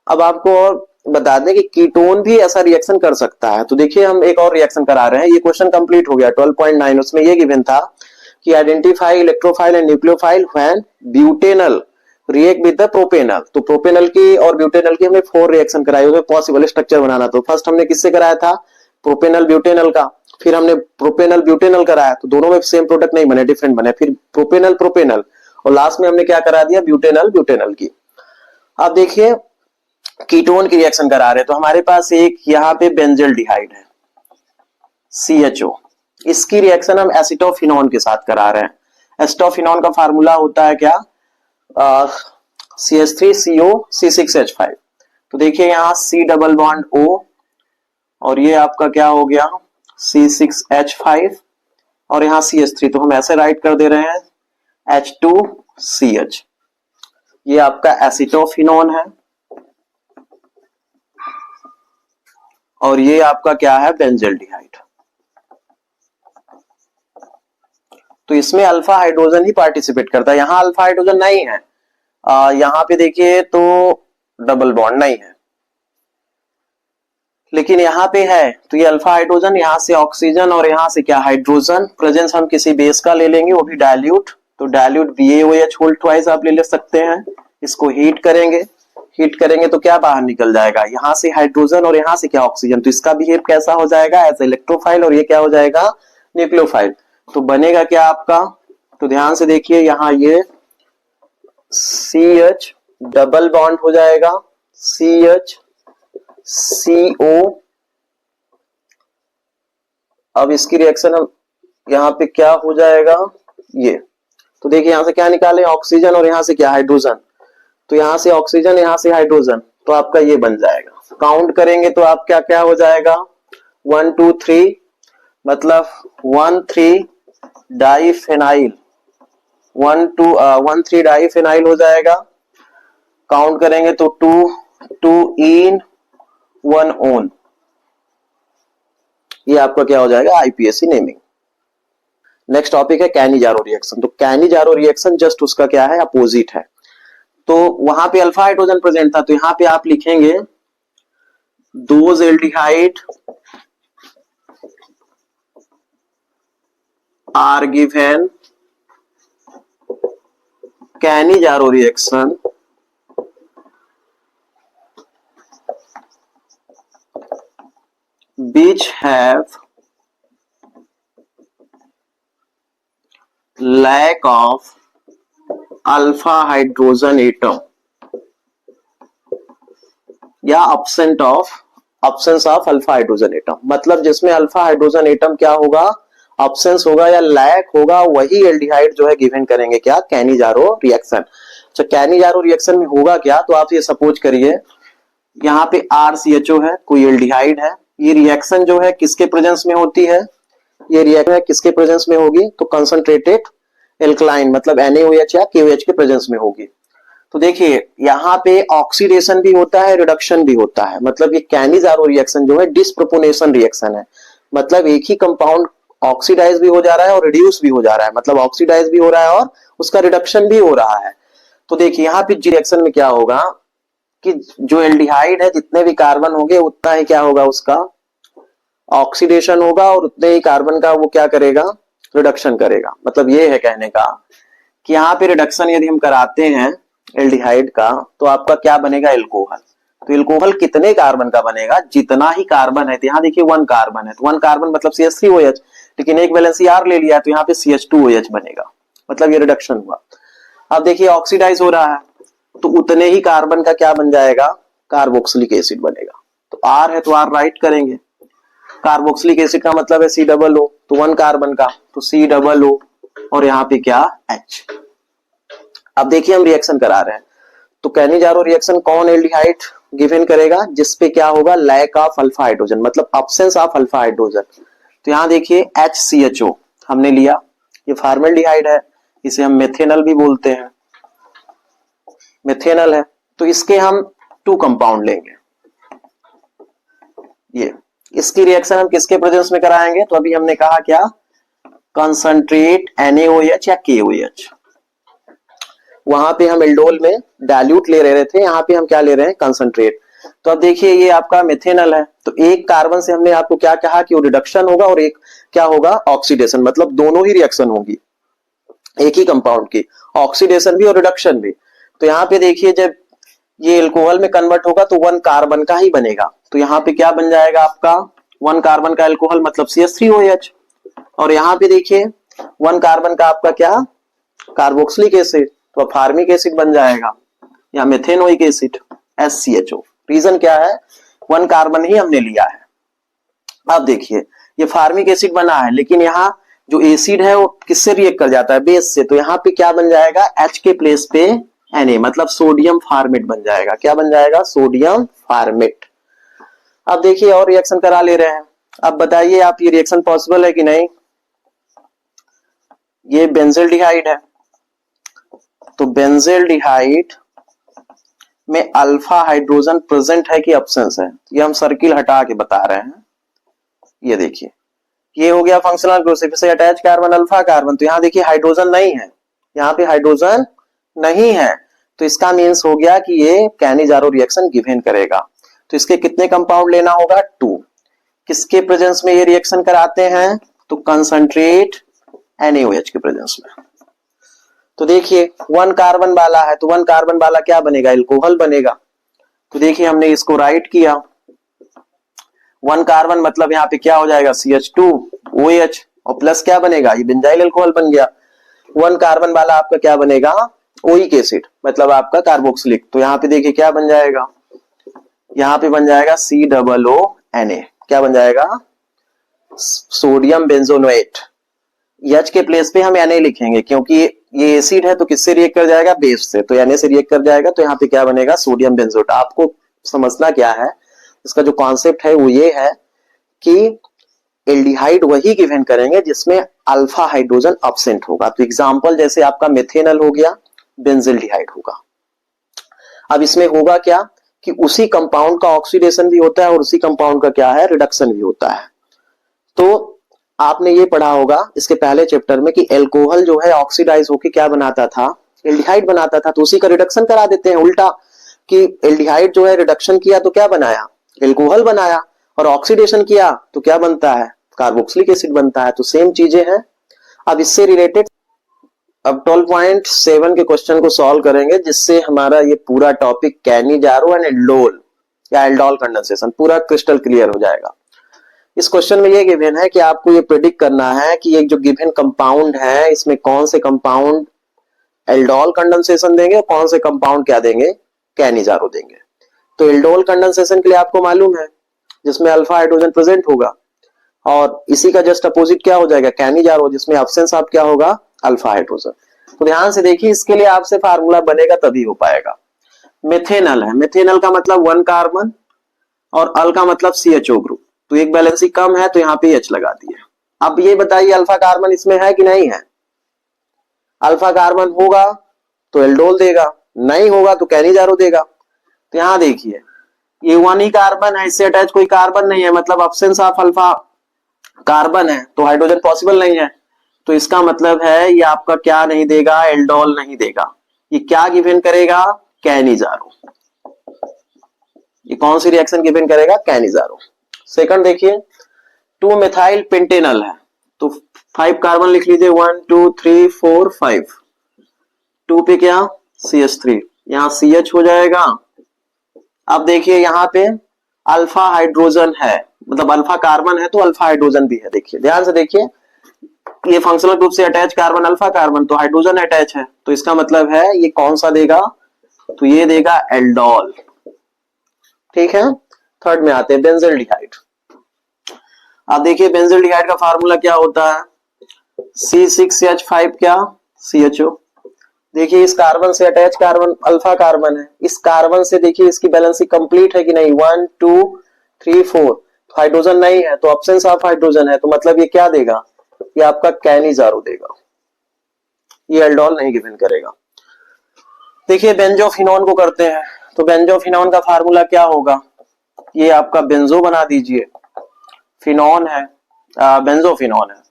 अब आपको और बता दें कि कीटोन भी ऐसा रिएक्शन कर सकता है, तो देखिए हम एक और रिएक्शन करा रहे हैं, ये क्वेश्चन कंप्लीट हो गया 12.9, उसमें ये गिवन था कि identify electrophile and nucleophile when butanal react with the propanal. तो प्रोपेनल की और ब्यूटेनल की हमने 4 रिएक्शन कराई, उसमें पॉसिबल स्ट्रक्चर बनाना। तो फर्स्ट हमने किससे कराया था, प्रोपेनल ब्यूटेनल का, फिर हमने प्रोपेनल ब्यूटेनल कराया तो दोनों में सेम प्रोडक्ट नहीं बने, डिफरेंट बने, फिर प्रोपेनल प्रोपेनल और लास्ट में हमने क्या करा दिया ब्यूटेनल ब्यूटेनल की। अब देखिए कीटोन की रिएक्शन करा रहे हैं तो हमारे पास एक यहाँ पे बेंजल्डिहाइड है CHO, इसकी रिएक्शन हम एसिटोफिनॉन के साथ करा रहे हैं। एसिटोफिनॉन का फार्मूला होता है क्या CH3CO C6H5। तो देखिए यहाँ C डबल बॉन्ड O और ये आपका क्या हो गया C6H5 और यहाँ CH3, तो हम ऐसे राइट कर दे रहे हैं H2CH, ये आपका एसिटोफिनॉन है और ये आपका क्या है बेंजल्डिहाइड। तो इसमें अल्फा हाइड्रोजन ही पार्टिसिपेट करता है, यहां अल्फा हाइड्रोजन नहीं है, यहां पे देखिए तो डबल बॉन्ड नहीं है, लेकिन यहाँ पे है तो ये अल्फा हाइड्रोजन, यहाँ से ऑक्सीजन और यहाँ से क्या हाइड्रोजन, प्रेजेंस हम किसी बेस का ले लेंगे वो भी डायल्यूट, तो डायल्यूट BaOH होल ट्वाइस आप ले सकते हैं। इसको हीट करेंगे तो क्या बाहर निकल जाएगा, यहाँ से हाइड्रोजन और यहाँ से क्या ऑक्सीजन, तो इसका बिहेव कैसा हो जाएगा एज इलेक्ट्रोफाइल और ये क्या हो जाएगा न्यूक्लियोफाइल। तो बनेगा क्या आपका, तो ध्यान से देखिए यहाँ ये CH डबल बॉन्ड हो जाएगा CHCO। अब इसकी रिएक्शन हम यहाँ पे क्या हो जाएगा ये, तो देखिए यहां से क्या निकाले ऑक्सीजन और यहाँ से क्या हाइड्रोजन, तो यहाँ से ऑक्सीजन यहाँ से हाइड्रोजन, तो आपका ये बन जाएगा। काउंट करेंगे तो आप क्या क्या हो जाएगा 1 2 3, मतलब 1 3 डाइफेनाइल 1 3 डाइफेनाइल हो जाएगा। काउंट करेंगे तो 2 इन 1 ओन, ये आपका क्या हो जाएगा IPAC नेमिंग। नेक्स्ट टॉपिक है कैनिजारो रिएक्शन। तो कैनिजारो रिएक्शन जस्ट उसका क्या है अपोजिट है, तो वहां पे अल्फा हाइड्रोजन प्रेजेंट था तो यहां पे आप लिखेंगे those aldehyde are given Cannizzaro reaction which have lack of alpha hydrogen atom या absence of alpha hydrogen atom, मतलब जिसमें अल्फा हाइड्रोजन एटम क्या होगा, अब्सेंस होगा या लैक होगा, वही एल्डिहाइड जो है गिवन करेंगे क्या, कैनिजारो रिएक्शन। तो कैनिजारो रिएक्शन में होगा क्या, तो आप ये सपोज करिए यहाँ पे RCHO है, कोई एल्डिहाइड है, ये रिएक्शन जो है किसके प्रेजेंस में होती है, ये रिएक्शन किसके प्रेजेंस में होगी, तो कंसंट्रेटेड एल्कलाइन मतलब NaOH या KOH के प्रेजेंस में होगी। तो देखिए यहाँ पे ऑक्सीडेशन भी होता है, रिडक्शन भी होता है, मतलब ये कैनिजारो रिएक्शन जो है डिस्प्रोपोर्शनल रिएक्शन है, मतलब एक ही कंपाउंड ऑक्सीडाइज भी हो जा रहा है और रिड्यूस भी हो जा रहा है, मतलब ऑक्सीडाइज भी हो रहा है और उसका रिडक्शन भी हो रहा है। तो देखिए यहाँ पे रिएक्शन में क्या होगा कि जो एल्डिहाइड है जितने भी कार्बन होंगे उतना ही क्या होगा, उसका ऑक्सीडेशन होगा और उतने ही कार्बन का वो क्या करेगा, रिडक्शन करेगा। मतलब ये है कहने का कि यहाँ पे रिडक्शन यदि हम कराते हैं एल्डिहाइड का तो आपका क्या बनेगा, एल्कोहल। तो एल्कोहल कितने कार्बन का बनेगा, जितना ही कार्बन है, तो यहाँ देखिए 1 कार्बन है, तो 1 कार्बन मतलब CH3OH, लेकिन एक वैलेंसी R ले लिया तो यहाँ पे CH2OH बनेगा, मतलब ये रिडक्शन हुआ। अब देखिए ऑक्सीडाइज हो रहा है तो उतने ही कार्बन का क्या बन जाएगा, कार्बोक्सिलिक एसिड बनेगा। तो R है तो R राइट करेंगे, कार्बोक्सिलिक एसिड का मतलब है COO, तो 1 कार्बन का तो COO और यहाँ पे क्या H। अब देखिए हम रिएक्शन करा रहे हैं, तो कैनिजारो रिएक्शन कौन एल्डिहाइड गिवन करेगा, जिसपे क्या होगा, लैक ऑफ अल्फा हाइड्रोजन मतलब अब्सेंस ऑफ अल्फा हाइड्रोजन। तो यहाँ देखिए HCHO हमने लिया, ये फॉर्मल्डिहाइड है, इसे हम मेथेनल भी बोलते हैं, मेथेनल है, तो इसके हम 2 कंपाउंड लेंगे। ये इसकी रिएक्शन हम किसके प्रेजेंस में कराएंगे, तो अभी हमने कहा क्या, कंसंट्रेट NaOH या KOH, वहां पे हम एल्डोल में डाइल्यूट ले रहे थे, यहाँ पे हम क्या ले रहे हैं, कंसंट्रेट। तो अब देखिए ये आपका मेथेनल है, तो एक कार्बन से हमने आपको क्या कहा कि वो रिडक्शन होगा और एक क्या होगा, ऑक्सीडेशन, मतलब दोनों ही रिएक्शन होगी एक ही कंपाउंड की, ऑक्सीडेशन भी और रिडक्शन भी। तो यहाँ पे देखिए जब ये एल्कोहल में कन्वर्ट होगा तो 1 कार्बन का ही बनेगा, तो यहाँ पे क्या बन जाएगा आपका, 1 कार्बन का एल्कोहल मतलब CH3OH, और यहाँ पे देखिए 1 कार्बन का आपका क्या, कार्बोक्सिलिक एसिड, तो फार्मिक एसिड बन जाएगा या मेथेनोइक एसिड SCHO। रीजन क्या है, 1 कार्बन ही हमने लिया है। अब देखिए ये फार्मिक एसिड बना है, लेकिन यहाँ जो एसिड है वो किससे रिएक्ट कर जाता है, बेस से, तो यहाँ पे क्या बन जाएगा, H के प्लेस पे Na मतलब सोडियम फार्मेट बन जाएगा, क्या बन जाएगा, सोडियम फार्मेट। अब देखिए और रिएक्शन करा ले रहे हैं, अब बताइए आप ये रिएक्शन पॉसिबल है कि नहीं। ये बेंजल्डिहाइड है, तो बेंजल्डिहाइड में अल्फा हाइड्रोजन प्रेजेंट है कि अब्सेंस है, ये हम सर्किल हटा के बता रहे हैं। ये देखिए ये हो गया फंक्शनल ग्रुप से अटैच कार्बन अल्फा कार्बन, तो यहाँ देखिए हाइड्रोजन नहीं है, यहाँ पे हाइड्रोजन नहीं है, तो इसका मीन्स हो गया कि ये कैनिजारो रिएक्शन गिवन करेगा। तो इसके कितने कंपाउंड लेना होगा, 2। किसके प्रेजेंस में ये रिएक्शन कराते हैं, तो कंसंट्रेट NaOH के प्रेजेंस में। तो देखिए 1 कार्बन वाला है, तो 1 कार्बन वाला क्या बनेगा, एल्कोहल बनेगा। तो देखिए हमने इसको राइट किया, 1 कार्बन मतलब यहाँ पे क्या हो जाएगा, CH2OH और प्लस क्या बनेगा, ये बेंजाइल अल्कोहल बन गया। 1 कार्बन वाला आपका क्या बनेगा, ओइक एसिड मतलब आपका कार्बोक्सिलिक, तो यहाँ पे देखिए क्या बन जाएगा, यहाँ पे बन जाएगा COONA, क्या बन जाएगा, सोडियम बेंजोनोएट। H के प्लेस पे हम Na लिखेंगे क्योंकि ये एसिड है तो किससे रिएक्ट कर जाएगा, बेस से, तो Na से रिएक्ट कर जाएगा, तो यहाँ पे क्या बनेगा, सोडियम बेंजोएट। आपको समझना क्या है, इसका जो कॉन्सेप्ट है वो ये है कि एल्डिहाइड वही गिवन करेंगे जिसमें अल्फा हाइड्रोजन अब्सेंट होगा। तो एग्जांपल जैसे आपका मेथेनल हो गया, बेंजल्डिहाइड होगा। अब इसमें होगा क्या कि उसी कंपाउंड का ऑक्सीडेशन भी होता है और उसी कंपाउंड का क्या है, रिडक्शन भी होता है। तो आपने ये पढ़ा होगा इसके पहले चैप्टर में कि एल्कोहल जो है ऑक्सीडाइज होकर क्या बनाता था, एल्डिहाइड बनाता था, तो उसी का रिडक्शन करा देते हैं उल्टा, कि एल्डिहाइड जो है रिडक्शन किया तो क्या बनाया, एल्कोहल बनाया, और ऑक्सीडेशन किया तो क्या बनता है, कार्बोक्सिलिक एसिड बनता है। तो सेम चीजें हैं। अब इससे रिलेटेड अब 12.7 के क्वेश्चन को सॉल्व करेंगे, जिससे हमारा ये पूरा टॉपिक कैनिजारो एंड एल्डोल या एल्डोल कंडेंसेशन पूरा क्रिस्टल क्लियर हो जाएगा। इस क्वेश्चन में ये गिवन है कि आपको ये प्रेडिक्ट करना है कि एक जो गिवन कंपाउंड है इसमें कौन से कंपाउंड एल्डोल कंडेंसेशन देंगे और कौन से कंपाउंड क्या देंगे, कैनिजारो देंगे। तो एल्डोल कंडेंसेशन के लिए आपको मालूम है जिसमें अल्फा हाइड्रोजन प्रेजेंट होगा, और इसी का जस्ट अपोजिट क्या हो जाएगा, कैनिजारो, जिसमें एब्सेंस ऑफ क्या होगा, अल्फा हाइड्रोजन। तो ध्यान से देखिए, इसके लिए आपसे फार्मूला बनेगा तभी हो पाएगा। मिथेनल है, मिथेनल का मतलब 1 कार्बन और अल का मतलब CHO ग्रुप, तो एक बैलेंसी कम है तो यहाँ पे H लगा दिया। अब ये बताइए अल्फा कार्बन इसमें है कि नहीं है। अल्फा कार्बन होगा तो एल्डोल देगा, नहीं होगा तो कैनिजारो देगा। तो यहां देखिए ये 1 ही कार्बन है, इससे अटैच कोई कार्बन नहीं है, मतलब एब्सेंस ऑफ अल्फा कार्बन है तो हाइड्रोजन पॉसिबल नहीं है। तो इसका मतलब है ये आपका क्या नहीं देगा, एल्डोल नहीं देगा। ये क्या गिवन करेगा, कैनिजारो। ये कौन सी रिएक्शन गिवन करेगा, कैनिजारो। सेकंड देखिए 2 मिथाइल पेंटेनल है, तो 5 कार्बन लिख लीजिए, 1 2 3 4 5। 2 पे क्या, CH3, यहां CH हो जाएगा। अब देखिए यहाँ पे अल्फा हाइड्रोजन है, मतलब अल्फा कार्बन है तो अल्फा हाइड्रोजन भी है। देखिए ध्यान से देखिए, ये फंक्शनल ग्रुप से अटैच कार्बन अल्फा कार्बन, तो हाइड्रोजन अटैच है, तो इसका मतलब है ये कौन सा देगा, तो ये देगा एल्डोल। ठीक है। थर्ड में आते हैं बेंजल्डिहाइड। अब देखिए बेंजल्डिहाइड का फार्मूला क्या होता है, C6H5 क्या, CHO। देखिए इस कार्बन से अटैच कार्बन अल्फा कार्बन है, इस कार्बन से देखिए इसकी बैलेंसी कंप्लीट है कि नहीं, 1 2 3 4, तो हाइड्रोजन नहीं है तो एब्सेंस ऑफ हाइड्रोजन है, तो मतलब ये क्या देगा, ये आपका कैनिजारो देगा, ये एल्डोल नहीं गिवन करेगा। देखिए बेंजोफिनोन को करते हैं, तो बेंजोफिनोन का फार्मूला क्या होगा, ये आपका बेंजो बना दीजिए, फिनोन है, बेंजोफिनोन है,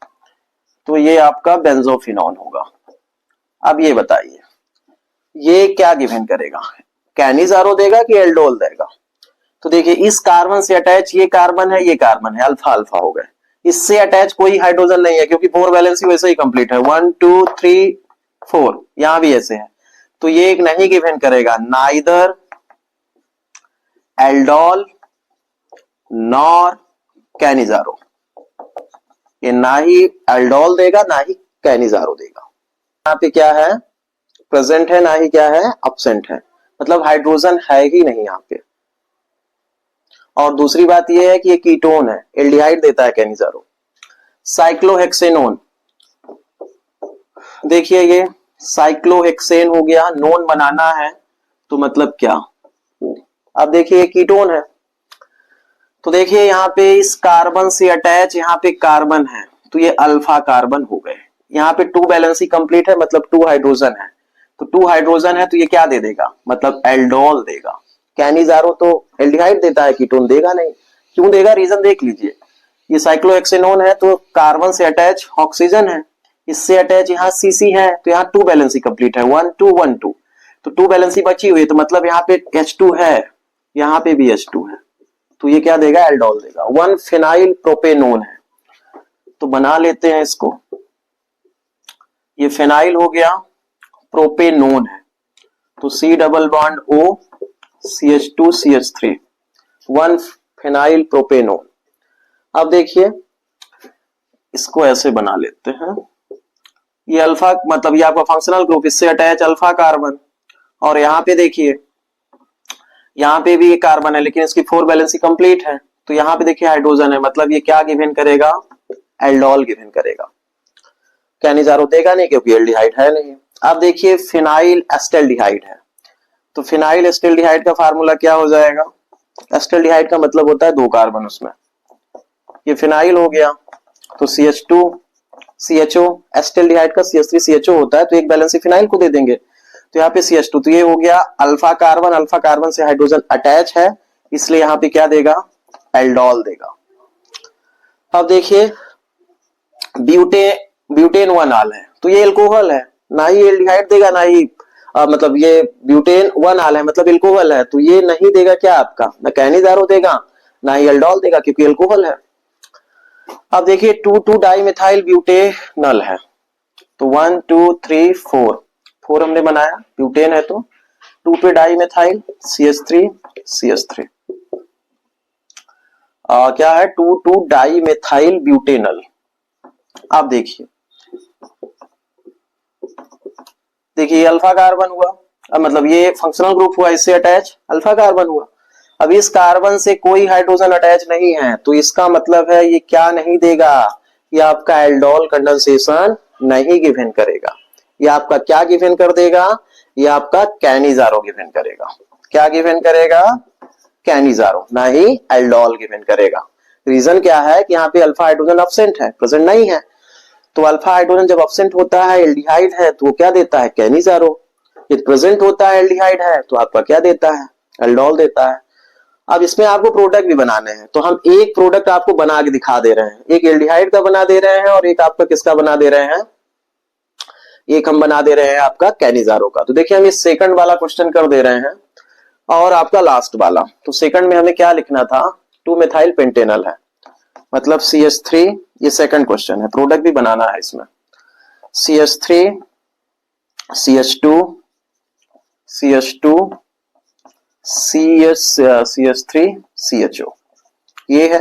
तो ये आपका बेंजोफिनोन होगा। अब ये बताइए ये क्या गिवन करेगा, कैनिजारो देगा कि एल्डोल देगा। तो देखिए इस कार्बन से अटैच ये कार्बन है, ये कार्बन है, अल्फा अल्फा हो गए, इससे अटैच कोई हाइड्रोजन नहीं है क्योंकि 4 वैलेंसी वैसे ही कंप्लीट है, 1 2 3 4, यहां भी ऐसे है, तो ये एक नहीं गिवन करेगा, नाइदर एल्डोल नॉर कैनिजारो। ये ना ही एल्डोल देगा ना ही कैनिजारो देगा। यहाँ पे क्या है, प्रेजेंट है, ना ही क्या है, एब्सेंट है, मतलब हाइड्रोजन है ही नहीं यहाँ पे। और दूसरी बात यह है कि ये कीटोन है, एल्डिहाइड देता है कैनिजारो। साइक्लोहेक्सेनोन, देखिए ये साइक्लोहेक्सेन हो गया, नोन बनाना है तो मतलब क्या, अब देखिए ये कीटोन है, तो देखिए यहाँ पे इस कार्बन से अटैच यहाँ पे कार्बन है तो ये अल्फा कार्बन हो गए, यहाँ पे 2 बैलेंसी कंप्लीट है मतलब 2 हाइड्रोजन है, तो 2 हाइड्रोजन है तो ये क्या दे देगा, मतलब एल्डोल देगा। कैनिजारो तो एल्डिहाइड देता है, कीटोन देगा नहीं। क्यों देगा, रीजन देख लीजिए, ये साइक्लोहेक्सेनोन है तो कार्बन से अटैच ऑक्सीजन है, इससे अटैच यहाँ CC है तो यहाँ 2 बैलेंसी कंप्लीट है, 1 2 1 2, तो 2 बैलेंसी बची हुई है, तो मतलब यहाँ पे H2 है, यहाँ पे भी H2 है, तो ये क्या देगा, एल्डोल देगा। 1 फिनाइल प्रोपेनोन है, तो बना लेते हैं इसको, ये फिनाइल हो गया, प्रोपेनोन है तो C double bond O CH2 CH3, 1 phenyl propanone. अब देखिए इसको ऐसे बना लेते हैं, ये अल्फा मतलब ये आपका फंक्शनल ग्रुप, इससे अटैच अल्फा कार्बन, और यहाँ पे देखिए यहाँ पे भी ये कार्बन है लेकिन इसकी 4 बैलेंसी कंप्लीट है, तो यहाँ पे देखिए हाइड्रोजन है, मतलब ये क्या गिवन करेगा, एल्डोल गिवन करेगा। कैनिजारो देगा नहीं क्योंकि एल्डिहाइड है नहीं। अब देखिए फिनाइल एस्टेल्डिहाइड है, तो फिनाइल एस्टेल्डिहाइड का फार्मूला क्या हो जाएगा, एस्टेल्डिहाइड का मतलब होता है 2 कार्बन उसमें, ये फिनाइल हो गया तो CH2 CHO, एस्टेल्डिहाइड का CH3 CHO होता है तो एक बैलेंसी फिनाइल को दे देंगे, तो यहाँ पे CH2, तो ये हो गया अल्फा कार्बन से हाइड्रोजन अटैच है इसलिए यहाँ पे क्या देगा, एल्डोल देगा। अब देखिए ब्यूटेन 1 आल है तो ये एल्कोहल है, ना ही एल्डिहाइड देगा ना ही मतलब ये ब्यूटेन 1 आल है मतलब एल्कोहल है, तो ये नहीं देगा क्या आपका, ना कैनिजारो देगा ना ही एल्डोल देगा क्योंकि एल्कोहल है। अब देखिए 2 2 डाई मिथाइल ब्यूटेनल है, तो 1 2 3 4 4 हमने बनाया, ब्यूटेन है तो 2 पे डाई मेथाइल CH3 CH3 क्या है 2 2 डाई मेथाइल ब्यूटेनल। आप देखिए ये अल्फा कार्बन हुआ, अब मतलब ये फंक्शनल ग्रुप हुआ, इससे अटैच अल्फा कार्बन हुआ। अब इस कार्बन से कोई हाइड्रोजन अटैच नहीं है तो इसका मतलब है ये क्या नहीं देगा, ये आपका एल्डोल कंडेंसेशन नहीं गिवन करेगा। ये आपका क्या गिवन कर देगा, ये आपका कैनिजारो गिवन करेगा। क्या गिवन करेगा, कैनिजारो, ना ही एल्डोल गिवन करेगा। रीजन क्या है कि यहाँ पे अल्फा हाइड्रोजन एब्सेंट है, प्रेजेंट नहीं है। तो अल्फा हाइड्रोजन जब एब्सेंट होता है, एल्डिहाइड है, तो वो क्या देता है, कैनिजारो। ये प्रेजेंट होता है, एल्डिहाइड है, तो आपका क्या देता है, एल्डोल देता है। अब इसमें आपको प्रोडक्ट भी बनाने हैं, तो हम एक प्रोडक्ट आपको बना के दिखा दे रहे हैं, एक एल्डिहाइड का बना दे रहे हैं और एक आपका किसका बना दे रहे हैं, एक हम बना दे रहे हैं आपका कैनिजारो का। तो देखिए हम ये सेकंड वाला क्वेश्चन कर दे रहे हैं और आपका लास्ट वाला। तो सेकंड में हमें क्या लिखना था, 2 मेथाइल पेंटेनल है, मतलब CH3, ये सेकंड क्वेश्चन है, प्रोडक्ट भी बनाना है इसमें। CH3 CH2 CH2 CH3 CHO, ये है।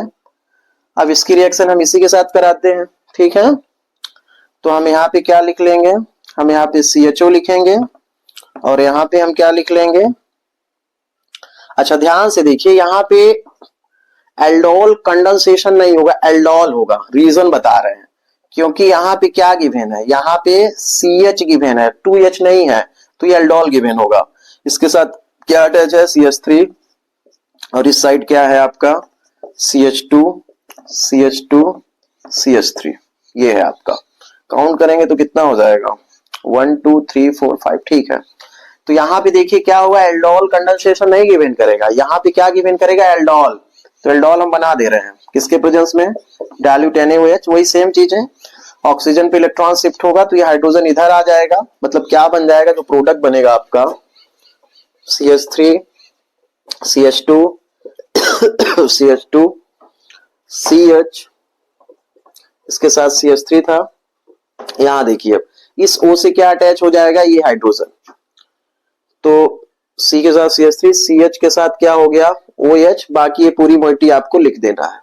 अब इसकी रिएक्शन हम इसी के साथ कराते हैं, ठीक है। तो हम यहाँ पे क्या लिख लेंगे, हम यहाँ पे CHO लिखेंगे और यहाँ पे हम क्या लिख लेंगे। अच्छा ध्यान से देखिए, यहाँ पे एल्डोल कंडेंसेशन नहीं होगा, एल्डोल होगा। रीजन बता रहे हैं, क्योंकि यहाँ पे क्या गिवन है, यहाँ पे CH गिवन है, 2H नहीं है, तो ये एल्डोल गिवन होगा। इसके साथ क्या अटैच है, CH3, और इस साइड क्या है आपका CH2 CH2 CH3, ये है आपका। काउंट करेंगे तो कितना हो जाएगा, 1 2 3 4 5, ठीक है। तो यहाँ पे देखिए क्या होगा, एल्डोल कंडेंसेशन नहीं गिवन करेगा, यहाँ पे क्या गिवन करेगा, एल्डोल। तो एल्डोल हम बना दे रहे हैं किसके प्रेजेंस में, डाइल्यूट NaOH, वही सेम चीज है। ऑक्सीजन पे इलेक्ट्रॉन शिफ्ट होगा तो ये हाइड्रोजन इधर आ जाएगा, मतलब क्या बन जाएगा, जो प्रोडक्ट बनेगा आपका CH3 CH2 CH2 CH, इसके साथ CH3 था। यहां देखिए इस O से क्या अटैच हो जाएगा, ये हाइड्रोजन। तो C के साथ CH3, CH के साथ क्या हो गया, OH, बाकी ये पूरी मोइटी आपको लिख देना है।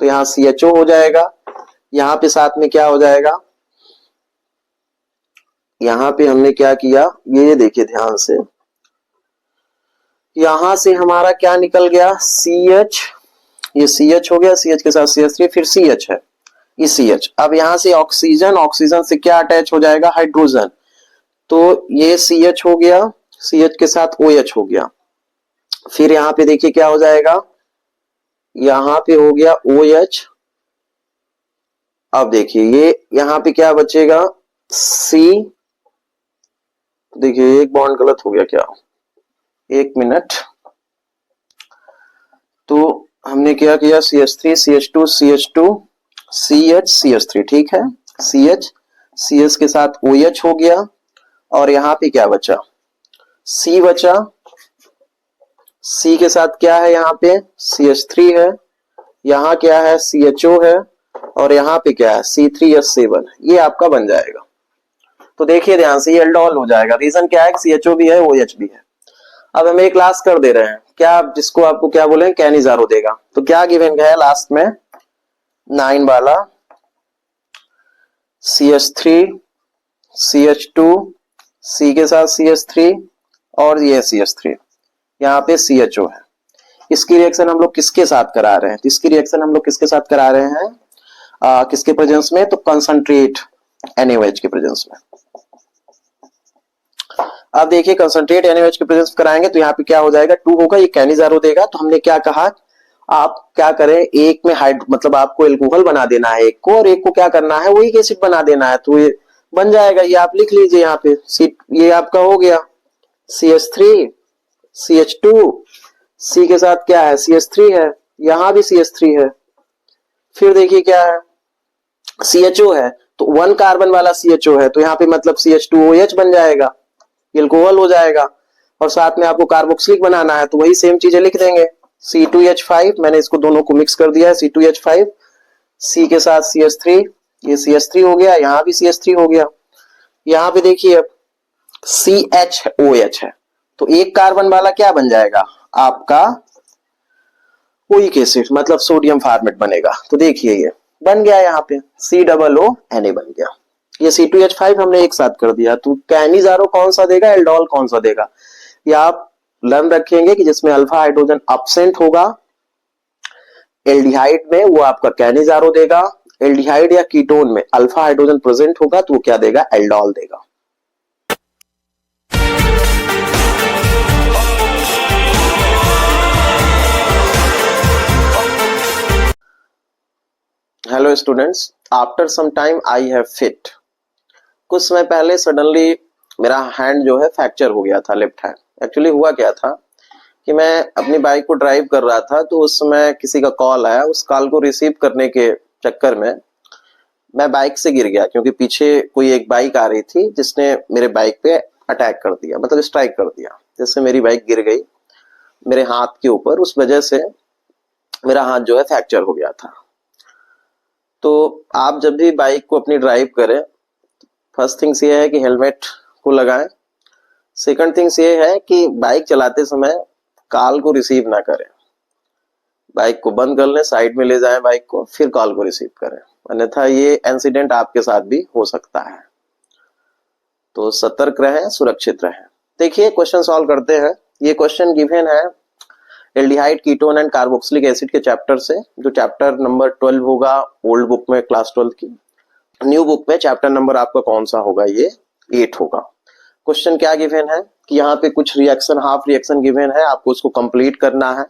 तो यहाँ CHO हो जाएगा, यहाँ पे साथ में क्या हो जाएगा, यहाँ पे हमने क्या किया, ये देखिए ध्यान से, यहां से हमारा क्या निकल गया, CH, ये CH हो गया, CH के साथ CH3, फिर CH है, ये CH। अब यहां से ऑक्सीजन, ऑक्सीजन से क्या अटैच हो जाएगा, हाइड्रोजन। तो ये CH हो गया, CH के साथ OH हो गया। फिर यहाँ पे देखिए क्या हो जाएगा, यहाँ पे हो गया OH। अब देखिए ये यहाँ पे क्या बचेगा, C। देखिए एक बॉन्ड गलत हो गया क्या, एक मिनट। तो हमने क्या किया, CH3 CH2 CH2 CH CH3, ठीक है। CH CH के साथ OH हो गया और यहाँ पे क्या बचा, C बचा। C के साथ क्या है, यहाँ पे CH3 है, यहाँ क्या है, CHO है, और यहाँ पे क्या है, C3H7, ये आपका बन जाएगा। तो देखिए ध्यान से, ये एल्डोल हो जाएगा। रीजन क्या है, CHO भी है, OH भी है। अब हम एक लास्ट कर दे रहे हैं, क्या जिसको आपको क्या बोले, कैनिजारो देगा। तो क्या गिवन है लास्ट में, 9 वाला, CH3 CH2 C के साथ CH3 और ये CH3, यहाँ पे CHO है। इसकी रिएक्शन हम लोग किसके साथ करा रहे हैं, तो इसकी रिएक्शन हम लोग किसके साथ करा रहे हैं, किसके प्रेजेंस में, तो कंसंट्रेट NaOH के प्रेजेंस में। अब देखिए कंसंट्रेट NaOH के प्रेजेंस कराएंगे तो यहाँ पे क्या हो जाएगा, 2 होगा, ये कैनिजारो देगा। तो हमने क्या कहा, आप क्या करें, एक में मतलब आपको एल्कोहल बना देना है एक को, और एक को क्या करना है, वही एसिड बना देना है। तो ये बन जाएगा, ये आप लिख लीजिए यहाँ पे, ये आपका हो गया CH3 CH2, C के साथ क्या है, CH3 है, यहाँ भी CH3 है। फिर देखिए क्या है, CHO है, तो 1 कार्बन वाला CHO है, तो यहाँ पे मतलब CH2OH बन जाएगा, एल्कोहल हो जाएगा। और साथ में आपको कार्बोक्सिलिक बनाना है, तो वही सेम चीजें लिख देंगे, C2H5, मैंने इसको दोनों को मिक्स कर दिया है, C2H5, C के साथ CH3, ये CH3 हो गया, यहाँ भी CH3 हो गया। यहां पे देखिए अब CHOH है, तो एक कार्बन वाला क्या बन जाएगा आपका ओइक एसिड, मतलब सोडियम फॉर्मेट बनेगा। तो देखिए ये बन गया, यहाँ पे COONA बन गया। ये C2H5 हमने एक साथ कर दिया, तो कैनिजारो कौन सा देगा, एल्डोल कौन सा देगा, या आप लर्न रखेंगे कि जिसमें अल्फा हाइड्रोजन अब्सेंट होगा एल्डिहाइड में, वो आपका कैनिजारो देगा। एल्डिहाइड या कीटोन में अल्फा हाइड्रोजन प्रेजेंट होगा तो वो क्या देगा, एल्डोल देगा। Hello students, after some time I have fit. कुछ समय पहले सडनली मेरा हैंड जो है फ्रैक्चर हो गया था, लेफ्ट हैंड। एक्चुअली हुआ क्या था कि मैं अपनी बाइक को ड्राइव कर रहा था, तो उस समय किसी का कॉल आया। उस कॉल को रिसीव करने के चक्कर में मैं बाइक से गिर गया, क्योंकि पीछे कोई एक बाइक आ रही थी जिसने मेरे बाइक पे अटैक कर दिया, मतलब स्ट्राइक कर दिया, जिससे मेरी बाइक गिर गई मेरे हाथ के ऊपर। उस वजह से मेरा हाथ जो है फ्रैक्चर हो गया था। तो आप जब भी बाइक को अपनी ड्राइव करें, फर्स्ट थिंग्स ये है कि हेलमेट को लगाएं। सेकंड थिंग्स ये है कि बाइक चलाते समय कॉल को रिसीव ना करें, बाइक को बंद कर लें, साइड में ले जाएं बाइक को, फिर कॉल को रिसीव करें, अन्यथा ये इंसिडेंट आपके साथ भी हो सकता है। तो सतर्क रहें, सुरक्षित रहें। देखिए क्वेश्चन सॉल्व करते हैं। ये क्वेश्चन गिवन है aldehyde, ketone and carboxylic acid के चैप्टर से, जो चैप्टर नंबर 12 होगा ओल्ड बुक में, क्लास 12 की। न्यू बुक में चैप्टर नंबर आपका कौन सा होगा, ये 8 होगा। क्वेश्चन क्या गिवन है कि यहाँ पे कुछ रिएक्शन, हाफ रिएक्शन गिवन है, आपको उसको कंप्लीट करना है।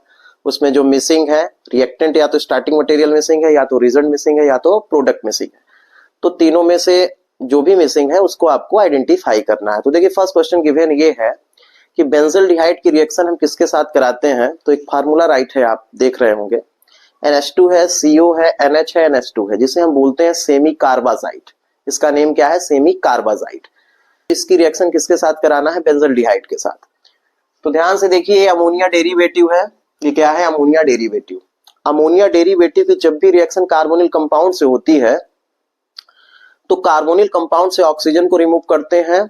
उसमें जो मिसिंग है रिएक्टेंट, या तो स्टार्टिंग मटेरियल मिसिंग है, या तो रिजल्ट मिसिंग है, या तो प्रोडक्ट मिसिंग है। तो तीनों में से जो भी मिसिंग है उसको आपको आइडेंटिफाई करना है। तो देखिए फर्स्ट क्वेश्चन गिवन ये है कि बेंजल्डिहाइड की रिएक्शन हम किसके साथ कराते हैं। तो एक फार्मूला राइट है, आप देख रहे होंगे, NH2 है, CO है, NH है, NH2 है, जिसे हम बोलते हैं सेमी कार्बाजाइड। इसका नेम क्या है, सेमी कार्बाजाइड। इसकी रिएक्शन किसके साथ कराना है, बेंजल्डिहाइड के साथ। तो ध्यान से देखिए, ये अमोनिया डेरिवेटिव है। ये क्या है, अमोनिया डेरिवेटिव। अमोनिया डेरिवेटिव की जब भी रिएक्शन कार्बोनिल कंपाउंड से होती है, तो कार्बोनिल कंपाउंड से ऑक्सीजन को रिमूव करते हैं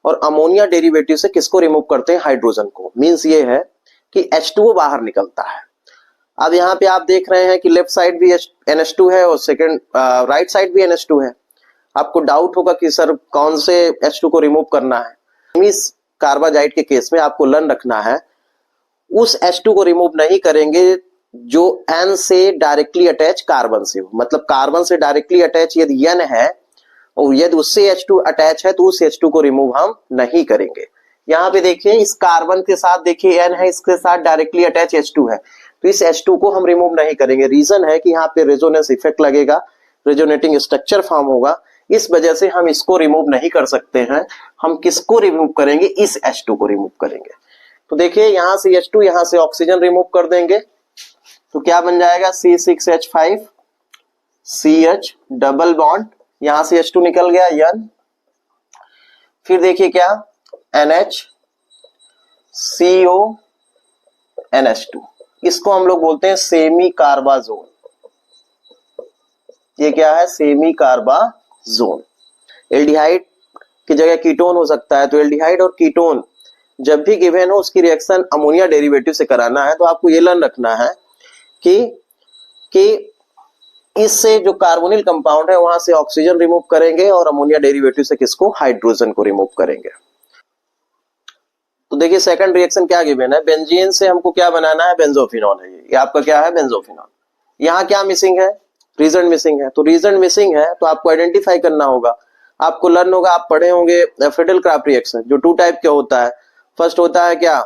और अमोनिया डेरिवेटिव से किसको रिमूव करते हैं, हाइड्रोजन को। मींस ये है कि H2O बाहर निकलता है। अब यहाँ पे आप देख रहे हैं कि लेफ्ट साइड भी NH2 है और सेकंड राइट साइड भी NH2 है। आपको डाउट होगा कि सर कौन से H2 को रिमूव करना है। इस कार्बाजाइड के केस में आपको लर्न रखना है, उस H2 को रिमूव नहीं करेंगे जो N से डायरेक्टली अटैच कार्बन से हो। मतलब कार्बन से डायरेक्टली अटैच यदि N है और यदि उससे H2 अटैच है, तो उस H2 को रिमूव हम नहीं करेंगे। यहाँ पे देखिए, इस कार्बन के साथ देखिए N है, इसके साथ डायरेक्टली अटैच H2 है, तो इस H2 को हम रिमूव नहीं करेंगे। रीजन है कि यहाँ पे रेजोनेंस इफेक्ट लगेगा, रेजोनेटिंग स्ट्रक्चर फॉर्म होगा, इस वजह से हम इसको रिमूव नहीं कर सकते हैं। हम किसको रिमूव करेंगे, इस H2 को रिमूव करेंगे। तो देखिए यहां से H2, यहां से ऑक्सीजन रिमूव कर देंगे, तो क्या बन जाएगा, C6H5 CH डबल बॉन्ड, यहां से H2 निकल गया N। फिर देखिए क्या, NH CO NH2, इसको हम लोग बोलते हैं सेमी कार्बाजोन। ये क्या है, सेमी कार्बाजोन। एल्डिहाइड की जगह कीटोन हो सकता है, तो एल्डिहाइड और कीटोन जब भी गिवन हो उसकी रिएक्शन अमोनिया डेरिवेटिव से कराना है। तो आपको ये लर्न रखना है कि इससे जो कार्बोनिल कंपाउंड है वहां से ऑक्सीजन रिमूव करेंगे और अमोनिया डेरिवेटिव से किसको, हाइड्रोजन को रिमूव करेंगे। तो देखिए सेकंड रिएक्शन क्या गिवन है, बेंजीन से हमको क्या बनाना है, बेंजोफिनॉल है। ये आपका क्या है, बेंजोफिनॉल। यहाँ क्या मिसिंग है, रीजन मिसिंग है। तो रीजन मिसिंग है तो आपको आइडेंटिफाई करना होगा। आपको लर्न होगा, आप पढ़े होंगे फ्रीडल क्राफ्ट रिएक्शन, जो 2 टाइप का होता है। फर्स्ट होता है क्या,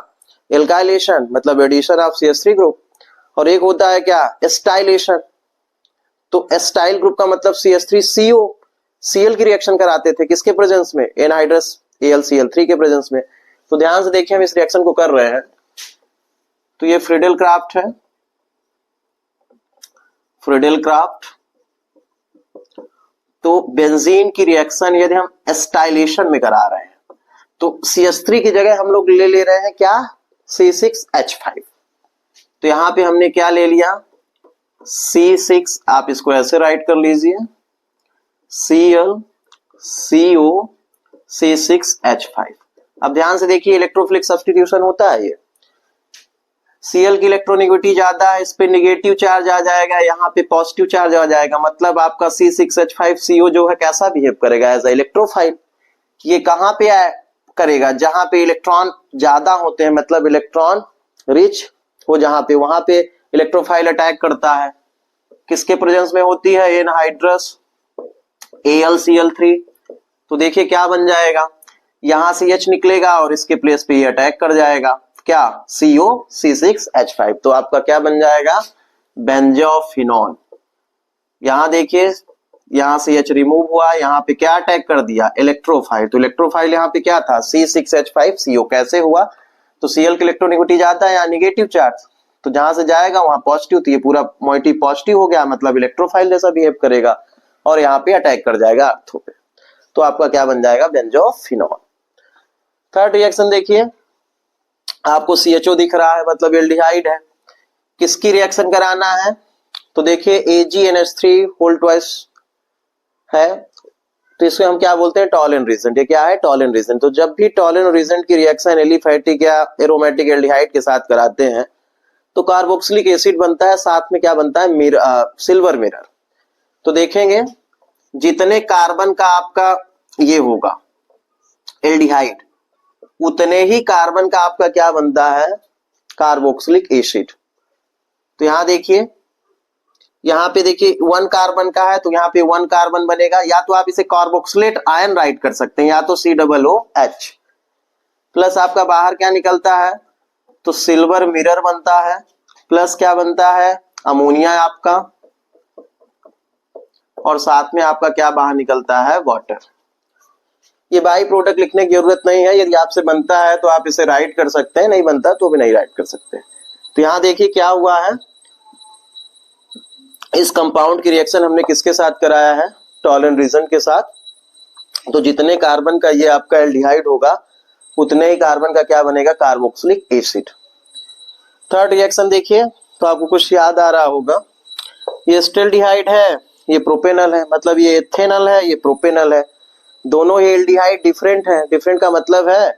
एल्काइलेशन, मतलब एडिशन ऑफ CH3 ग्रुप, और एक होता है क्या, एस्टाइलेशन। तो एस्टाइल ग्रुप का मतलब CH3CO Cl की रिएक्शन कराते थे, किसके प्रेजेंस में, एनहाइड्रस AlCl3 के प्रेजेंस में। तो ध्यान से देखिए हम इस रिएक्शन को कर रहे हैं। तो ये फ्रीडल क्राफ्ट है, फ्रीडल क्राफ्ट। तो बेंजीन की रिएक्शन यदि हम एस्टाइलेशन में करा रहे हैं, तो CH3 की जगह हम लोग ले रहे हैं क्या, C6H5। तो यहां पे हमने क्या ले लिया, C6, आप इसको ऐसे राइट कर लीजिए, Cl CO C6H5। अब ध्यान से देखिए इलेक्ट्रोफिलिक सब्स्टिट्यूशन होता है ये। Cl की इलेक्ट्रोनेगेटिविटी ज्यादा है, इस पे नेगेटिव चार्ज आ जाएगा, यहाँ पे पॉजिटिव चार्ज आ जाएगा, मतलब आपका C6H5CO जो है कैसा बिहेव करेगा एज अ इलेक्ट्रोफाइल। ये कहाँ पे करेगा, जहां पे इलेक्ट्रॉन ज्यादा होते हैं, मतलब इलेक्ट्रॉन रिच हो जहां पे, वहां पे इलेक्ट्रोफाइल अटैक करता है। किसके प्रेजेंस में होती है, एनहाइड्रस AlCl3। तो देखिए क्या बन जाएगा, यहां से H निकलेगा और इसके प्लेस पे ये अटैक कर जाएगा, क्या CO C6H5। तो आपका क्या बन जाएगा, बेंजोफिनॉल। यहां देखिए यहां से H रिमूव हुआ, यहाँ पे क्या अटैक कर दिया, इलेक्ट्रोफाइल। तो इलेक्ट्रोफाइल यहाँ पे क्या था, C6H5CO। कैसे हुआ, तो Cl की इलेक्ट्रोनेगेटिविटी ज्यादा है, यहाँ निगेटिव चार्ज, तो जहां से जाएगा वहां पॉजिटिव, तो ये पूरा मोइटी पॉजिटिव हो गया, मतलब इलेक्ट्रोफाइल जैसा बिहेव करेगा और यहाँ पे अटैक कर जाएगा अर्थो पे। तो आपका क्या बन जाएगा, बेंजोफिनॉल। थर्ड रिएक्शन देखिए, आपको CHO दिख रहा है, मतलब एल्डिहाइड है। किसकी रिएक्शन कराना है, तो देखिए AgNH3 होल ट्वाइस है, तो इसको हम क्या बोलते हैं, टॉलन रीजेंट। ये क्या है, टॉलन रीजेंट। तो जब भी टॉलन रीजेंट की रिएक्शन एलिफैटिक या एरोमेटिक एल्डिहाइड के साथ कराते हैं तो कार्बोक्सिलिक एसिड बनता है, साथ में क्या बनता है, सिल्वर मिरर। तो देखेंगे जितने कार्बन का आपका ये होगा एल्डिहाइड, उतने ही कार्बन का आपका क्या बनता है, कार्बोक्सिलिक एसिड। तो यहां देखिए, यहाँ पे देखिए 1 कार्बन का है, तो यहाँ पे 1 कार्बन बनेगा, या तो आप इसे कार्बोक्सिलेट आयन राइट कर सकते हैं, या तो COOH प्लस आपका बाहर क्या निकलता है, तो सिल्वर मिरर बनता है, प्लस क्या बनता है, अमोनिया आपका, और साथ में आपका क्या बाहर निकलता है, वाटर। ये बाई प्रोडक्ट लिखने की जरूरत नहीं है, यदि आपसे बनता है तो आप इसे राइट कर सकते हैं, नहीं बनता तो भी नहीं राइट कर सकते। तो यहाँ देखिए क्या हुआ है, इस कंपाउंड की रिएक्शन हमने किसके साथ कराया है, टॉलन रीजेंट के साथ। तो जितने कार्बन का ये आपका एल्डिहाइड होगा उतने ही कार्बन का क्या बनेगा, कार्बोक्सिलिक एसिड। थर्ड रिएक्शन देखिए, तो आपको कुछ याद आ रहा होगा, ये एस्टल्डिहाइड है, ये प्रोपेनल है, मतलब ये एथेनल है, ये प्रोपेनल है। दोनों ही एल्डिहाइड डिफरेंट है। डिफरेंट का मतलब है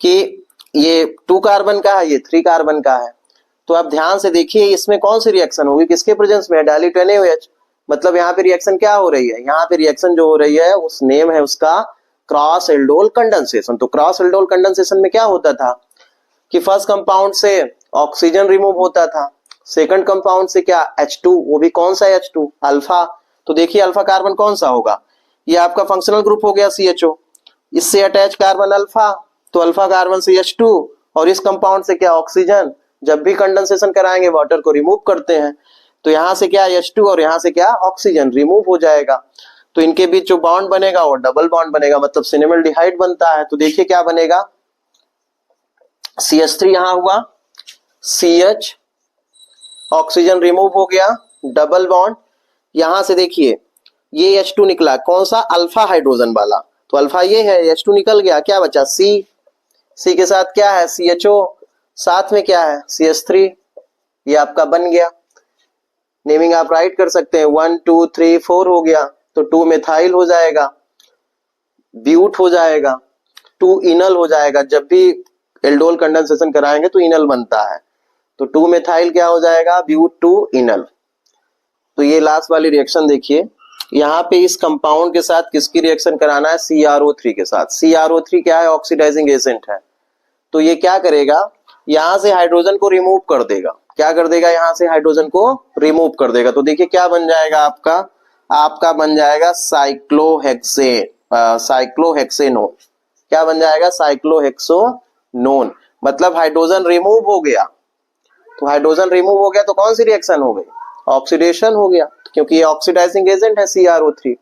कि ये 2 कार्बन का है, ये 3 कार्बन का है। तो आप ध्यान से देखिए इसमें कौन सी रिएक्शन होगी, किसके प्रेजेंस में, डायल्यूट NaOH। मतलब यहाँ पे रिएक्शन क्या हो रही है, यहाँ पे रिएक्शन जो हो रही है उस नेम है उसका क्रॉस एल्डोल कंडेंसेशन। तो क्रॉस एल्डोल कंडेंसेशन में क्या होता था कि फर्स्ट कंपाउंड से ऑक्सीजन रिमूव होता था, सेकंड कंपाउंड से क्या, H2, वो भी कौन सा H2, अल्फा। तो देखिए अल्फा कार्बन कौन सा होगा, ये आपका फंक्शनल ग्रुप हो गया CHO, इससे अटैच कार्बन अल्फा, तो अल्फा कार्बन से H2, और इस कंपाउंड से क्या, ऑक्सीजन। जब भी कंडेंसेशन कराएंगे वाटर को रिमूव करते हैं, तो यहां से क्या H2 और यहां से क्या, ऑक्सीजन रिमूव हो जाएगा। तो इनके बीच जो बॉन्ड बनेगा वो डबल बॉन्ड बनेगा, मतलब सिनेमल्डिहाइड बनता है। तो देखिए क्या बनेगा, CH3 यहां हुआ, CH, ऑक्सीजन रिमूव हो गया, डबल बॉन्ड। यहां से देखिए ये H2 निकला, कौन सा, अल्फा हाइड्रोजन वाला, तो अल्फा ये है, H2 निकल गया, क्या बचा, C के साथ क्या है, CHO, साथ में क्या है, CH3, ये आपका बन गया। नेमिंग आप राइट कर सकते हैं, 1 2 3 4 हो गया, तो 2 मेथाइल हो जाएगा, ब्यूट हो जाएगा, 2 इनल हो जाएगा। जब भी एल्डोल कंडेंसेशन कराएंगे तो इनल बनता है, तो 2 मेथाइल क्या हो जाएगा, ब्यूट 2 इनल। तो ये लास्ट वाली रिएक्शन देखिए, यहाँ पे इस कंपाउंड के साथ किसकी रिएक्शन कराना है, CrO3 के साथ। CrO3 क्या है, ऑक्सीडाइजिंग एजेंट है। तो ये क्या करेगा, यहां से हाइड्रोजन को रिमूव कर देगा, क्या कर देगा, यहां से हाइड्रोजन को रिमूव कर देगा। तो देखिए क्या बन जाएगा आपका बन जाएगा साइक्लोहेक्सेनोन। क्या बन जाएगा, साइक्लोहेक्सोनोन, मतलब हाइड्रोजन रिमूव हो गया। तो हाइड्रोजन रिमूव हो गया तो कौन सी रिएक्शन हो गई, ऑक्सीडेशन हो गया, क्योंकि ये ऑक्सीडाइजिंग एजेंट है CrO3।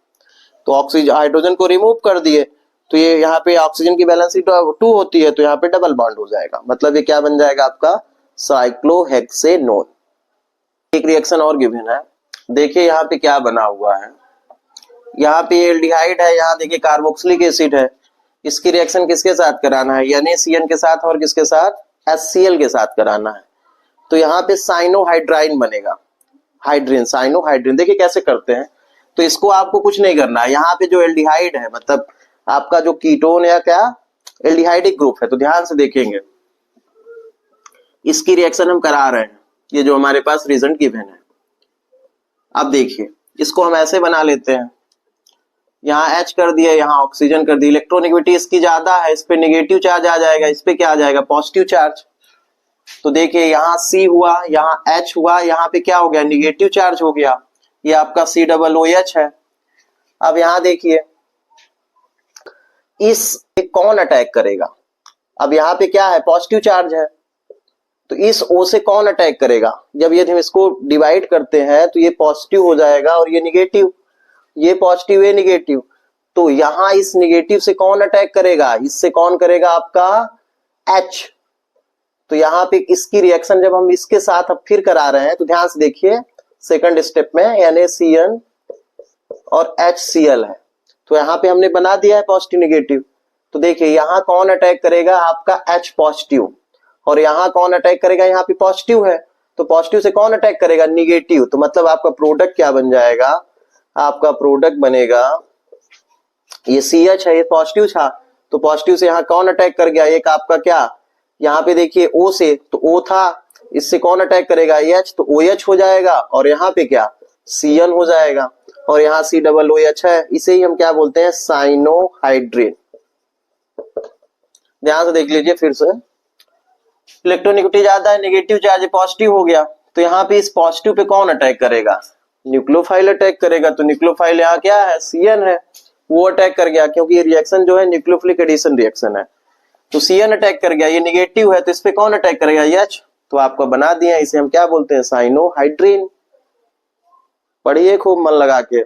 तो ऑक्सीजन हाइड्रोजन को रिमूव कर दिए, तो ये यहाँ पे ऑक्सीजन की वैलेंसी 2 होती है, तो यहाँ पे डबल बॉन्ड हो जाएगा, मतलब ये क्या बन जाएगा आपका, साइक्लोहेक्सेनोन। एक रिएक्शन और गिवन है, देखिए यहाँ पे क्या बना हुआ है, यहाँ पे एल्डिहाइड है, यहाँ देखिए कार्बोक्सिलिक एसिड है। इसकी रिएक्शन किसके साथ कराना है, NaCN के साथ, और किसके साथ, HCl के साथ कराना है। तो यहाँ पे साइनोहाइड्राइन बनेगा, हाइड्रीन, साइनोहाइड्रीन। देखिए कैसे करते हैं, तो इसको आपको कुछ नहीं करना है, यहाँ पे जो एल्डिहाइड है, मतलब आपका जो कीटोन या क्या एल्डिहाइडिक ग्रुप है। तो ध्यान से देखेंगे, इसकी रिएक्शन हम करा रहे हैं, ये जो हमारे पास रीजन गिवन है। अब देखिए, इसको हम ऐसे बना लेते हैं, यहाँ H कर दिया, यहाँ ऑक्सीजन कर दी, इलेक्ट्रोनेगेटिविटी इसकी ज्यादा है, इस पे नेगेटिव चार्ज आ जाएगा, इस पे क्या आ जाएगा, पॉजिटिव चार्ज। तो देखिए यहाँ C हुआ, यहाँ H हुआ, यहाँ पे क्या हो गया, निगेटिव चार्ज हो गया, ये आपका COOH है। अब यहाँ देखिए, इस पे कौन अटैक करेगा, अब यहाँ पे क्या है, पॉजिटिव चार्ज है, तो इस O से कौन अटैक करेगा। जब ये हम इसको डिवाइड करते हैं तो ये पॉजिटिव हो जाएगा और ये निगेटिव, ये पॉजिटिव ये निगेटिव, तो यहां इस निगेटिव से कौन अटैक करेगा, इससे कौन करेगा, आपका H। तो यहाँ पे इसकी रिएक्शन जब हम इसके साथ अब फिर करा रहे हैं तो ध्यान से देखिए, सेकंड स्टेप में NaCN और HCl है, तो यहाँ पे हमने बना दिया है पॉजिटिव निगेटिव। तो देखिए यहाँ कौन अटैक करेगा, आपका H पॉजिटिव, और यहाँ कौन अटैक करेगा, यहाँ पे पॉजिटिव है, तो पॉजिटिव से कौन अटैक करेगा, निगेटिव। तो मतलब आपका प्रोडक्ट क्या बन जाएगा, आपका प्रोडक्ट बनेगा, ये CH है, ये पॉजिटिव था, तो पॉजिटिव से यहाँ कौन अटैक कर गया, एक आपका क्या, यहाँ पे देखिए O से, तो O था, इससे कौन अटैक करेगा, H, तो OH हो जाएगा, और यहाँ पे क्या, CN हो जाएगा, और यहाँ COOH है, इसे ही हम क्या बोलते हैं, साइनोहाइड्रिन। ध्यान से देख लीजिए फिर से, इलेक्ट्रोनेगेटिविटी ज्यादा है, नेगेटिव चार्ज पॉजिटिव हो गया, तो यहाँ पे इस पॉजिटिव पे कौन अटैक करेगा, न्यूक्लियोफाइल अटैक करेगा। तो न्यूक्लियोफाइल यहाँ क्या है, CN है, वो अटैक कर गया, क्योंकि ये रिएक्शन जो है न्यूक्लियोफिलिक एडिशन रिएक्शन है, तो CN अटैक कर गया, ये नेगेटिव है, तो इस पे कौन अटैक करेगा, H। तो आपको बना दिया, इसे हम क्या बोलते हैं, साइनोहाइड्रिन। पढ़िए खूब मन लगा के।